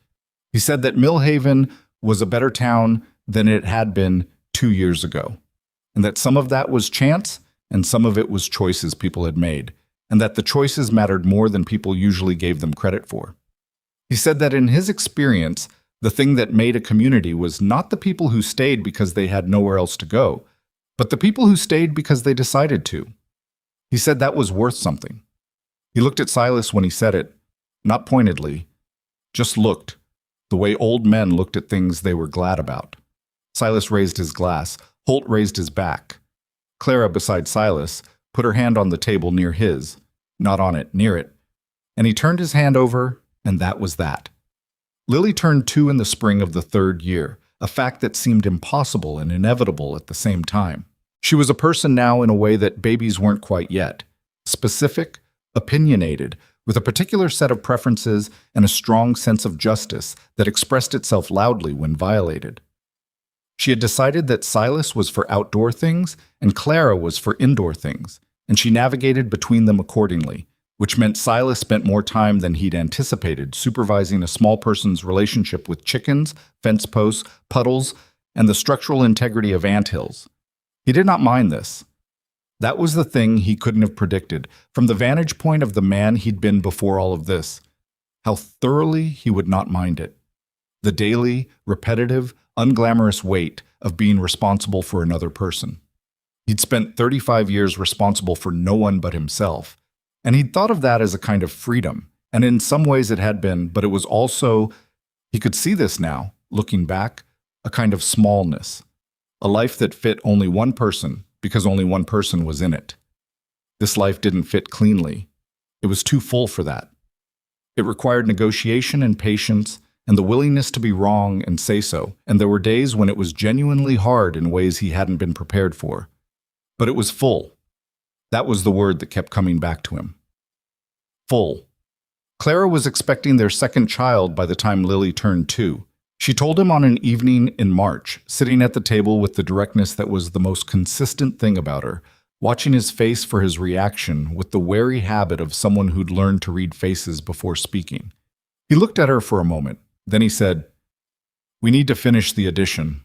He said that Mill Haven was a better town than it had been 2 years ago, and that some of that was chance and some of it was choices people had made, and that the choices mattered more than people usually gave them credit for. He said that in his experience, the thing that made a community was not the people who stayed because they had nowhere else to go, but the people who stayed because they decided to. He said that was worth something. He looked at Silas when he said it, not pointedly, just looked, the way old men looked at things they were glad about. Silas raised his glass. Holt raised his back. Clara, beside Silas, put her hand on the table near his, not on it, near it, and he turned his hand over, and that was that. Lily turned 2 in the spring of the 3rd year, a fact that seemed impossible and inevitable at the same time. She was a person now in a way that babies weren't quite yet. specific, opinionated, with a particular set of preferences and a strong sense of justice that expressed itself loudly when violated. She had decided that Silas was for outdoor things and Clara was for indoor things, and she navigated between them accordingly, which meant Silas spent more time than he'd anticipated supervising a small person's relationship with chickens, fence posts, puddles, and the structural integrity of anthills. He did not mind this. That was the thing he couldn't have predicted, from the vantage point of the man he'd been before all of this. How thoroughly he would not mind it. The daily, repetitive, unglamorous weight of being responsible for another person. He'd spent 35 years responsible for no one but himself, and he'd thought of that as a kind of freedom, and in some ways it had been, but it was also, he could see this now, looking back, a kind of smallness, a life that fit only one person because only one person was in it. This life didn't fit cleanly. It was too full for that. It required negotiation and patience and the willingness to be wrong and say so, and there were days when it was genuinely hard in ways he hadn't been prepared for. But it was full. That was the word that kept coming back to him. Full. Clara was expecting their second child by the time Lily turned 2. She told him on an evening in March, sitting at the table with the directness that was the most consistent thing about her, watching his face for his reaction with the wary habit of someone who'd learned to read faces before speaking. He looked at her for a moment. Then he said, "We need to finish the addition."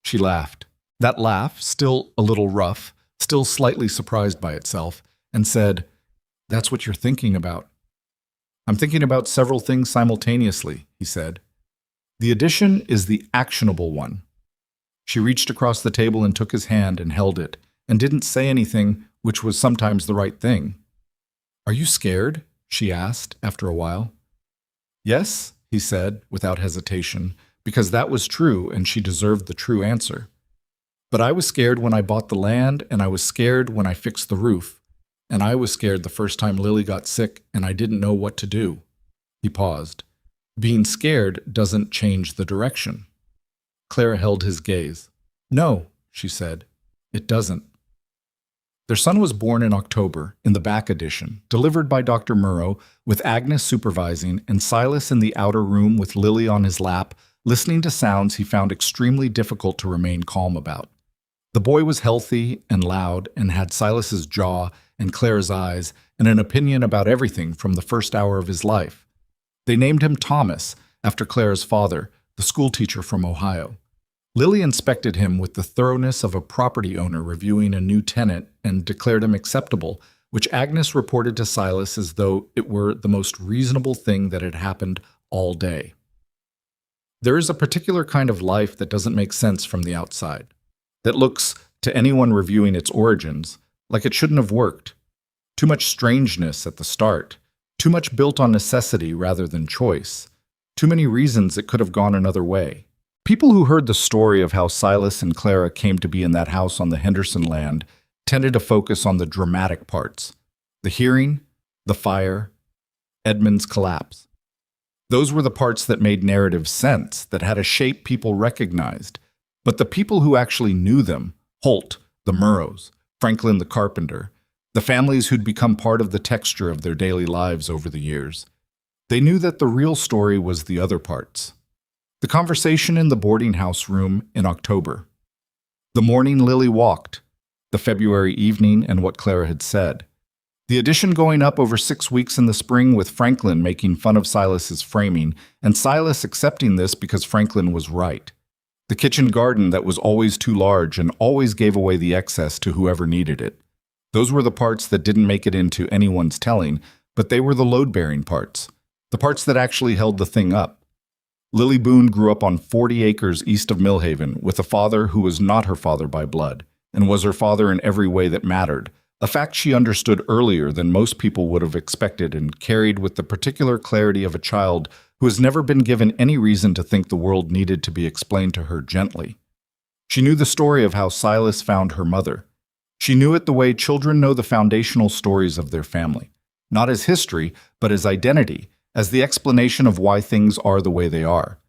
She laughed. That laugh, still a little rough, still slightly surprised by itself, and said, "That's what you're thinking about." "I'm thinking about several things simultaneously," he said. "The addition is the actionable one." She reached across the table and took his hand and held it, and didn't say anything, which was sometimes the right thing. "Are you scared?" she asked after a while. "Yes," he said, without hesitation, because that was true and she deserved the true answer. "But I was scared when I bought the land, and I was scared when I fixed the roof, and I was scared the first time Lily got sick and I didn't know what to do." He paused. "Being scared doesn't change the direction." Clara held his gaze. "No," she said, "it doesn't." Their son was born in October, in the back addition, delivered by Dr. Murrow, with Agnes supervising, and Silas in the outer room with Lily on his lap, listening to sounds he found extremely difficult to remain calm about. The boy was healthy and loud and had Silas's jaw and Clara's eyes and an opinion about everything from the first hour of his life. They named him Thomas, after Clara's father, the schoolteacher from Ohio. Lily inspected him with the thoroughness of a property owner reviewing a new tenant and declared him acceptable, which Agnes reported to Silas as though it were the most reasonable thing that had happened all day. There is a particular kind of life that doesn't make sense from the outside, that looks, to anyone reviewing its origins, like it shouldn't have worked. Too much strangeness at the start, too much built on necessity rather than choice, too many reasons it could have gone another way. People who heard the story of how Silas and Clara came to be in that house on the Henderson land tended to focus on the dramatic parts. The hearing, the fire, Edmund's collapse. Those were the parts that made narrative sense, that had a shape people recognized. But the people who actually knew them, Holt, the Murrows, Franklin the carpenter, the families who'd become part of the texture of their daily lives over the years, they knew that the real story was the other parts. The conversation in the boarding house room in October. The morning Lily walked. The February evening and what Clara had said. The addition going up over 6 weeks in the spring with Franklin making fun of Silas's framing, and Silas accepting this because Franklin was right. The kitchen garden that was always too large and always gave away the excess to whoever needed it. Those were the parts that didn't make it into anyone's telling, but they were the load-bearing parts. The parts that actually held the thing up. Lily Boone grew up on 40 acres east of Millhaven with a father who was not her father by blood, and was her father in every way that mattered, a fact she understood earlier than most people would have expected and carried with the particular clarity of a child who has never been given any reason to think the world needed to be explained to her gently. She knew the story of how Silas found her mother. She knew it the way children know the foundational stories of their family, not as history, but as identity, as the explanation of why things are the way they are.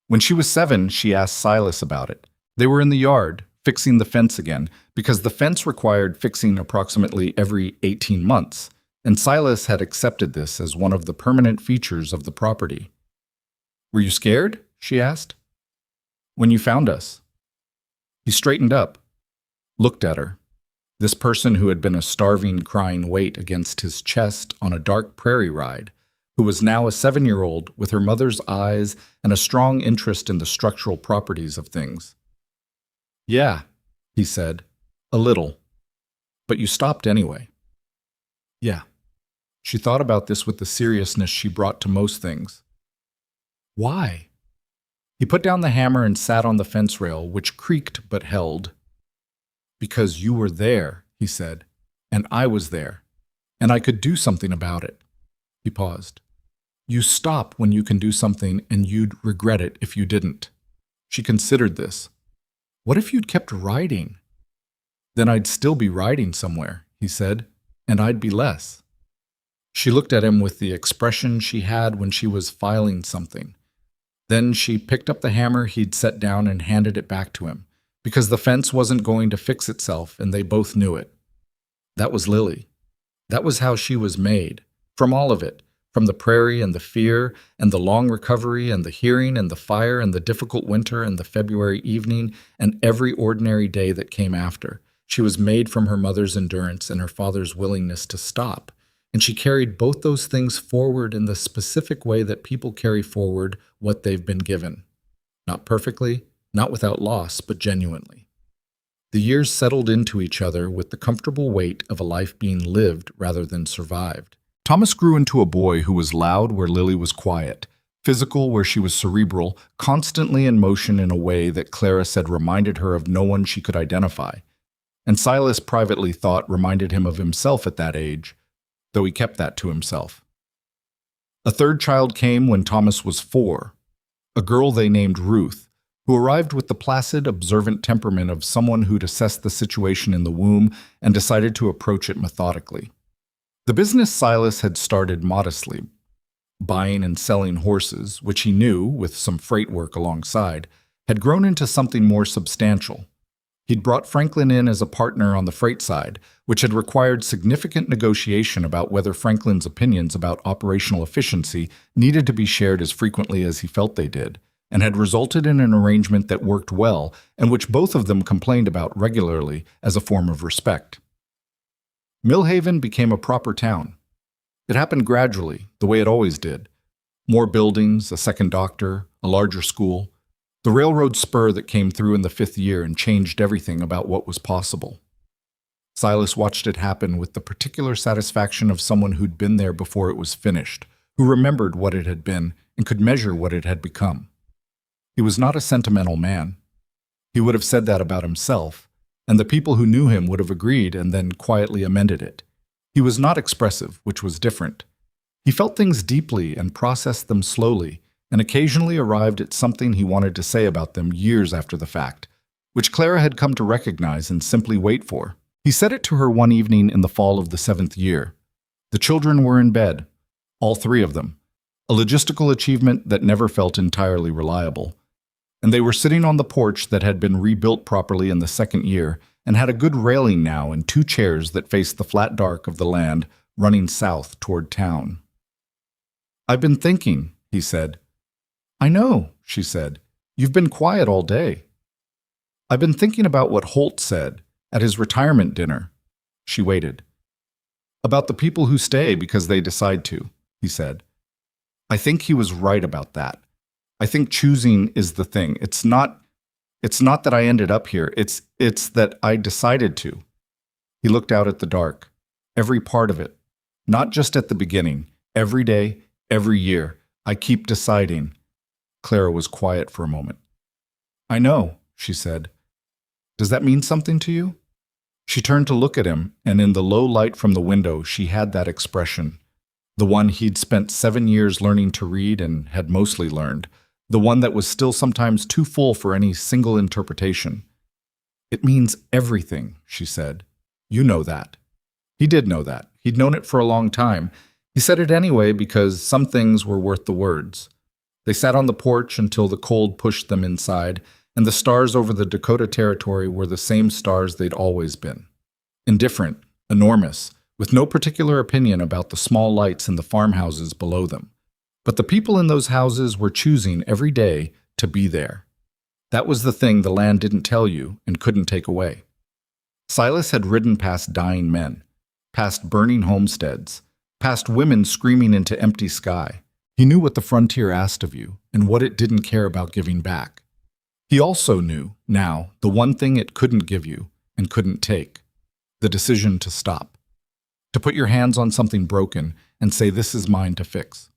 When she was 7, she asked Silas about it. They were in the yard, fixing the fence again, because the fence required fixing approximately every 18 months, and Silas had accepted this as one of the permanent features of the property. "Were you scared?" she asked. "When you found us." He straightened up, looked at her. This person who had been a starving, crying weight against his chest on a dark prairie ride, who was now a 7-year-old with her mother's eyes and a strong interest in the structural properties of things. "Yeah," he said, "a little. But you stopped anyway." "Yeah." She thought about this with the seriousness she brought to most things. "Why?" He put down the hammer and sat on the fence rail, which creaked but held. "Because you were there," he said, "and I was there, and I could do something about it." He paused. "You stop when you can do something, and you'd regret it if you didn't." She considered this. "What if you'd kept riding?" "Then I'd still be riding somewhere," he said, "and I'd be less." She looked at him with the expression she had when she was filing something. Then she picked up the hammer he'd set down and handed it back to him, because the fence wasn't going to fix itself, and they both knew it. That was Lily. That was how she was made, from all of it, from the prairie and the fear and the long recovery and the hearing and the fire and the difficult winter and the February evening and every ordinary day that came after. She was made from her mother's endurance and her father's willingness to stop. And she carried both those things forward in the specific way that people carry forward what they've been given. Not perfectly, not without loss, but genuinely. The years settled into each other with the comfortable weight of a life being lived rather than survived. Thomas grew into a boy who was loud where Lily was quiet, physical where she was cerebral, constantly in motion in a way that Clara said reminded her of no one she could identify. And Silas privately thought reminded him of himself at that age, though he kept that to himself. A third child came when Thomas was 4, a girl they named Ruth, who arrived with the placid, observant temperament of someone who'd assessed the situation in the womb and decided to approach it methodically. The business Silas had started modestly, buying and selling horses, which he knew, with some freight work alongside, had grown into something more substantial. He'd brought Franklin in as a partner on the freight side, which had required significant negotiation about whether Franklin's opinions about operational efficiency needed to be shared as frequently as he felt they did, and had resulted in an arrangement that worked well and which both of them complained about regularly as a form of respect. Millhaven became a proper town. It happened gradually, the way it always did. More buildings, a second doctor, a larger school. The railroad spur that came through in the 5th year and changed everything about what was possible. Silas watched it happen with the particular satisfaction of someone who'd been there before it was finished, who remembered what it had been and could measure what it had become. He was not a sentimental man. He would have said that about himself, and the people who knew him would have agreed and then quietly amended it. He was not expressive, which was different. He felt things deeply and processed them slowly, and occasionally arrived at something he wanted to say about them years after the fact, which Clara had come to recognize and simply wait for. He said it to her one evening in the fall of the 7th year. The children were in bed, all 3 of them, a logistical achievement that never felt entirely reliable. And they were sitting on the porch that had been rebuilt properly in the 2nd year and had a good railing now and 2 chairs that faced the flat dark of the land running south toward town. "I've been thinking," he said. "I know," she said. "You've been quiet all day." "I've been thinking about what Holt said at his retirement dinner." She waited. "About the people who stay because they decide to," he said. "I think he was right about that. I think choosing is the thing. It's not that I ended up here. It's that I decided to." He looked out at the dark, every part of it, not just at the beginning, every day, every year. "I keep deciding." Clara was quiet for a moment. "I know," she said. "Does that mean something to you?" She turned to look at him, and in the low light from the window she had that expression, the one he'd spent 7 years learning to read and had mostly learned, the one that was still sometimes too full for any single interpretation. "It means everything," she said. "You know that." He did know that. He'd known it for a long time. He said it anyway because some things were worth the words. They sat on the porch until the cold pushed them inside, and the stars over the Dakota Territory were the same stars they'd always been. Indifferent, enormous, with no particular opinion about the small lights in the farmhouses below them. But the people in those houses were choosing every day to be there. That was the thing the land didn't tell you and couldn't take away. Silas had ridden past dying men, past burning homesteads, past women screaming into empty sky. He knew what the frontier asked of you and what it didn't care about giving back. He also knew, now, the one thing it couldn't give you and couldn't take: the decision to stop. To put your hands on something broken and say, "This is mine to fix."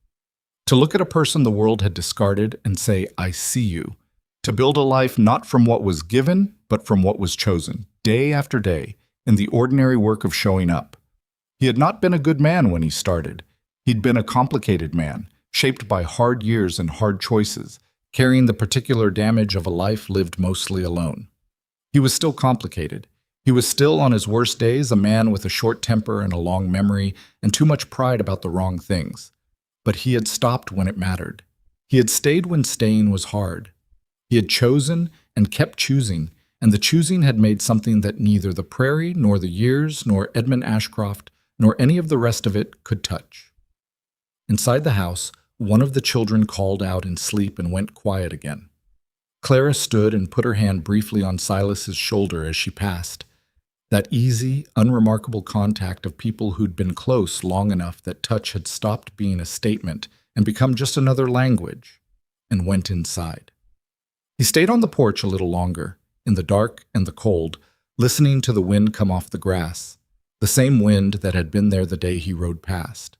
To look at a person the world had discarded and say, "I see you." To build a life not from what was given, but from what was chosen, day after day, in the ordinary work of showing up. He had not been a good man when he started. He'd been a complicated man, shaped by hard years and hard choices, carrying the particular damage of a life lived mostly alone. He was still complicated. He was still, on his worst days, a man with a short temper and a long memory and too much pride about the wrong things. But he had stopped when it mattered. He had stayed when staying was hard. He had chosen and kept choosing, and the choosing had made something that neither the prairie, nor the years, nor Edmund Ashcroft, nor any of the rest of it could touch. Inside the house, one of the children called out in sleep and went quiet again. Clara stood and put her hand briefly on Silas's shoulder as she passed. That easy, unremarkable contact of people who'd been close long enough that touch had stopped being a statement and become just another language, and went inside. He stayed on the porch a little longer, in the dark and the cold, listening to the wind come off the grass, the same wind that had been there the day he rode past.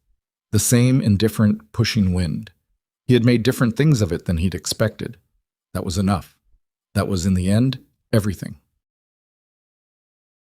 The same indifferent, pushing wind. He had made different things of it than he'd expected. That was enough. That was, in the end, everything.